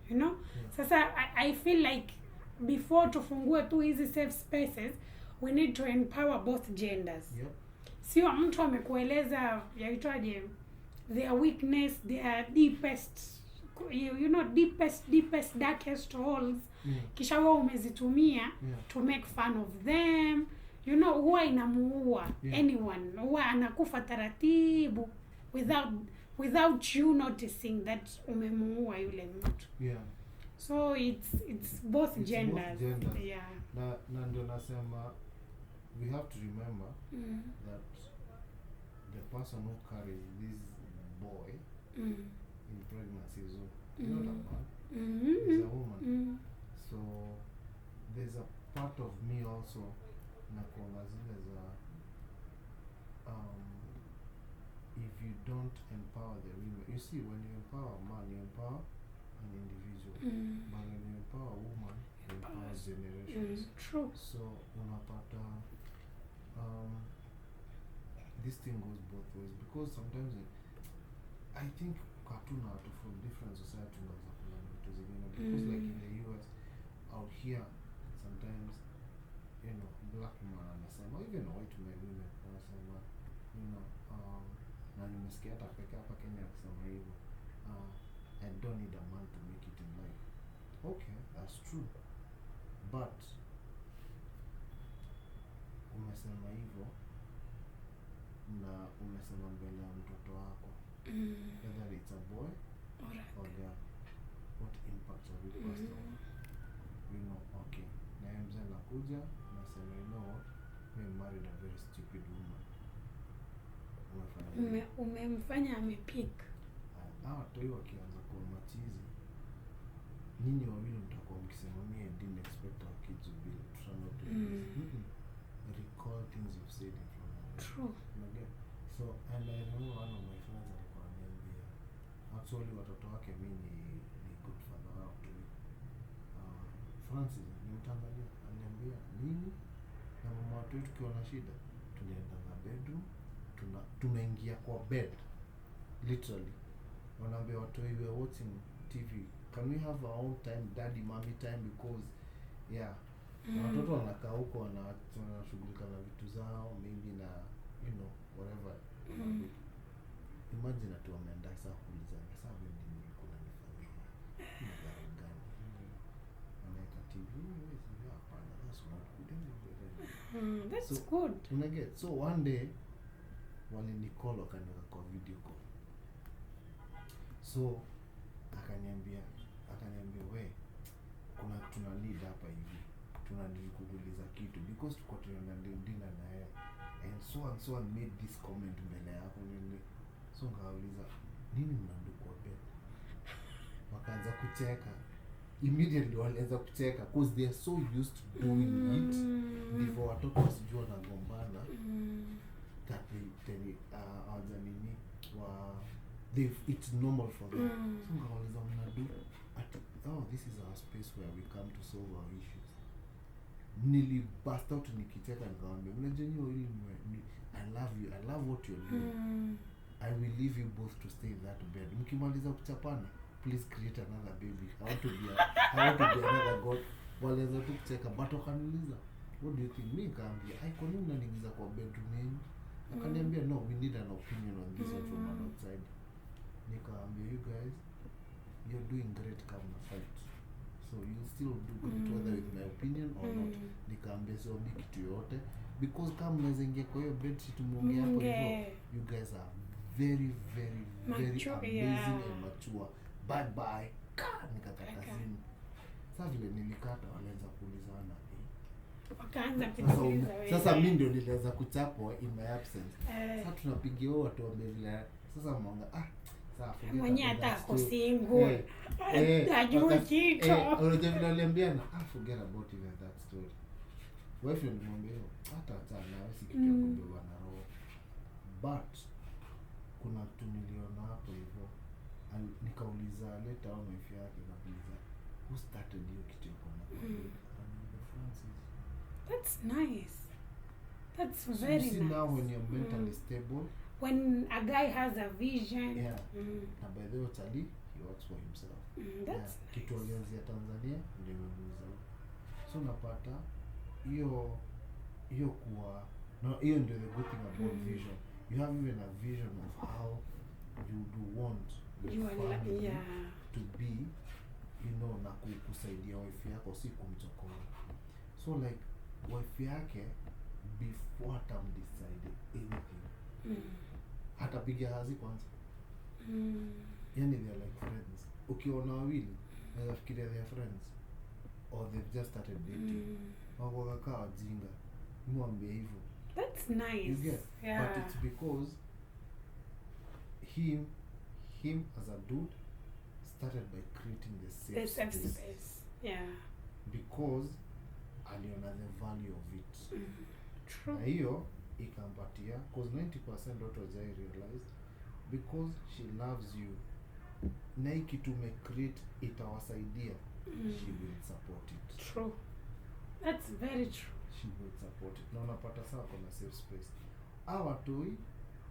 S2: You know? Sasa I feel like before tufungue tu hizi safe spaces, we need to empower both genders. Sio mtu amekueleza yaitwaje, their weakness, their deepest, you know, deepest darkest holes, kisha wewe umezitumia to make fun of them. You know, huwa inamuua anyone, huwa anakufa taratibu without you noticing that umemuua yule mtu. So it's both genders.
S1: Na ndio nasema we have to remember that the person who carries this boy in pregnancy is not a man, is a woman. So there's a part of me also na kuona zile za if you don't empower the women, you see, when you empower a man, you empower an individual, but when you empower a woman, you empower generations.
S2: True.
S1: So unapata this thing goes both ways, because sometimes I think cartoon are from different society unaweza kulana vitu zingine, because like in the US out here sometimes, you know, black man anasema, even white men, women anasema, you know, na nimesikia hata peke hapa Kenya akisema hivyo, I don't need a man to make it in life. Okay, that's true, but umesema hivyo na umesema mbele ya mtoto wako, whether it's a boy or girl, what impact have you passed on? You know, okay, na mzee nakuja nasema, you know what, we married a very stupid woman.
S2: Umemfanya amepick.
S1: Hawa toi wakianza kuwa machizi, nyinyi wawili mtakuwa mkisema, me I didn't expect our kids to be trying to recall things you've said in front of them.
S2: True.
S1: Okay. So, and I remember one of my friends alikuwa ananiambia, actually watoto wake mimi ni good father wao tu. Francis ni Mtanzania, ananiambia mimi na mama watu wetu tukiwa na shida tunaenda na bedroom, tunaingia kwa bed literally. Wanaambia watu we are watching TV, can we have our own time, daddy mommy time, because watoto wanakaa huko wanashughulika na vitu zao, maybe na you know whatever. Imagine atu wameenda saa kuulizana, saa mimi niko na nifanyia magari gani, wanaweka TV, hapana, that's not good.
S2: That's so good.
S1: Unaget, so one day walinicall wakaniweka kwa video call, so akaniambia we, tuna need hapa hivi, tuna need kuuliza kitu, because tuko tunaenda dinner na yeye, and so and made this comment mbele yako nini. So ngauliza nini mnadu kwa bed. Wakaanza kucheka. Immediately walianza kucheka because they are so used to doing it. Before watoto wasijua na gombana. That they nini it's normal for them. So ngauliza mnadu this is our space where we come to solve our issues. Nili bust out nikicheka nikamwambia mnajenyo ili I love what you're doing. I will leave you both to stay in that bed. Mkimaliza kuchapana, please create another baby. I want to be another god. Walianza tu kucheka but wakaniuliza what do you think? Mimi nikamwambia kwa nini unaniingiza kwa bedroom yenu? Akaniambia no, we need an opinion on this one from outside. Nikamwambia you guys, you're doing great, come and fight. So you'll still do good whether with my opinion or not. Nikaambia so big kitu yote because kama mnaweza ingia kwa hiyo bed sheet muongea hapo hivyo, you guys are very very mature, very amazing and mature. Bye bye. Nikakata simu. Sasa vile nilikata walianza kuulizana
S2: wakaanza kuuliza
S1: sasa mimi ndio nilianza kuchapwa in my absence. Sasa tunapigia watu wa vile sasa mwanga
S2: mwenye hata kusingle ajua kitu
S1: unajua vile aliambiana forget about even that story. Wife nilimwambia hata nawe si kitu kubeba na roho but kuna mtu niliona hapo hivyo nikauliza later on wife yake nikauliza who started hiyo kitu kwa Francis.
S2: That's nice. That's very nice.
S1: See now when you're mentally stable,
S2: when a guy has a vision,
S1: and by the way Charlie, he works for himself.
S2: That's
S1: kitu alianzia Tanzania ndio imemuza. So napata hiyo kuwa no, hiyo ndio the good thing about vision. You have even a vision of how you do want your family to be, na kusaidia wife yako si kumchokora. So like wife yake before time decide anything. Hata piga hazi kwanza. Yani they are like friends. Ukiona wawili, unaweza fikiria they are friends or they've just started dating. Wako kaka wajinga. Mwambie hivyo.
S2: That's nice.
S1: You get? But it's because him as a dude started by creating the safe space.
S2: Yeah.
S1: Because aliona the value of it.
S2: True.
S1: Na hiyo ikampatia because 90% watu wajai realize because she loves you na hii kitu create itawasaidia, she will support it.
S2: True. That's very true.
S1: She will support it. Na unapata sawa kuna safe space. Our toy,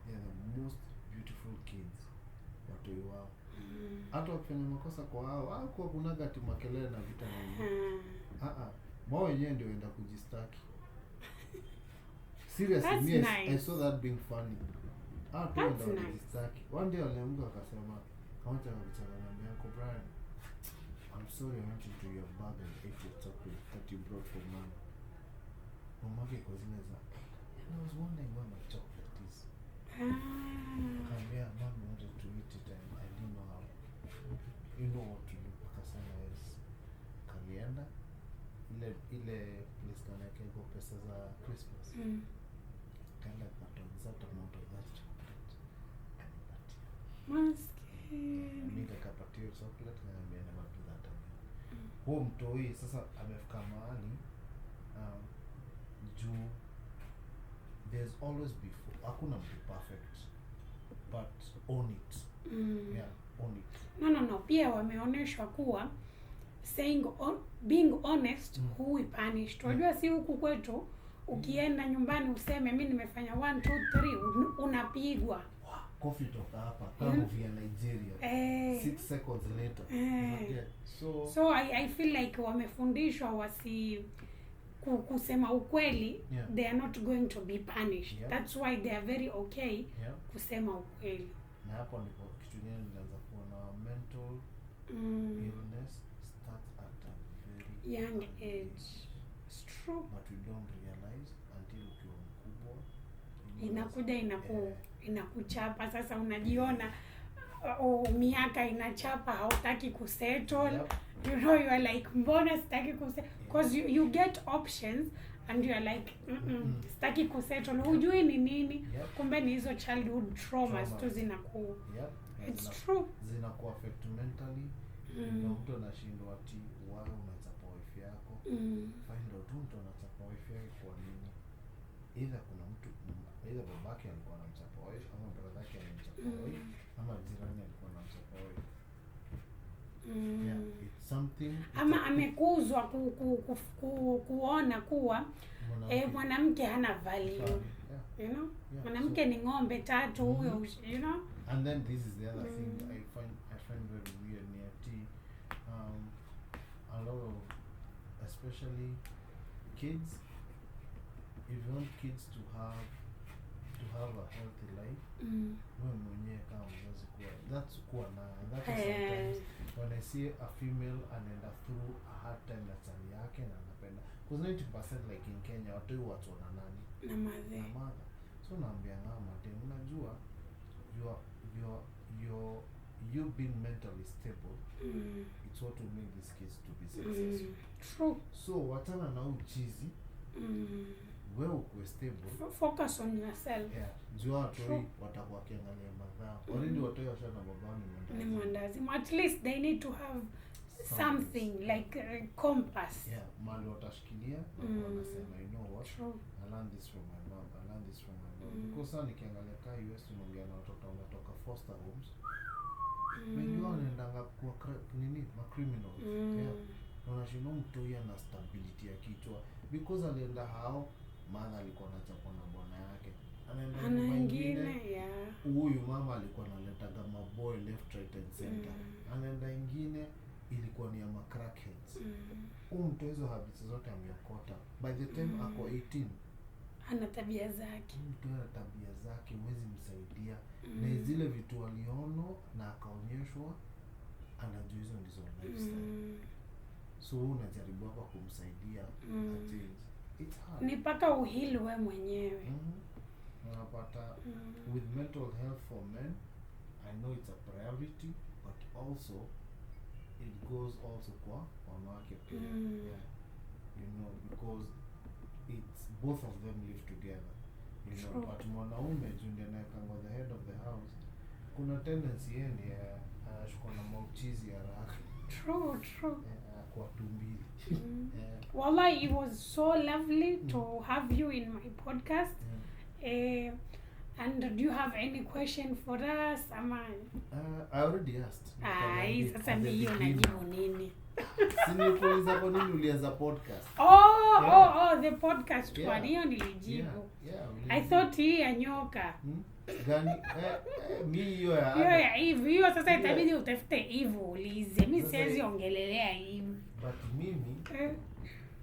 S1: they are the most beautiful kids. Watoi wao. Hata wakifanya makosa kwa hao kwa kuna gati makelele na vita na nini. Wao wenyewe ndio enda kujistaki. Seriously, yes, nice. I saw that being funny. That's nice. One day aliamka akasema, "Kawacha kuchana na Uncle Brian. I'm sorry I went into your bag and ate your chocolate that you brought for mom." Mama yake kozileza. And I was wondering where my chocolate is. Yeah, mom wanted to eat it and I didn't know how. You know what to do. Akasema yes. Kalienda ile place kana yake pesa za Christmas. Kanda katonzata amount of that chocolate.
S2: Maskini.
S1: Nikakapatia chocolate na mimi never do that again. Huo mtoi sasa amefika mahali juu there's always before. Hakuna mtu perfect. But own it. Yeah, own it.
S2: No. Pia wameonyeshwa kuwa being honest who punished. Unajua si huku kwetu ukienda nyumbani useme mimi nimefanya 1 2 3 unapigwa.
S1: Coffee toka hapa kama via Nigeria. 6 seconds later.
S2: So I feel like wamefundishwa kusema ukweli, they are not going to be punished. That's why they are very okay kusema ukweli.
S1: Na hapo ndipo kitu gani ninaanza kuona mental illness starts at a very
S2: young age. It's true.
S1: But we don't realize until ukiwa mkubwa
S2: inakuchapa. Sasa unajiona miaka inachapa, hautaki kusettle. You know, you are like mbona sitaki kusettle because you get options and you are like sitaki kusettle, hujui ni nini.
S1: Yep.
S2: Kumbe ni hizo childhood traumas tu zinaku.
S1: Yep.
S2: It's true.
S1: Zinaku affect mentally. Na mtu anashindwa ati wao unachapa wife yako. Find out mtu anachapa wife yake kwa nini. Either kuna mtu either babake alikuwa anamchapa wife ama brother yake anamchapa wife ama jirani alikuwa anamchapa wife. Yeah, it's something.
S2: Ama amekuzwa kuona kuwa mwanamke hana value. You know? Mwanamke ni ng'ombe tatu huyo, you know?
S1: And then this is the other thing I find very weird near tea. A lot of, especially kids, if you want kids to have a healthy life, wewe mwenyewe kama mzazi that's kuwa na, and that is sometimes when I see a female anaenda through a hard time na chali yake na anapenda, because 90% like in Kenya watu wana nani
S2: na mother.
S1: So naambia ngama tena, unajua you being mentally stable, it's what will make these kids to be successful.
S2: True.
S1: So watana na uchizi, wewe uko stable,
S2: focus on yourself.
S1: Yeah, jua watoi watakuwa kiangalia madhao. Already watoi washana babao
S2: ni mwandazi. At least they need to have something like a compass.
S1: Yeah, mali watashikilia na wanasema, you know what?
S2: True.
S1: I learned this from my mom. Because sana nikiangalia kaa US tunaongea na watoto wanatoka foster homes. Wengi wao wanaendanga kwa criminals. Yeah. Unashindwa mtoi na stability ya kichwa because alienda hao maana alikuwa anachapwa na bwana yake. Anaenda nyingine. Huyu mama alikuwa analeta kama boy left right and center. Anaenda ingine ilikuwa ni ya crackheads. Mtu hizo habits zote ameokota. By the time ako 18
S2: ana tabia zake.
S1: Mtu ana tabia zake, huwezi msaidia. Na zile vitu aliono na akaonyeshwa anajua hizo ndizo lifestyle. So unajaribu hapa kumsaidia it's hard.
S2: Ni paka uhili wewe mwenyewe.
S1: Unapata with mental health for men, I know it's a priority, but also it goes also kwa wanawake pia. Yeah. You know, because it's both of them live together. You know, but mwanaume jundia na kama the head of the house, kuna tendency yeye anashukua na mauchizi haraka.
S2: True.
S1: Kwa tumbili.
S2: Wallahi, it was so lovely to have you in my podcast. And do you have any question for us?
S1: I already asked.
S2: Sasa mimi hiyo najibu nini?
S1: Sinikuuliza kwa nini ulianza podcast?
S2: The podcast one hiyo nilijibu.
S1: Yeah,
S2: I thought hii ya nyoka.
S1: Gani? Mimi hiyo
S2: ya hiyo sasa itabidi utafute hivyo ulize. Mimi siwezi ongelelea hivi.
S1: But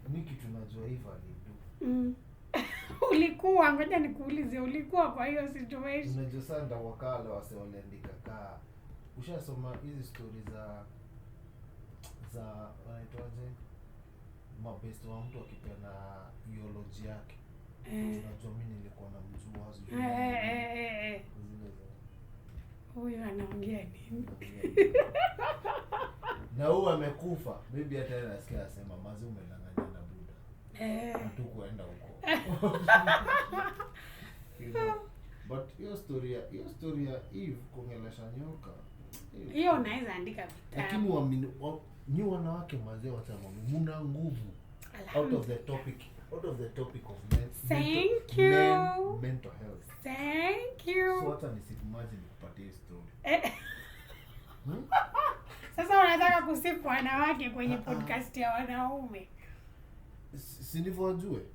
S1: mimi kitu najua hivyo alidu.
S2: Ulikuwa, ngoja nikuulize, ulikuwa kwa hiyo situation?
S1: Unajua sana wakala wase waliandika kaa. Ushasoma hizi stories za wanaitwaje? Mabest wa mtu akipeana biology yake. Unajua mimi nilikuwa na mjua zile
S2: huyu anaongea nini?
S1: Na huyu amekufa. Maybe hata nasikia anasema mazi umedanganya na Buddha. Hatukuenda huko. You know, but hiyo story ya Eve kuongelesha nyoka.
S2: Hiyo unaweza andika vitabu.
S1: Lakini ni wanawake mazee wasema muna nguvu. Out of the topic of mental health.
S2: Thank you.
S1: So hata nisimagine nikupatie story.
S2: Sasa unataka kusifu wanawake kwenye podcast ya wanaume?
S1: Si ndivyo wajue?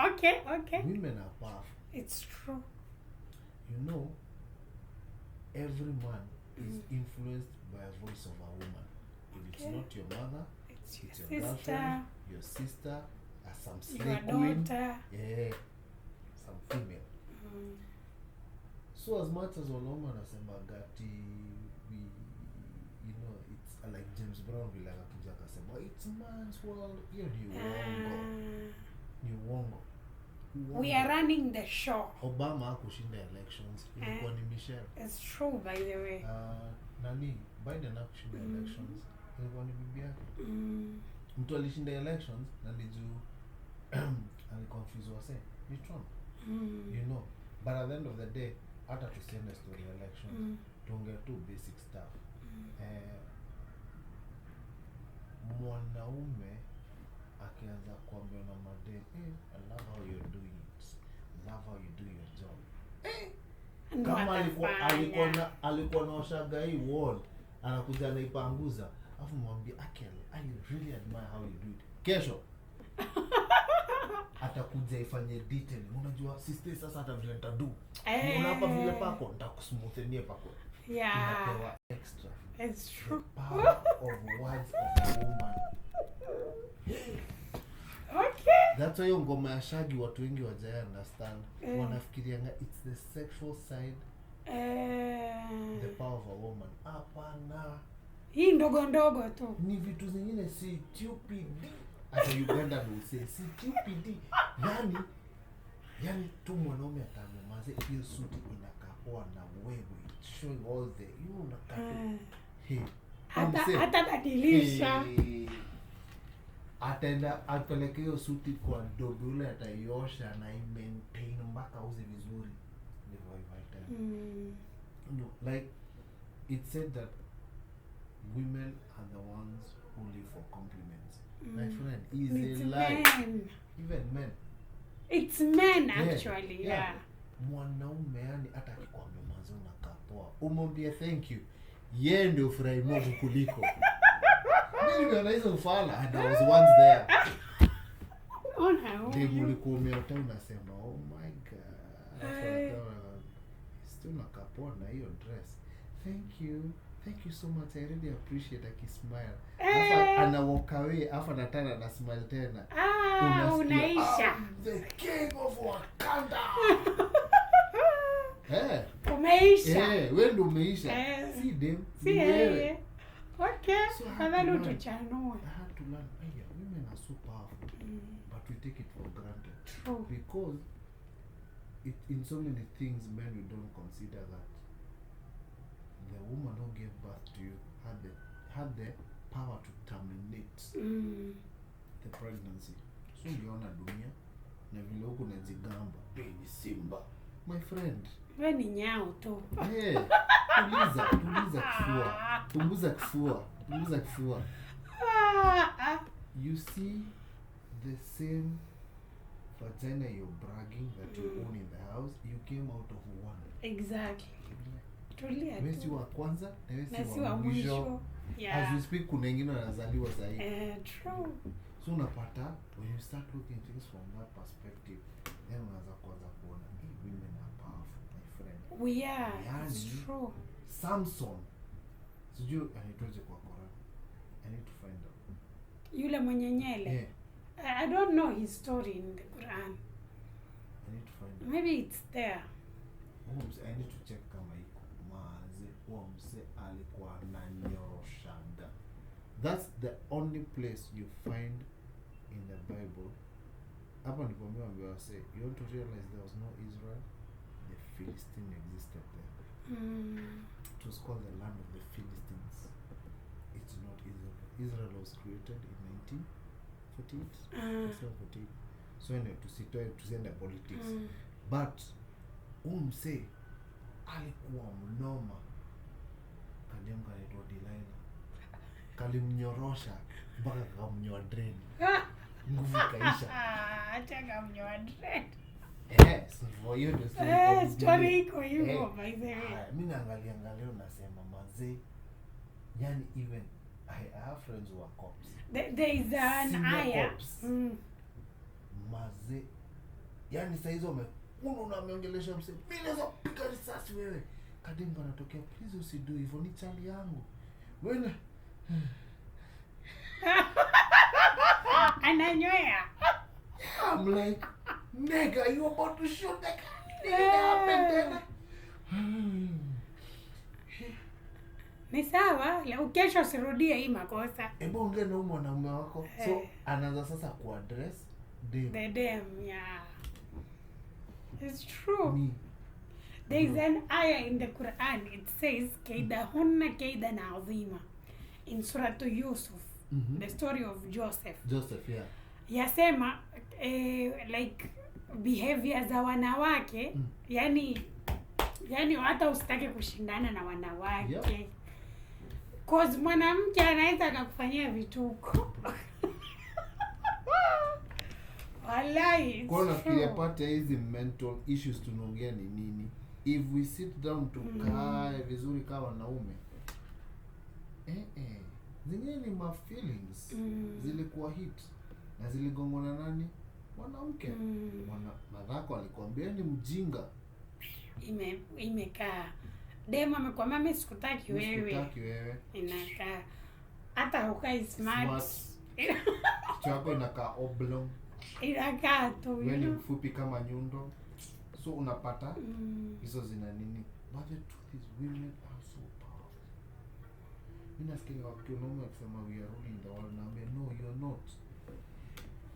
S2: Okay.
S1: Women are powerful.
S2: It's true.
S1: You know, every man is influenced by a voice of a woman. If it's not your mother, it's your
S2: sister,
S1: girlfriend, your sister, some slave
S2: your
S1: queen,
S2: daughter,
S1: some female. So as much as wanaume anasema gati you know, it's like James Brown vile anakuja akasema it's man's world. Hiyo ni uongo.
S2: We are running the show.
S1: Obama hakushinda elections, ilikuwa ni Michelle.
S2: It's true, by the way.
S1: Biden hakushinda elections, ilikuwa ni bibi yake. Mtu alishinda elections na ni juu aliconfuse wase ni Trump. You know, but at the end of the day hata tusiende story elections tuongea tu basic stuff. Mwanaume akianza kuambia na madem, I love how you're doing it, love how you do your job. Kama alikuwa naoshaga hii wall, anakuja anaipanguza, afu mwambie Akel, I really admire how you do it. Kesho atakuja ifanye detail. Unajua sister sasa hata vile nitadu. Unapa vile pako nitakusmoothenie pako.
S2: Yeah.
S1: Inapewa extra.
S2: It's true.
S1: The power of words of a woman.
S2: Okay.
S1: That's why ngoma ya Shaggy watu wengi wajaya understand. Wanafikirianga it's the sexual side. The power of a woman. Hapana.
S2: Hii ndogo tu.
S1: Ni vitu zingine si stupid. Hata Uganda will say si stupid. Yani tu mwanaume atanyamaze, hiyo suit inakaa poa na wewe. Showing all the you unataka.
S2: Hata badilisha.
S1: Atenda apeleke hiyo suti kwa dogo yule ataiosha na i-maintain mpaka uze vizuri. Like it said that women are the ones who live for compliments. My friend, is a lie.
S2: Men.
S1: Even men.
S2: It's men actually, yeah.
S1: Mwanaume yani hata akikwambia mwanzo unakaa poa, umwambie thank you. Yeye ndio furahi moja kuliko. Mimi ndio hizo ufala and I was once there.
S2: Oh no.
S1: Ndio ulikuwa umeota unasema oh my god. Still unakaa poa na hiyo dress. Thank you so much. I really appreciate akismile. Ana walk away, afa natana na smile tena.
S2: Unaisha.
S1: The king of Wakanda.
S2: Umeisha.
S1: Wewe ndio umeisha. Si dem.
S2: Si wewe. Okay.
S1: So
S2: Fadhali tuchanue.
S1: I had to learn. Women are so powerful. But we take it for granted.
S2: True.
S1: Because in so many things men we don't consider that the woman who gave birth to you had the power to terminate the pregnancy. So uliona dunia na vile huko unajigamba baby simba. My friend,
S2: wewe ni nyao tu.
S1: Punguza kifua. You see the same vagina you're bragging that you own in the house, you came out of one.
S2: Exactly. Tulia tu.
S1: Wewe si wa kwanza na wewe
S2: si wa mwisho. Yeah.
S1: As we speak kuna wengine wanazaliwa sasa hivi.
S2: True.
S1: So unapata when you start looking things from that perspective, then unaanza kuanza kuona women are powerful, my friend.
S2: We are. It's true.
S1: Samson. Sijui anaitwaje kwa Quran. I need to find out.
S2: Yule mwenye nyele.
S1: Yeah.
S2: I don't know his story in the Quran.
S1: I need to find out.
S2: Maybe it's there.
S1: I need to check kama iko. Mse alikuwa ananyoroshaga. That's the only place you find in the Bible. Hapa ndipo mbona say you want to realize there was no Israel, the Philistine existed there. It was called the land of the Philistines. It's not Israel. Israel was created in 1948. So anyway, tusiende politics. But umse alikuwa mnoma. Kadem kanaitwa Delilah. Kalimnyorosha mpaka kamnyoa dread. Nguvu kaisha.
S2: Acha kamnyoa dread.
S1: For you to
S2: say story iko hivyo by the way.
S1: Mimi naangalia nasema mazee. Yani even I have friends who are cops.
S2: There is an aya.
S1: Mazee. Yani saizo unaongelesha mse. Mimi naweza kupiga risasi wewe. Kadem anatokea, please usido hivyo, ni chali yangu. Wewe
S2: ananyoya.
S1: I'm like, nigga, you about to shoot the guy?
S2: Ni sawa, kesho usirudie hii makosa.
S1: Hebu ongea na mwanaume wako. So anaanza sasa kuaddress dem.
S2: The dem, yeah. It's true. There is an ayah in the Quran. It says, "Kaidahunna kaidan azima." In Surah to Yusuf, the story of Joseph.
S1: Joseph, yeah.
S2: yasema like behavior za wanawake, yani hata usitake kushindana na wanawake.
S1: Yep.
S2: Cause mwanamke anaweza akakufanyia vituko. Wallahi.
S1: Kwa nafikiria pata hizi mental issues tunaongea ni nini? If we sit down tukae vizuri kama wanaume. Zingine ni ma feelings. Zilikuwa hit. Na ziligongana nani? Mwanamke. Madhako alikwambia ni mjinga.
S2: Imekaa. Demo amekwambia mimi sikutaki wewe. Inakaa. Hata hukai smart.
S1: Chako inakaa oblong.
S2: Inakaa tu.
S1: Wewe ni mfupi kama nyundo. So unapata hizo zina nini? But the truth is women are so powerful. Mimi nasikia wakiona wakisema we are ruling the world, na no, you're not.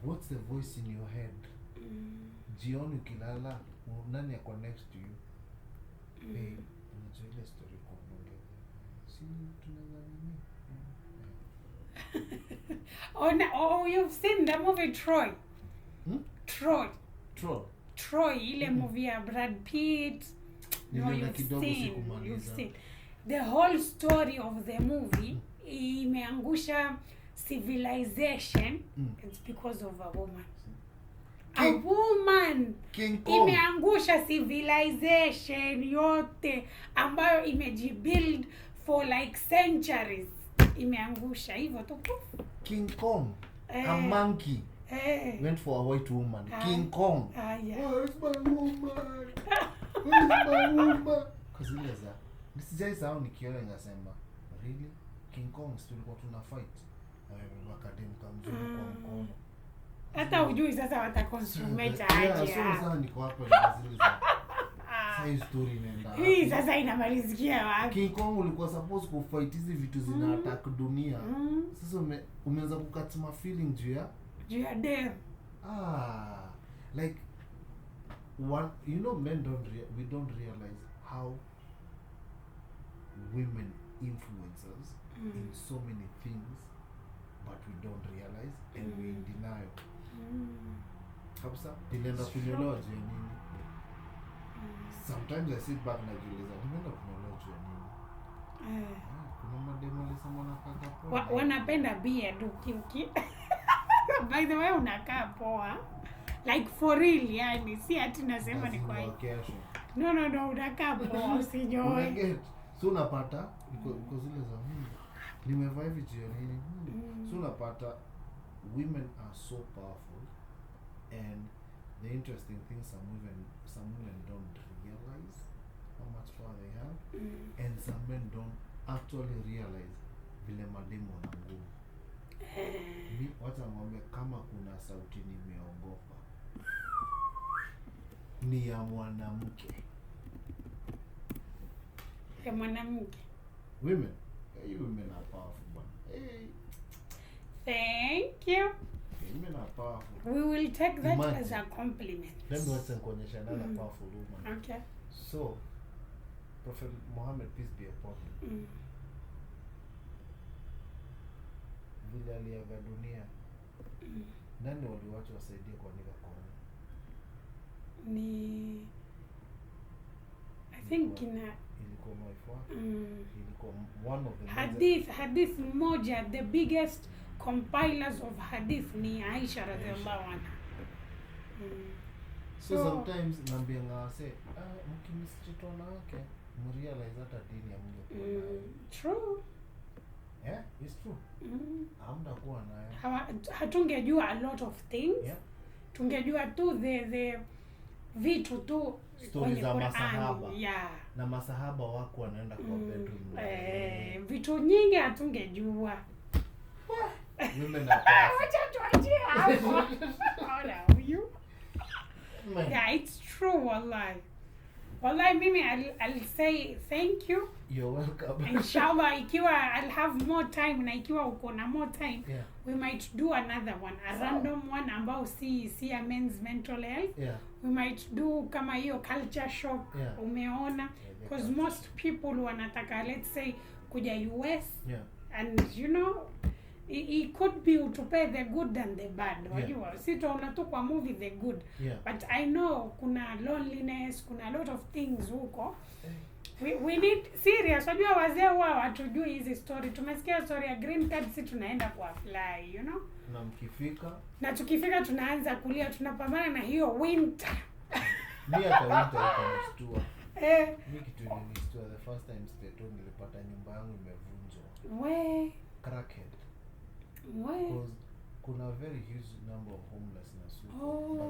S1: What's the voice in your head? Jioni ukilala, nani yako next to you? Unajua ile story kwa mbele. Si tunaweza nini?
S2: Oh, you've seen the movie Troy. Troy, ile movie ya Brad Pitt. No, you've seen. The whole story of the movie imeangusha civilization. It's because of a woman. A woman imeangusha civilization yote ambayo imejibuild for like centuries. Imeangusha hivyo tu.
S1: King Kong, a monkey. Went for a white woman. King Kong.
S2: Yeah.
S1: Oh, it's my woman. It's my woman. Kuzileza. Nisijai sahau nikiona ngasema, really? King Kong tulikuwa tuna fight. Wakadem kamjua kwa mkono.
S2: Hata hujui sasa wataconsummate aje.
S1: Sasa niko hapa nikaziliza. Sasa story inaenda.
S2: Hii sasa inamalizikia wapi?
S1: King Kong ulikuwa supposed ku fight hizi vitu zina attack dunia. Sasa umeanza kukatima feeling juu ya
S2: dem.
S1: Like one, men we don't realize how women influence us in so many things, but we don't realize and we in denial. Kabisa nilienda kunyolewa juu ya nini? Sometimes I sit back na jiuliza nimeenda kunyolewa juu ya nini? Kuna mademo alisema nakaka poa.
S2: Wanapenda beard uki. By the way unakaa poa. Like for real, yani si ati nasema ni kwa no unakaa poa usinyoe.
S1: So unapata iko zile za nimevaa hivi jioni. So unapata women are so powerful, and the interesting thing some women don't realize how much power they have, and some men don't actually realize vile mademo na nguvu. Wacha mwambie kama kuna sauti nimeogopa ni ya mwanamke.
S2: Ya mwanamke.
S1: Women are powerful, man. Hey.
S2: Thank you.
S1: Women are powerful.
S2: We will take that as a compliment.
S1: Let me watch kuonyesha nana powerful woman.
S2: Okay.
S1: So, Prophet Muhammad, peace be upon him. Vile aliaga dunia. Nani waliwacha wasaidie kuandika Qur'an?
S2: I think
S1: ilikuwa wife ilikuwa one of the
S2: hadith moja, the biggest compilers of hadith ni Aisha radhiallahu anha.
S1: So sometimes naambia ngase mkimsichitona wake mrealize hata dini ya Mungu.
S2: True.
S1: Yeah, it's true. Hamda kuwa nayo.
S2: Hatungejua a lot of things.
S1: Yeah.
S2: Tungejua tu the vitu tu
S1: stories za masahaba.
S2: Yeah.
S1: Na masahaba wako wanaenda kwa bedroom.
S2: Vitu nyingi hatungejua.
S1: Women are powerful.
S2: Wacha tuachie hapo. Hola huyu. Yeah, it's true wallahi. Wallahi mimi I'll say thank you.
S1: You're welcome.
S2: Inshallah ikiwa I'll have more time na ikiwa uko na more time, we might do another one, a random one ambao si a men's mental health. We might do kama hiyo culture shock, umeona, because most people wanataka let's say kuja US, and It could be utupe the good and the bad. Wajua, si tuona tu kwa movie the good. But I know kuna loneliness, kuna a lot of things huko. We need serious. Wajua wazee huwa watujui hizi story. Tumesikia story ya green card, si tunaenda kwa apply, you know? Na tukifika tunaanza kulia, tunapambana na hiyo winter.
S1: Mimi hata winter ikanishtua. Mimi kitu ilinishtua the first time state nilipata nyumba yangu imevunjwa. Cracked. Because kuna very huge number of homelessness, but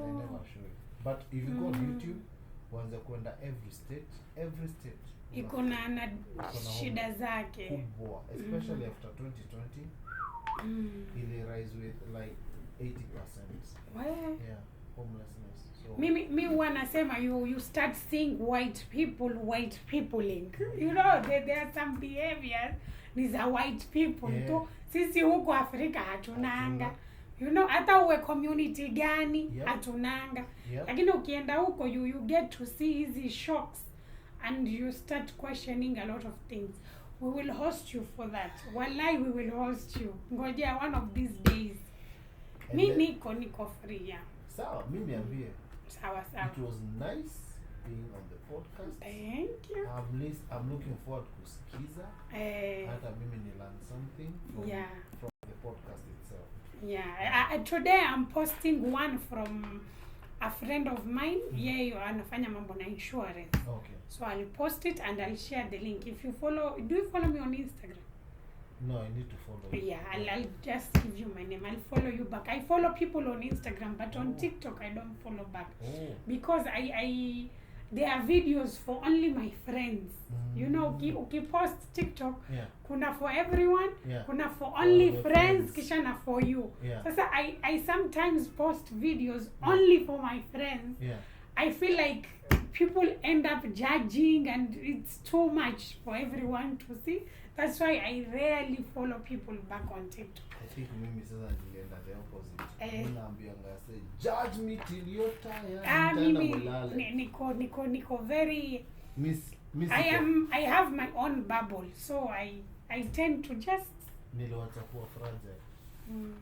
S1: they never show it. But if you go on YouTube, wanza kwenda every state
S2: iko na shida zake
S1: kubwa, especially after 2020 ili rise with like 80%. Yeah, homelessness. So
S2: mimi wanasema you start seeing white peopling. You know there are some behaviors these are white people to sisi huko Afrika hatunanga. You know, hata uwe community gani hatunanga. Lakini ukienda huko you get to see these shocks and you start questioning a lot of things. We will host you for that. Wallahi, we will host you. Ngojea one of these days. Niko free.
S1: Sawa, mimi niambie.
S2: Sawa.
S1: It was nice being on the podcast.
S2: Thank you.
S1: I'm looking forward to kusikiza. Hata mimi ni learn something from the podcast itself.
S2: Yeah, today I'm posting one from a friend of mine. Yeye anafanya mambo na insurance.
S1: Okay.
S2: So I'll post it and I'll share the link. If you follow, do you follow me on Instagram?
S1: No, I need to follow you.
S2: Yeah, I'll just give you my name. I'll follow you back. I follow people on Instagram, but on TikTok I don't follow back. Because I there are videos for only my friends. You know, ukipost TikTok, kuna for everyone, kuna for only friends, kisha na for you. Sasa I sometimes post videos only for my friends. I feel like people end up judging and it's too much for everyone to see. That's why I rarely follow people back on TikTok.
S1: I think mimi sasa nilienda the opposite. Ninaambianga say judge me till you're tired.
S2: Mimi niko very I have my own bubble, so I tend to just
S1: niliwachapua fragile.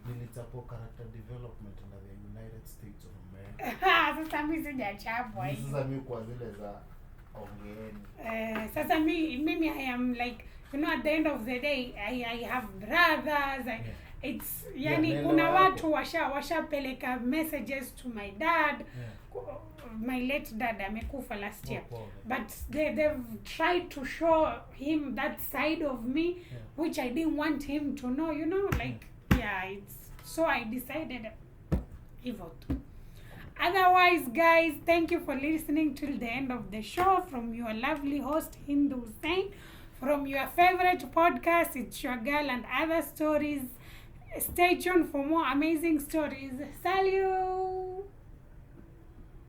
S1: Nilichapua character development in the United States of America.
S2: Sasa mimi sijachapwa hiyo.
S1: Sasa mimi kwa zile za ongeeni.
S2: Sasa mimi I am like, you know, at the end of the day I have brothers. It's yani kuna watu washapeleka messages to my dad. My late dad amekufa last year. But they've tried to show him that side of me which I didn't want him to know, you know, like it's so I decided too. Otherwise, guys, thank you for listening till the end of the show. From your lovely host Hindu Hussein, from your favorite podcast, It's Your Girl and Other Stories. Stay tuned for more amazing stories. Salut!